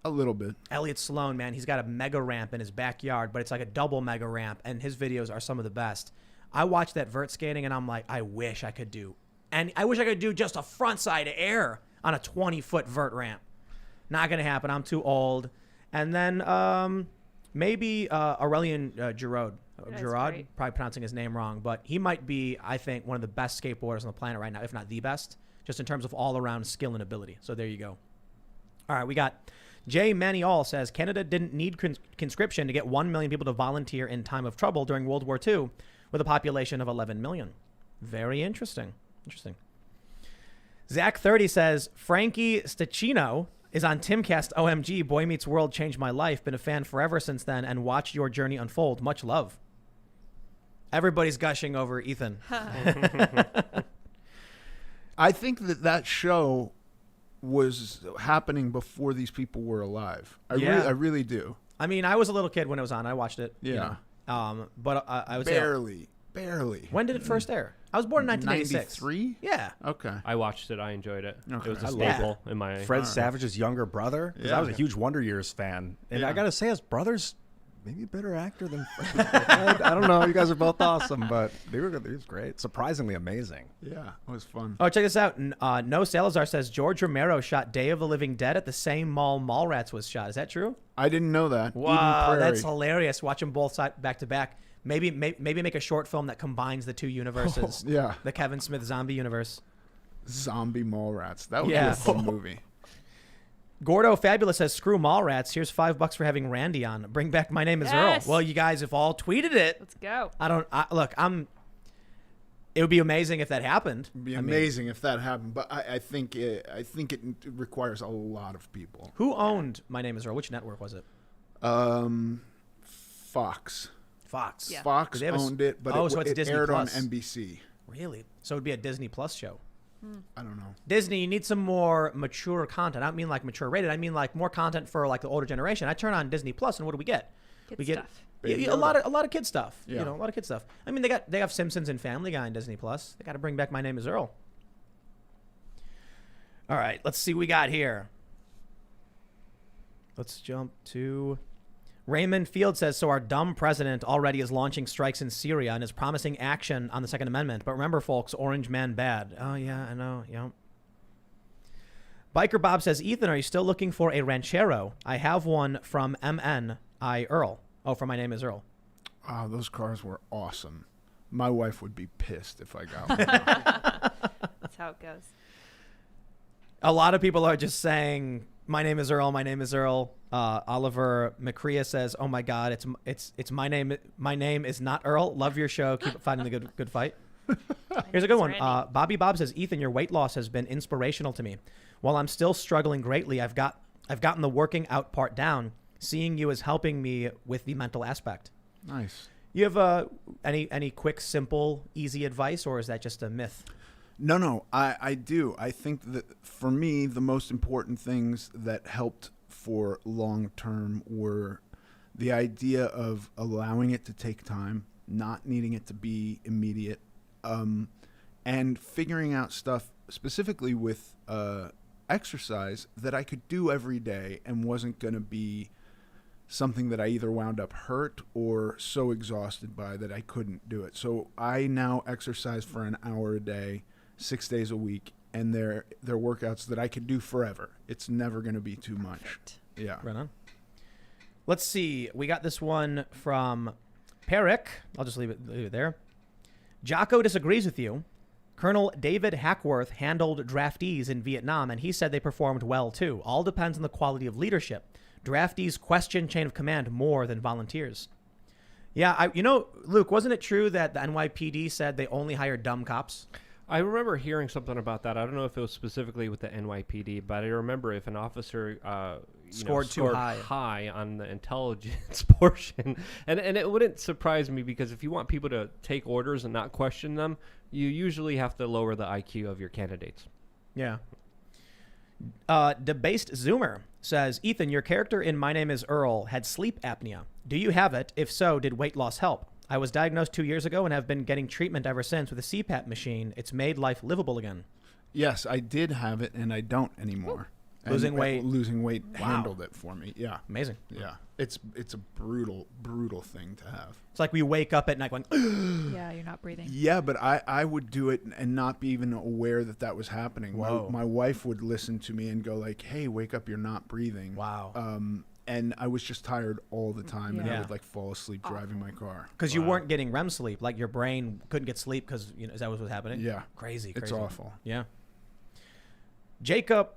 A little bit. Elliot Sloan, man, he's got a mega ramp in his backyard, but it's like a double mega ramp, and his videos are some of the best. I watch that vert skating, and I'm like, I wish I could do just a front side air on a 20-foot vert ramp. Not going to happen. I'm too old. And then maybe Aurelien Giraud. That's Giraud, great. probably pronouncing his name wrong, but he might be, I think, one of the best skateboarders on the planet right now, if not the best, just in terms of all-around skill and ability. So there you go. All right, we got Jay Maniol says, "Canada didn't need conscription to get 1 million people to volunteer in time of trouble during World War II with a population of 11 million. Very interesting. Interesting. Zach 30 says, "Frankie Stachino is on Timcast OMG. Boy Meets World changed my life. Been a fan forever since then and watched your journey unfold. Much love." Everybody's gushing over Ethan. I think that show was happening before these people were alive. I really do. I mean, I was a little kid when it was on. I watched it. you Yeah. know. But I would Barely. say, when did it first air? I was born in 1986. 93? Yeah. Okay. I watched it. I enjoyed it. Okay. It was a I love staple in my. Fred Savage's younger brother. 'Cause I was a huge Wonder Years fan, and I Yeah. gotta say, his brother's maybe a better actor than I don't know. You guys are both awesome, but he was great. Surprisingly amazing. Yeah, it was fun. Oh, check this out. No Salazar says George Romero shot Day of the Living Dead at the same mall Mallrats was shot. Is that true? I didn't know that. Wow, Eden that's Prairie. hilarious. Watch them both back to back. Maybe make a short film that combines the two universes. Yeah. The Kevin Smith zombie universe. Zombie Mallrats. That would Yeah. be a fun movie. Gordo Fabulous says, screw Mallrats. Here's $5 for having Randy on. Bring back My Name is Yes. Earl. Well, you guys have all tweeted it. Let's go. It would be amazing if that happened. It'd be I mean, amazing if that happened, but I think it requires a lot of people. who owned My Name is Earl? Which network was it? Fox. Fox. Yeah. Fox They have a s- owned it, but so it's it Disney aired Plus. on NBC. Really? So it would be a Disney Plus show. I don't know. Disney, you need some more mature content. I don't mean like mature rated. I mean like more content for like the older generation. I turn on Disney Plus, and what do we get? Good we get stuff. Baby a lot of kid stuff. Yeah. You know, a lot of kid stuff. I mean, they have Simpsons and Family Guy on Disney Plus. They got to bring back My Name is Earl. All right, let's see what we got here. Let's jump to Raymond Field says, so our dumb president already is launching strikes in Syria and is promising action on the Second Amendment. But remember, folks, Orange Man bad. Oh, yeah, I know. Yeah. Biker Bob says, Ethan, are you still looking for a ranchero? I have one from MNI Earl. Oh, from My Name is Earl. Oh, those cars were awesome. My wife would be pissed if I got one. That's how it goes. A lot of people are just saying, my name is Earl, my name is Earl. Oliver McCrea says, oh my God, it's my name. My name is not Earl. Love your show. Keep fighting the good fight. Here's a good one. Bobby Bob says, Ethan, your weight loss has been inspirational to me. While I'm still struggling greatly, I've gotten the working out part down. Seeing you is helping me with the mental aspect. Nice. You have any quick, simple, easy advice, or is that just a myth? No, I do. I think that for me, the most important things that helped for long term were the idea of allowing it to take time, not needing it to be immediate, and figuring out stuff specifically with exercise that I could do every day and wasn't going to be something that I either wound up hurt or so exhausted by that I couldn't do it. So I now exercise for an hour a day, 6 days a week, and they're workouts that I could do forever. It's never going to be too much. Perfect. Yeah. Right on. Let's see. We got this one from Peric. I'll just leave it there. Jocko disagrees with you. Colonel David Hackworth handled draftees in Vietnam, and he said they performed well, too. All depends on the quality of leadership. Draftees question chain of command more than volunteers. Yeah, Luke, wasn't it true that the NYPD said they only hired dumb cops? I remember hearing something about that. I don't know if it was specifically with the NYPD, but I remember if an officer Scored too high on the intelligence portion, and it wouldn't surprise me because if you want people to take orders and not question them, you usually have to lower the IQ of your candidates. Yeah. Debased Zoomer says, Ethan, your character in My Name is Earl had sleep apnea. Do you have it? If so, did weight loss help? I was diagnosed 2 years ago and have been getting treatment ever since with a CPAP machine. It's made life livable again. Yes, I did have it, and I don't anymore. Losing weight. Losing weight Wow. handled it for me. Yeah. Amazing. Yeah. It's a brutal thing to have. It's like we wake up at night going, Yeah, you're not breathing. Yeah, but I would do it and not be even aware that was happening. Whoa. My wife would listen to me and go like, "Hey, wake up! You're not breathing." wow. And I was just tired all the time, and Yeah. I would like fall asleep driving my car. Because you weren't getting REM sleep. Like your brain couldn't get sleep because, is that what was happening? Yeah, Crazy. it's awful. Yeah. Jacob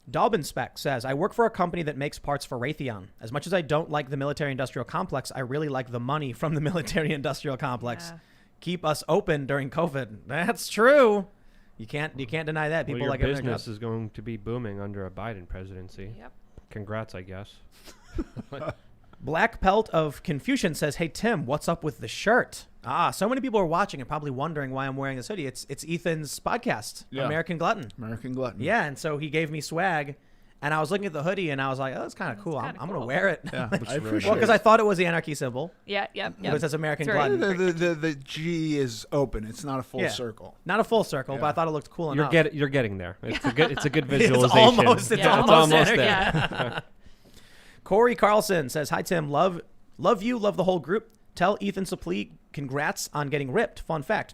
Dalbinspec says, I work for a company that makes parts for Raytheon. As much as I don't like the military-industrial complex, I really like the money from the military-industrial complex. Yeah. Keep us open during COVID. That's true. You can't deny that. People your like having their business jobs. is going to be booming under a Biden presidency. Yep. Congrats, I guess. Black Pelt of Confucian says, hey, Tim, what's up with the shirt? So many people are watching and probably wondering why I'm wearing this hoodie. It's Ethan's podcast, Yeah. American Glutton. American Glutton. Yeah, and so he gave me swag, and I was looking at the hoodie, and I was like, oh, that's kind of cool. I'm kinda going to cool. wear it. Yeah, Looks I really appreciate Well, because I thought it was the anarchy symbol. Yep. But it says American It's very- Glutton. The G is open. It's not a full Yeah. circle. Not a full circle, but I thought it looked cool enough. You're getting there. It's a good It's visualization. almost Yeah, almost there. there. Yeah. Corey Carlson says, hi, Tim. Love Love you, love the whole group. Tell Ethan Suplee congrats on getting ripped. Fun fact.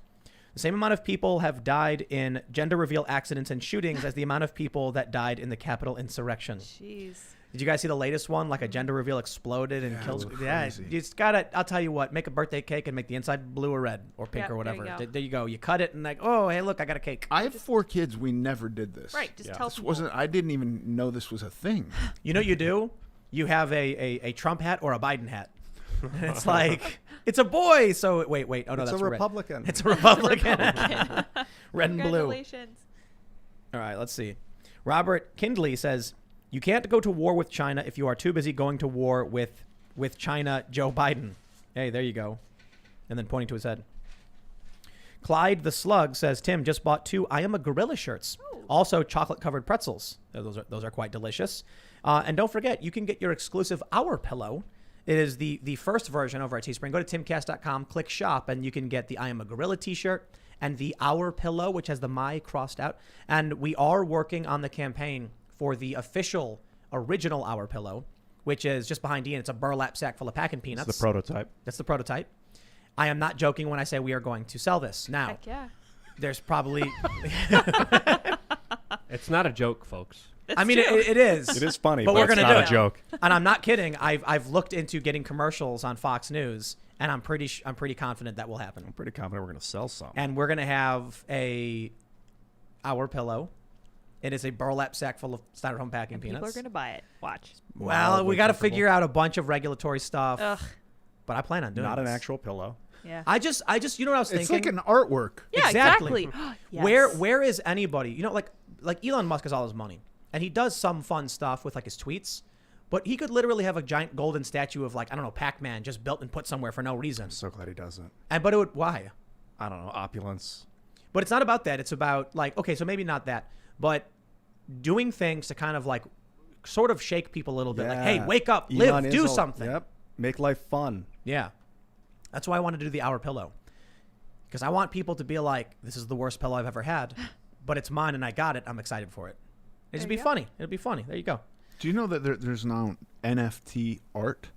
The same amount of people have died in gender reveal accidents and shootings as the amount of people that died in the Capitol insurrection. Jeez. Did you guys see the latest one? Like a gender reveal exploded and kills. it was Yeah, crazy. you just gotta. I'll tell you what. Make a birthday cake and make the inside blue or red or pink Yeah, or whatever. there you go. There you go. You cut it and like, oh, hey, look, I got a cake. I have 4 kids. We never did this. Right. Just Yeah. tell This people. wasn't. I didn't even know this was a thing. You know what you do? You have a Trump hat or a Biden hat. And it's like it's a boy. So wait. Oh no, It's that's a red. Republican. It's a Republican. Republican. Red and blue. Congratulations. All right, let's see. Robert Kindley says, you can't go to war with China if you are too busy going to war with China, Joe Biden. Hey, there you go. And then pointing to his head. Clyde the Slug says, Tim just bought 2 I Am a Gorilla shirts. Also chocolate-covered pretzels. Those are quite delicious. And don't forget, you can get your exclusive Our Pillow. It is the first version over at Teespring. Go to timcast.com, click shop, and you can get the I Am a Gorilla t-shirt and the Our Pillow, which has the My crossed out. And we are working on the campaign for the official original Our Pillow, which is just behind Ian. It's a burlap sack full of packing peanuts. It's the prototype. That's the prototype. I am not joking when I say we are going to sell this. Now, Heck yeah. there's probably... It's not a joke, folks. I mean, it is. It is funny, But but, we're it's gonna not do a it. joke. And I'm not kidding. I've looked into getting commercials on Fox News, and I'm pretty confident that will happen. I'm pretty confident we're going to sell some. And we're gonna have Our Pillow. It is a burlap sack full of styrofoam packing And peanuts. people are going to buy it. Watch. Well, we got to comfortable. figure out a bunch of regulatory stuff. Ugh. But I plan on doing Not an this. actual pillow. Yeah. I just, you know what I was It's thinking? like an artwork. Yeah, Exactly. Yes. Where is anybody? You know, like Elon Musk has all his money, and he does some fun stuff with like his tweets. But he could literally have a giant golden statue of like, I don't know, Pac-Man just built and put somewhere for no reason. I'm so glad he doesn't. But it would, why? I don't know, opulence. But it's not about that. It's about like, okay, so maybe not that, but doing things to kind of like sort of shake people a little bit. Like, hey, Yeah. wake up, Elon live, is do all- something. Yep. Make life fun. Yeah. That's why I wanted to do the Our Pillow. Because I want people to be like, this is the worst pillow I've ever had, but it's mine and I got it. I'm excited for it. It'll There be you go. funny. It'll be funny. There you go. Do you know that there's now NFT art,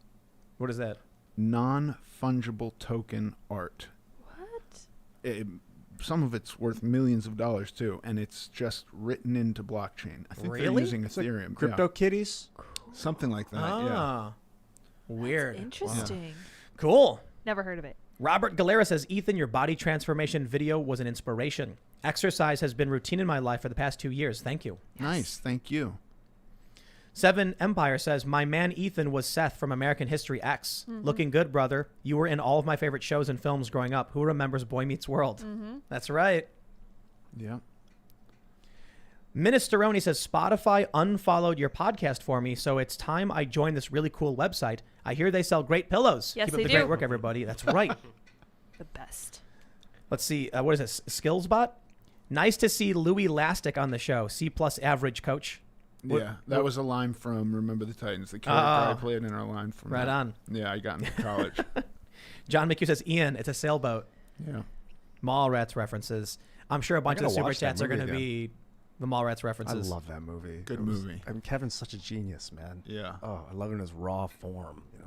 What is that? non-fungible token art? What? Some of it's worth millions of dollars too, and it's just written into blockchain. I think they're Really? using It's like Ethereum. Crypto kitties. Yeah. Something like that. Ah, Yeah. weird. Interesting. Cool. Never heard of it. Robert Galera says, Ethan, your body transformation video was an inspiration. Exercise has been routine in my life for the past 2 years. Thank you. Nice. Thank you. Seven Empire says, my man Ethan was Seth from American History X. Looking good, brother. You were in all of my favorite shows and films growing up. Who remembers Boy Meets World? That's right. Yeah. Minestrone says, Spotify unfollowed your podcast for me, so it's time I join this really cool website. I hear they sell great pillows. Yes, Keep up they the do. great work, everybody. That's right. The best. Let's see. What is this? Skillsbot? Nice to see Louis Lastic on the show. C+ average coach. What- Yeah, that was a line from Remember the Titans. The character I played in our line from Right that. on. Yeah, I got into college. John McHugh says, Ian, it's a sailboat. Yeah. Mallrats references. I'm sure a bunch of the gotta super watch that chats are going to movie be the Mallrats I references. love that movie. Good It was- movie. I mean, Kevin's such a genius, man. Yeah. Oh, I love it in his raw form. You know.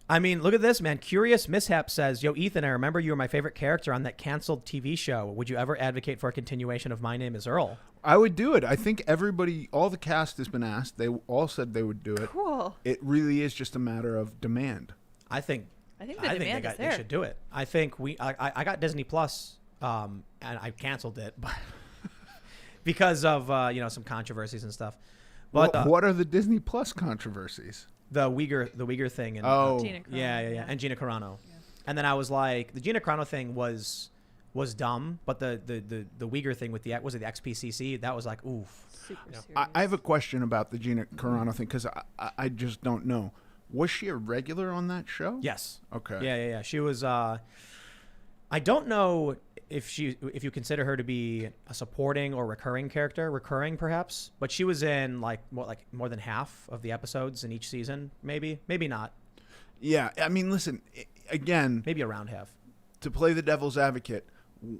I mean, look at this, man. Curious Mishap says, Yo, Ethan, I remember you were my favorite character on that canceled TV show. Would you ever advocate for a continuation of My Name is Earl? I would do it. I think everybody, all the cast has been asked. They all said they would do it. Cool. It really is just a matter of demand. I think I think the demand is they there. should do it. I think I got Disney Plus, and I canceled it but because of some controversies and stuff. But What are the Disney Plus controversies? the Uyghur thing and Oh, Gina Carano, yeah, and Gina Carano. And then I was like, the Gina Carano thing was dumb, but the Uyghur thing with the XPCC, that was like, oof. Super serious. I have a question about the Gina Carano thing because I just don't know. Was she a regular on that show? Yes. Okay. Yeah. She was. I don't know if you consider her to be a supporting or recurring character, perhaps, but she was in like more than half of the episodes in each season, maybe not, Yeah. I mean, listen, again, maybe around half. to play the devil's advocate,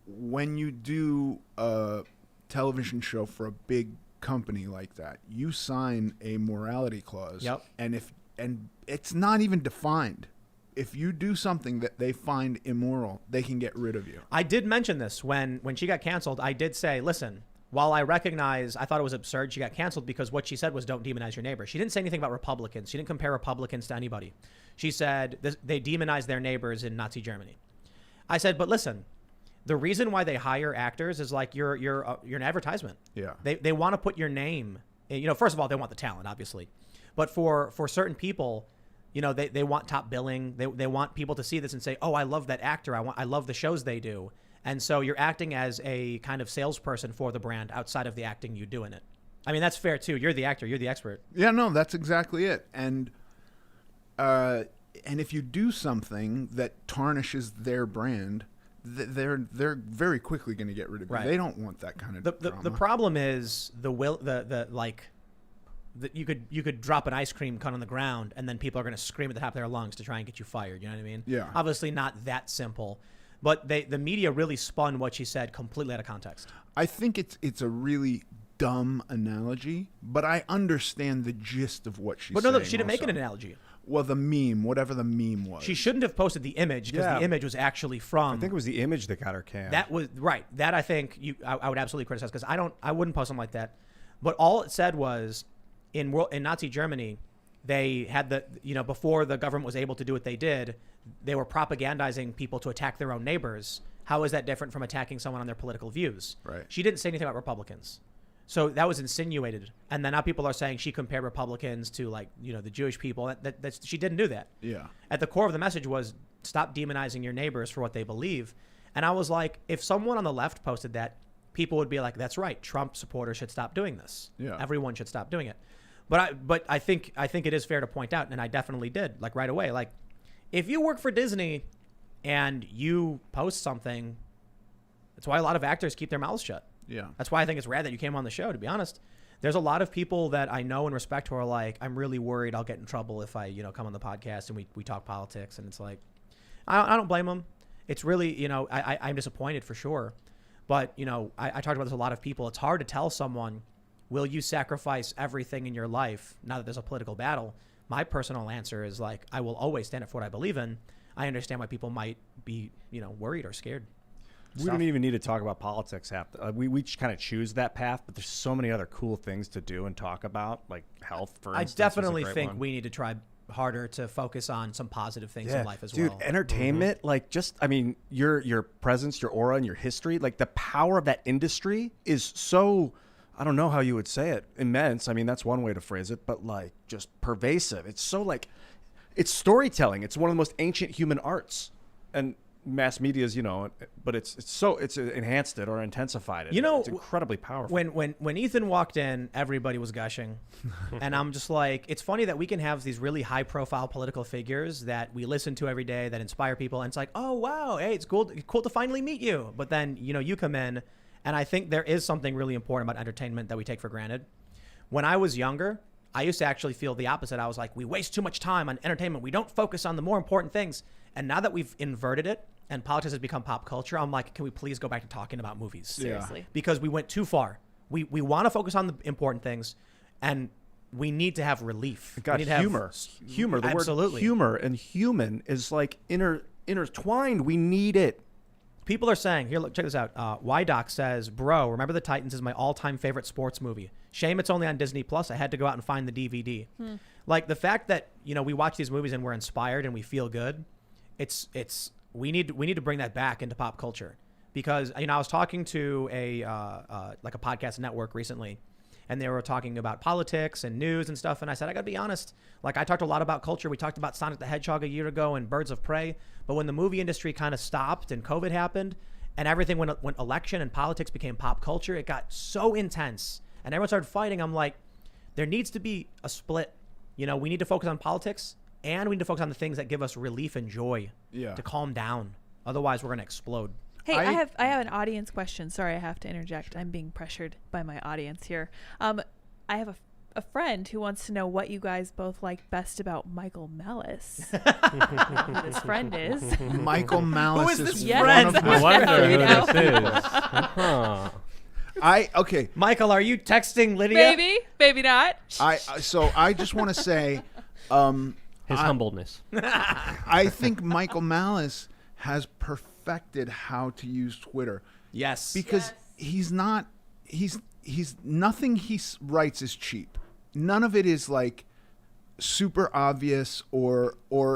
when you do a television show for a big company like that, you sign a morality clause. Yep. And if it's not even defined. If you do something that they find immoral, they can get rid of you. I did mention this when she got canceled. I did say, listen, while I recognize, I thought it was absurd she got canceled because what she said was don't demonize your neighbor. She didn't say anything about Republicans. She didn't compare Republicans to anybody. She said they demonize their neighbors in Nazi Germany. I said, but listen, the reason why they hire actors is like you're an advertisement. Yeah. They want to put your name. First of all, they want the talent, obviously, but for certain people, they want top billing. They want people to see this and say, oh, I love that actor. I love the shows they do. And so you're acting as a kind of salesperson for the brand outside of the acting you do in it. I mean, that's fair too. You're the actor. You're the expert. Yeah, no, that's exactly it. And if you do something that tarnishes their brand, they're very quickly going to get rid of you. Right. They don't want that kind of drama. The problem is you could drop an ice cream cone on the ground and then people are going to scream at the top of their lungs to try and get you fired. You know what I mean? Yeah. Obviously not that simple, but the media really spun what she said completely out of context. I think it's a really dumb analogy, but I understand the gist of what she's saying. But no, she didn't make also. an analogy. Well, the meme, whatever the meme was. She shouldn't have posted the image because the image was actually from. I think it was the image that got her canned. That was right. That I think I would absolutely criticize because I wouldn't post something like that. But all it said was in Nazi Germany, they had before the government was able to do what they did, they were propagandizing people to attack their own neighbors. How is that different from attacking someone on their political views? Right. She didn't say anything about Republicans. So that was insinuated. And then now people are saying she compared Republicans to the Jewish people. That she didn't do that. Yeah. At the core of the message was stop demonizing your neighbors for what they believe. And I was like, if someone on the left posted that, people would be like, that's right. Trump supporters should stop doing this. Yeah. Everyone should stop doing it. But I think it is fair to point out, and I definitely did, right away. Like, if you work for Disney and you post something, that's why a lot of actors keep their mouths shut. Yeah. That's why I think it's rad that you came on the show, to be honest. There's a lot of people that I know and respect who are like, I'm really worried I'll get in trouble if I, come on the podcast and we talk politics. And it's like, I don't blame them. It's really, I'm disappointed for sure. But, I talked about this with a lot of people. It's hard to tell someone, will you sacrifice everything in your life now that there's a political battle? My personal answer is like, I will always stand up for what I believe in. I understand why people might be, worried or scared. We don't even need to talk about politics. We kind of choose that path, but there's so many other cool things to do and talk about, like health, for instance. I definitely think we need to try harder to focus on some positive things in life as well. Dude, entertainment, your presence, your aura, and your history, like the power of that industry is so, I don't know how you would say it, immense. I mean, that's one way to phrase it, but like just pervasive. It's so it's storytelling. It's one of the most ancient human arts. And mass media is, but it's enhanced it or intensified it. It's incredibly powerful. When Ethan walked in, everybody was gushing. And I'm just like, it's funny that we can have these really high profile political figures that we listen to every day that inspire people. And it's like, oh, wow, hey, it's cool to finally meet you. But then, you come in, and I think there is something really important about entertainment that we take for granted. When I was younger, I used to actually feel the opposite. I was like, we waste too much time on entertainment. We don't focus on the more important things. And now that we've inverted it and politics has become pop culture, I'm like, can we please go back to talking about movies? Seriously. Because we went too far. We want to focus on the important things, and we need to have relief. God, we need to humor. Humor. The absolutely. word humor and human is like intertwined. We need it. People are saying, here, look, check this out. YDoc says, bro, Remember the Titans is my all-time favorite sports movie. Shame it's only on Disney Plus. I had to go out and find the DVD. Like the fact that, we watch these movies and we're inspired and we feel good. We need to bring that back into pop culture, because I was talking to a podcast network recently, and they were talking about politics and news and stuff, and I said, I gotta be honest, like I talked a lot about culture. We talked about Sonic the Hedgehog a year ago and Birds of Prey, but when the movie industry kind of stopped and COVID happened and everything when election and politics became pop culture, it got so intense and everyone started fighting. I'm like, there needs to be a split. We need to focus on politics, and we need to focus on the things that give us relief and joy to calm down. Otherwise, we're going to explode. Hey, I have an audience question. Sorry, I have to interject. I'm being pressured by my audience here. I have a friend who wants to know what you guys both like best about Michael Malice. Who this friend is. Michael Malice Who is this one friend? of I my wonder who know. this is. Huh. Michael, are you texting Lydia? Maybe not. So I just want to say, His humbleness. I think Michael Malice has perfected how to use Twitter Yes. because he's nothing he writes is cheap. None of it is like super obvious or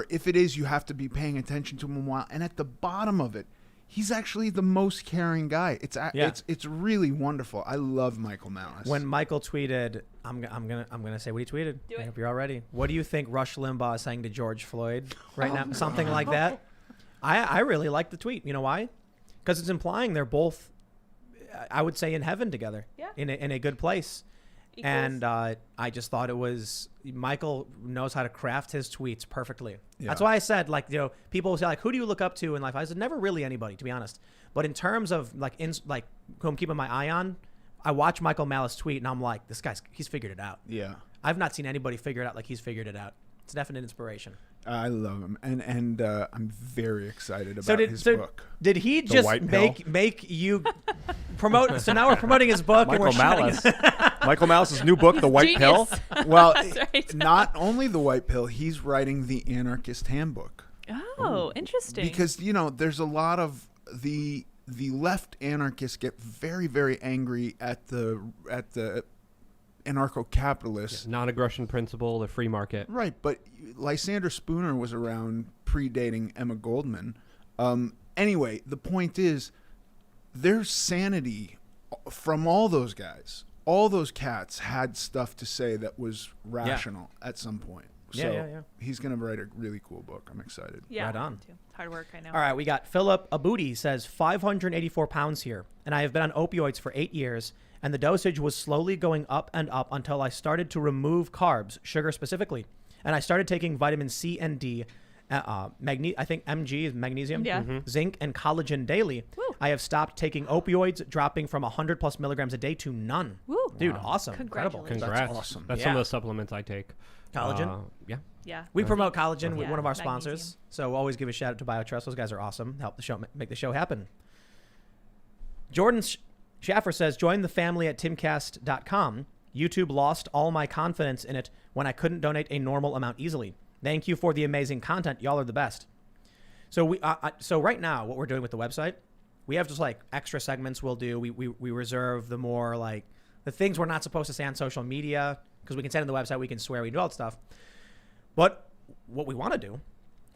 if it is, you have to be paying attention to him a while. And at the bottom of it, he's actually the most caring guy. It's really wonderful. I love Michael Malice. When Michael tweeted, I'm gonna say what he tweeted. Do it. I hope you're all ready. What do you think Rush Limbaugh is saying to George Floyd right now? Something like that. I really like the tweet. You know why? Because it's implying they're both, I would say, in heaven together. Yeah. In a good place. Equals. And I just thought it was, Michael knows how to craft his tweets perfectly. Yeah. That's why I said, like, you know, people will say, like, who do you look up to in life? I said, never really anybody, to be honest. But in terms of, like, who I'm keeping my eye on, I watch Michael Malice tweet, and I'm like, he's figured it out. Yeah. I've not seen anybody figure it out like he's figured it out. It's a definite inspiration. I love him, and I'm very excited about his book. Did he The just White Pill? make you promote? So now we're promoting his book, and Michael we're shouting Malice. it. Michael Malice's new book, The White Pill. Genius. Well, That's right. not only the White Pill, he's writing the Anarchist Handbook Oh, interesting. because there's a lot of the left anarchists get very, very angry at the anarcho-capitalists. Non-aggression principle, the free market. Right, but Lysander Spooner was around predating Emma Goldman. Anyway, the point is, there's sanity from all those guys. All those cats had stuff to say that was rational at some point. So Yeah. he's going to write a really cool book. I'm excited. yeah, Right on. me too. It's hard work, I know. All right, we got Philip Abudi says 584 pounds here, and I have been on opioids for 8 years, and the dosage was slowly going up and up until I started to remove carbs, sugar specifically, and I started taking vitamin C and D, I think Mg is magnesium, Yeah. zinc, and collagen daily. Woo. I have stopped taking opioids, dropping from 100 plus milligrams a day to none. Woo. Dude, awesome, incredible. Congratulations. Congrats. That's awesome. That's Yeah. some of the supplements I take. Collagen? Yeah. Yeah. We promote collagen with Yeah, one of our magnesium. sponsors, so we'll always give a shout out to BioTrust. Those guys are awesome. Help the show, make the show happen. Jordan Schaffer says, join the family at timcast.com. YouTube lost all my confidence in it when I couldn't donate a normal amount easily. Thank you for the amazing content. Y'all are the best. So so right now, what we're doing with the website, we have just like extra segments we'll do. We reserve the more like the things we're not supposed to say on social media because we can say it on the website, we can swear, we do all that stuff. But what we want to do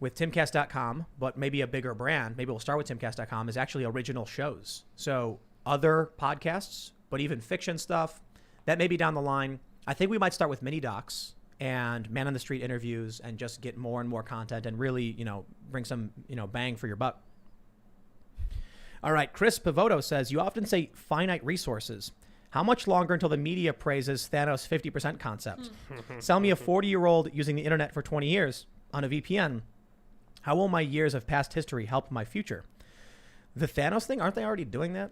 with timcast.com, but maybe a bigger brand, maybe we'll start with timcast.com, is actually original shows. So other podcasts, but even fiction stuff, that may be down the line. I think we might start with mini docs and man on the street interviews and just get more and more content and really, bring some, bang for your buck. All right. Chris Pivoto says, you often say finite resources. How much longer until the media praises Thanos' 50% concept? Sell me a 40-year-old using the internet for 20 years on a VPN. How will my years of past history help my future? The Thanos thing, aren't they already doing that?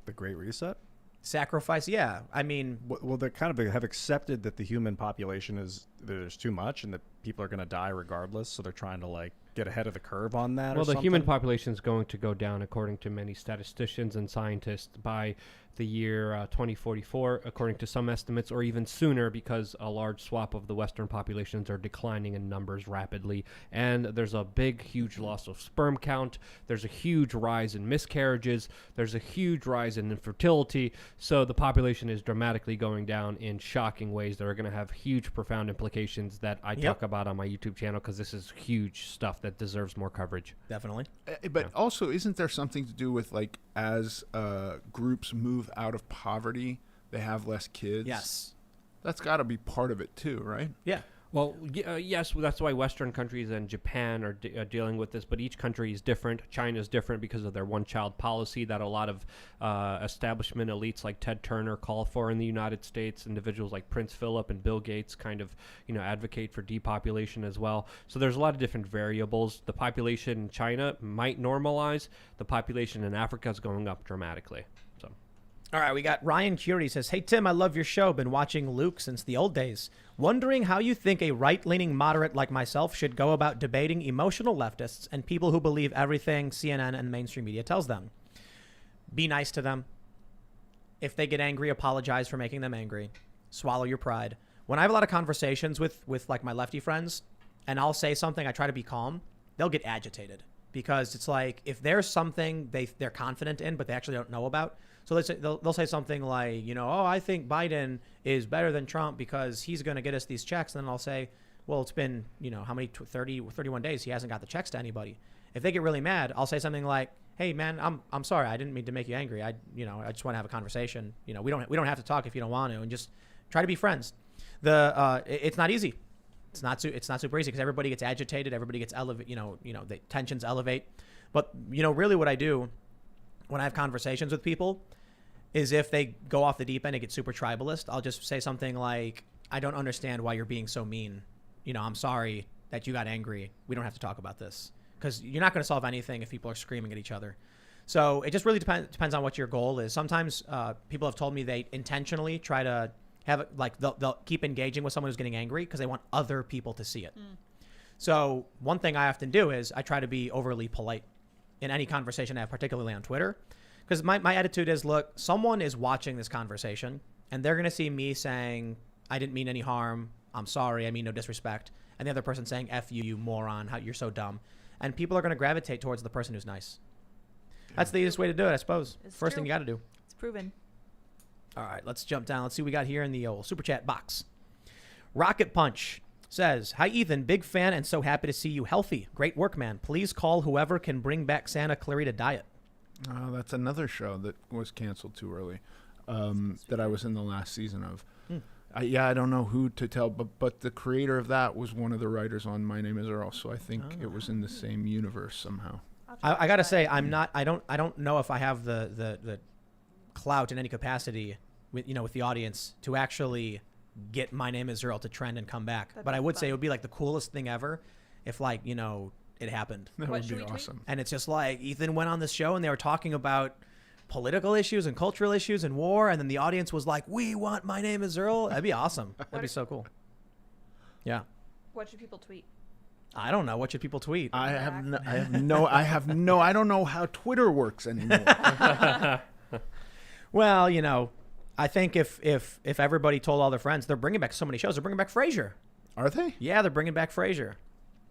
The Great Reset? Sacrifice, yeah. I mean, Well, they kind of have accepted that the human population there's too much and that people are going to die regardless. So they're trying to get ahead of the curve on that. Well, or the human something. population is going to go down, according to many statisticians and scientists, by the year 2044, according to some estimates, or even sooner, because a large swath of the Western populations are declining in numbers rapidly. And there's a big, huge loss of sperm count. There's a huge rise in miscarriages. There's a huge rise in infertility. So the population is dramatically going down in shocking ways that are going to have huge, profound implications that I talk about on my YouTube channel, because this is huge stuff that deserves more coverage. definitely. But also, isn't there something to do with as groups move out of poverty, they have less kids? Yes. That's got to be part of it too, right? Yeah. Well, yes, that's why Western countries and Japan are dealing with this, but each country is different. China is different because of their one-child policy that a lot of establishment elites like Ted Turner call for in the United States. Individuals like Prince Philip and Bill Gates kind of, advocate for depopulation as well. So there's a lot of different variables. The population in China might normalize. The population in Africa is going up dramatically. So. All right, we got Ryan Curie says, hey, Tim, I love your show. Been watching Luke since the old days. Wondering how you think a right-leaning moderate like myself should go about debating emotional leftists and people who believe everything CNN and mainstream media tells them. Be nice to them. If they get angry, apologize for making them angry. Swallow your pride. when I have a lot of conversations with like my lefty friends, and I'll say something, I try to be calm, they'll get agitated because it's like if there's something they're confident in but they actually don't know about. So they'll say something like, you know, oh, I think Biden is better than Trump because he's going to get us these checks. And then I'll say, well, it's been, you know, how many 31 days he hasn't got the checks to anybody. If they get really mad, I'll say something like, hey man, I'm sorry, I didn't mean to make you angry. I just want to have a conversation. You know, we don't have to talk if you don't want to, and just try to be friends. It's not easy. It's not super easy because everybody gets agitated, everybody gets elevated. You know, the tensions elevate. But you know, really, what I do when I have conversations with people is if they go off the deep end and get super tribalist, I'll just say something like, I don't understand why you're being so mean. You know, I'm sorry that you got angry. We don't have to talk about this. Because you're not going to solve anything if people are screaming at each other. So it just really depends on what your goal is. Sometimes people have told me they intentionally try to have it, like they'll keep engaging with someone who's getting angry because they want other people to see it. So one thing I often do is I try to be overly polite in any conversation I have, particularly on Twitter. Because my attitude is, look, someone is watching this conversation and they're going to see me saying, I didn't mean any harm. I'm sorry. I mean no disrespect. And the other person saying, F you, you moron. How you're so dumb. And people are going to gravitate towards the person who's nice. That's the easiest way to do it, I suppose. It's First true. thing you got to do. It's proven. All right, let's jump down. Let's see what we got here in the old Super Chat box. Rocket Punch says, hi, Ethan. Big fan and so happy to see you healthy. Great work, man. Please call whoever can bring back Santa Clarita Diet. That's another show that was canceled too early that I was in the last season of. I don't know who to tell, but the creator of that was one of the writers on My Name Is Earl, so I think it was in the same universe somehow. I got to say, I don't know if I have the clout in any capacity with the audience to actually get My Name Is Earl to trend and come back. But I would say it would be like the coolest thing ever if it happened. That What would should be we tweet? awesome. And it's just like Ethan went on this show and they were talking about political issues and cultural issues and war, and then the audience was like, we want My Name Is Earl. That'd be awesome. That'd be so cool. Yeah. What should people tweet? I don't know. What should people tweet? I don't know how Twitter works anymore. Well, I think if everybody told all their friends, they're bringing back so many shows. They're bringing back Frasier. Are they? Yeah, they're bringing back Frasier.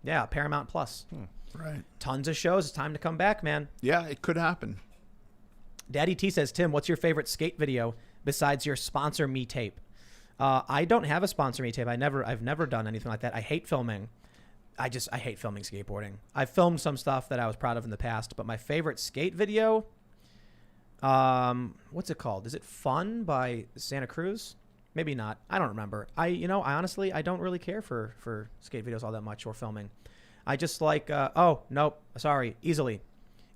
Yeah, Paramount Plus. Right. Tons of shows. It's time to come back, man. Yeah, it could happen. Daddy T says, Tim, what's your favorite skate video besides your sponsor me tape? I don't have a sponsor me tape. I've never done anything like that. I hate filming. I hate filming skateboarding. I've filmed some stuff that I was proud of in the past, but my favorite skate video, what's it called? Is it Fun by Santa Cruz? Maybe not. I don't remember. I honestly, I don't really care for skate videos all that much or filming. I just like, oh, nope, sorry, easily.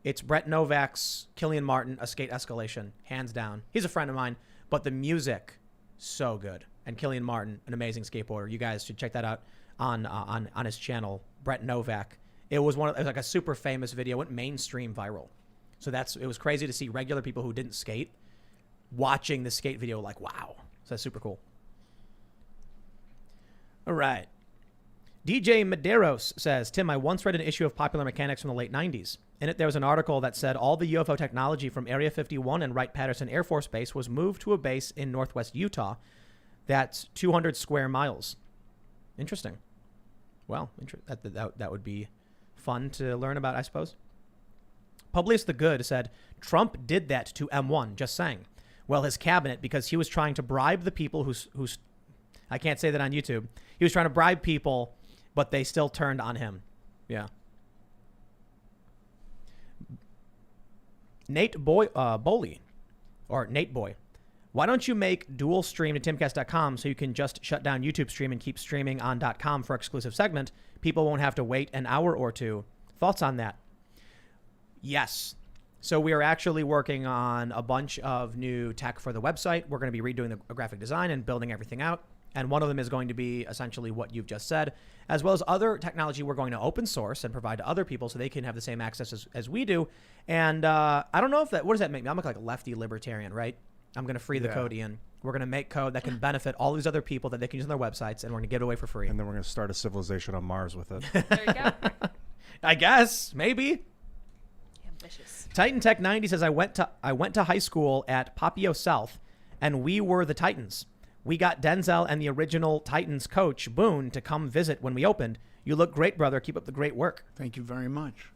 It's Brett Novak's Killian Martin, A Skate Escalation, hands down. He's a friend of mine, but the music, so good. And Killian Martin, an amazing skateboarder. You guys should check that out on his channel, Brett Novak. It was like a super famous video, went mainstream viral. So it was crazy to see regular people who didn't skate watching the skate video like, wow. So that's super cool. All right. DJ Medeiros says, Tim, I once read an issue of Popular Mechanics from the late 90s. In it, there was an article that said all the UFO technology from Area 51 and Wright-Patterson Air Force Base was moved to a base in northwest Utah that's 200 square miles. Interesting. Well, that would be fun to learn about, I suppose. Publius the Good said, Trump did that to M1, just saying. Well, his cabinet, because he was trying to bribe the people who's I can't say that on YouTube. He was trying to bribe people, but they still turned on him. Yeah. Nate Boy, Boley, or Nate Boy. Why don't you make dual stream to timcast.com so you can just shut down YouTube stream and keep streaming on .com for exclusive segment? People won't have to wait an hour or two. Thoughts on that? Yes. So we are actually working on a bunch of new tech for the website. We're going to be redoing the graphic design and building everything out. And one of them is going to be essentially what you've just said, as well as other technology we're going to open source and provide to other people so they can have the same access as we do. And I don't know what does that make me? I'm like a lefty libertarian, right? I'm going to free the code, Ian. We're going to make code that can benefit all these other people that they can use on their websites, and we're going to give it away for free. And then we're going to start a civilization on Mars with it. There you go. I guess, maybe. Ambitious. Titan Tech 90 says, I went to high school at Papio South, and we were the Titans. We got Denzel and the original Titans coach, Boone, to come visit when we opened. You look great, brother. Keep up the great work. Thank you very much.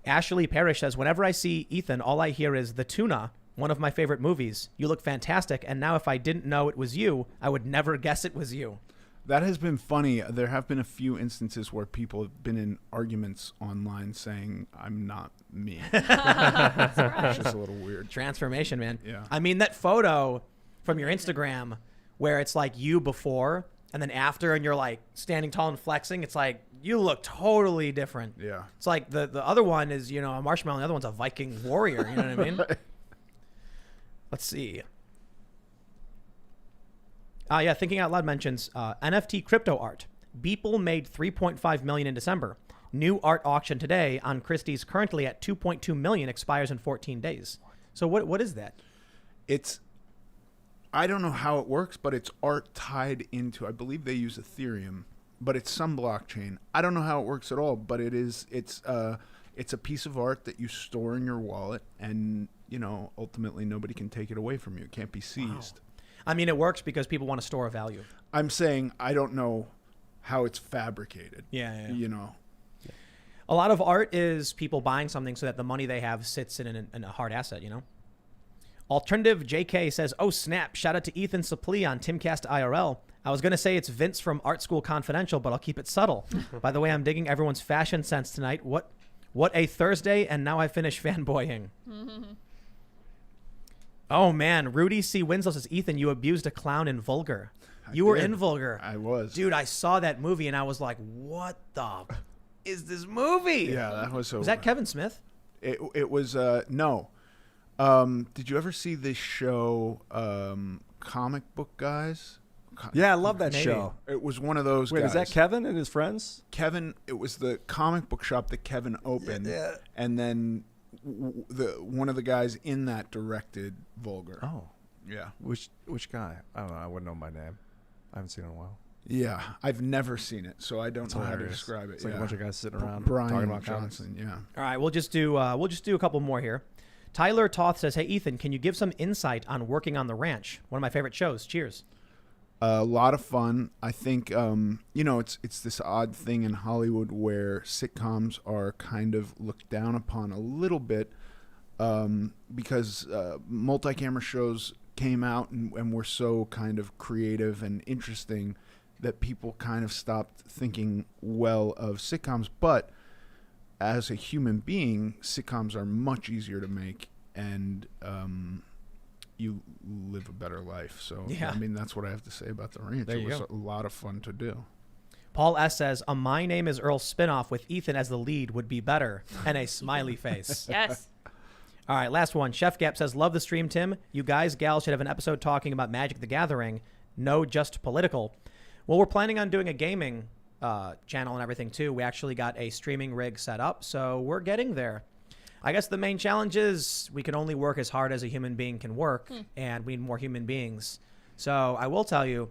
Ashley Parrish says, whenever I see Ethan, all I hear is The Tuna, one of my favorite movies. You look fantastic, and now if I didn't know it was you, I would never guess it was you. That has been funny. There have been a few instances where people have been in arguments online saying, I'm not me. Which is a little weird. Transformation, man. Yeah. I mean, that photo from your Instagram where it's like you before and then after, and you're like standing tall and flexing, it's like you look totally different. Yeah. It's like the other one is, you know, a marshmallow, and the other one's a Viking warrior. You know what I mean? Right. Let's see. Yeah, Thinking Out Loud mentions NFT crypto art. Beeple made $3.5 million in December. New art auction today on Christie's, currently at $2.2 million, expires in 14 days. So what is that? I don't know how it works, but it's art tied into, I believe they use Ethereum, but it's some blockchain. I don't know how it works at all, but it's a piece of art that you store in your wallet, and you know, ultimately nobody can take it away from you. It can't be seized. Wow. I mean, it works because people want to store a value. I'm saying I don't know how it's fabricated. Yeah. You know. A lot of art is people buying something so that the money they have sits in a hard asset, you know? Alternative JK says, oh, snap. Shout out to Ethan Suplee on Timcast IRL. I was going to say it's Vince from Art School Confidential, but I'll keep it subtle. By the way, I'm digging everyone's fashion sense tonight. What a Thursday, and now I finish fanboying. Oh, man. Rudy C. Winslow says, Ethan, you abused a clown in Vulgar. You were in Vulgar. I was. Dude, I saw that movie, and I was like, what the is this movie? Yeah, that was so. Was that Kevin Smith? It was, no. Did you ever see this show, Comic Book Guys? Yeah, I love that Maybe. show. It was one of those Wait, guys. is that Kevin and his friends? Kevin, it was the comic book shop that Kevin opened. Yeah. And then one of the guys in that directed Vulgar. Oh. Yeah. Which guy? I don't know. I wouldn't know my name. I haven't seen it in a while. Yeah. I've never seen it, so I don't It's know how to hilarious. describe it. It's like yeah. a bunch of guys sitting around Brian talking about comics. Johnson, yeah. All right, we'll just do a couple more here. Tyler Toth says, hey, Ethan, can you give some insight on Working on the Ranch? One of my favorite shows. Cheers. A lot of fun. I think, you know, it's this odd thing in Hollywood where sitcoms are kind of looked down upon a little bit because multi-camera shows came out and were so kind of creative and interesting that people kind of stopped thinking well of sitcoms. But as a human being, sitcoms are much easier to make, and you live a better life. So, Yeah. I mean, that's what I have to say about The Ranch. There It you was go. a lot of fun to do. Paul S. says, a My Name is Earl spinoff with Ethan as the lead would be better. And a smiley face. Yes. All right, last one. Chef Gap says, love the stream, Tim. You guys, gals should have an episode talking about Magic the Gathering. No, just political. Well, we're planning on doing a gaming channel and everything, too. We actually got a streaming rig set up, so we're getting there. I guess the main challenge is we can only work as hard as a human being can work, and we need more human beings. So I will tell you,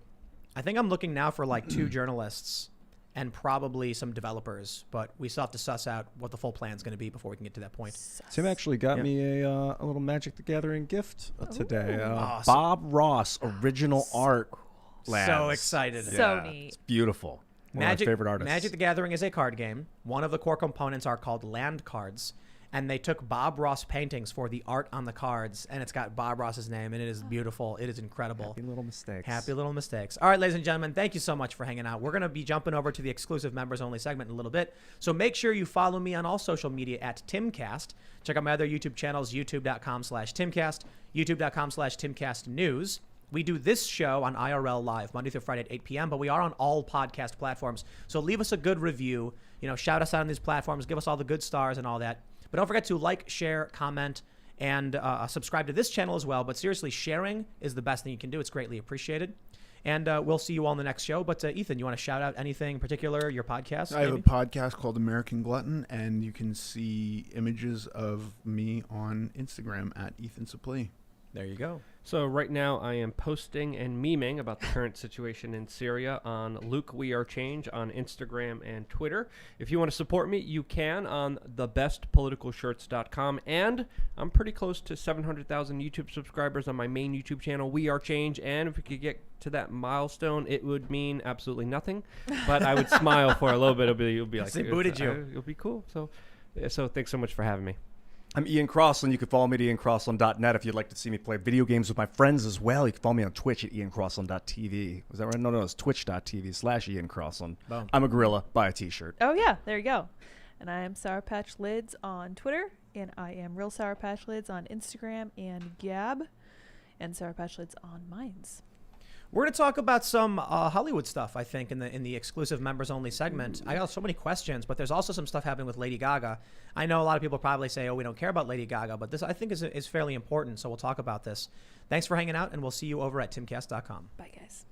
I think I'm looking now for like 2 journalists and probably some developers, but we still have to suss out what the full plan is going to be before we can get to that point. Tim actually got Yeah. me a little Magic the Gathering gift today. Awesome. Bob Ross original art. Labs. So excited. So neat. It's beautiful. One of my favorite artists. Magic the Gathering is a card game. One of the core components are called land cards. And they took Bob Ross paintings for the art on the cards, and it's got Bob Ross's name, and it is beautiful. It is incredible. Happy little mistakes. Happy little mistakes. All right, ladies and gentlemen, thank you so much for hanging out. We're going to be jumping over to the exclusive members-only segment in a little bit. So make sure you follow me on all social media at Timcast. Check out my other YouTube channels, youtube.com/Timcast, youtube.com/TimcastNews. We do this show on IRL Live, Monday through Friday at 8 p.m., but we are on all podcast platforms. So leave us a good review. You know, shout us out on these platforms. Give us all the good stars and all that. But don't forget to like, share, comment, and subscribe to this channel as well. But seriously, sharing is the best thing you can do. It's greatly appreciated. And we'll see you all in the next show. But Ethan, you want to shout out anything in particular, your podcast? I have a maybe? podcast called American Glutton, and you can see images of me on Instagram at Ethan Suplee. There you go. So right now I am posting and memeing about the current situation in Syria on Luke We Are Change on Instagram and Twitter. If you want to support me, you can on thebestpoliticalshirts.com. And I'm pretty close to 700,000 YouTube subscribers on my main YouTube channel, We Are Change. And if we could get to that milestone, it would mean absolutely nothing. But I would smile for a little bit. It'll be like, They booted you. It'll be cool. So thanks so much for having me. I'm Ian Crossland. You can follow me at iancrossland.net if you'd like to see me play video games with my friends as well. You can follow me on Twitch at iancrossland.tv. Was that right? No, it's twitch.tv/Ian Crossland. Boom. I'm a gorilla. Buy a t-shirt. Oh, yeah. There you go. And I am Sour Patch Lids on Twitter. And I am Real Sour Patch Lids on Instagram and Gab. And Sour Patch Lids on Minds. We're going to talk about some Hollywood stuff, I think, in the exclusive members only segment. I got so many questions, but there's also some stuff happening with Lady Gaga. I know a lot of people probably say, "Oh, we don't care about Lady Gaga," but this I think is fairly important. So we'll talk about this. Thanks for hanging out, and we'll see you over at timcast.com. Bye, guys.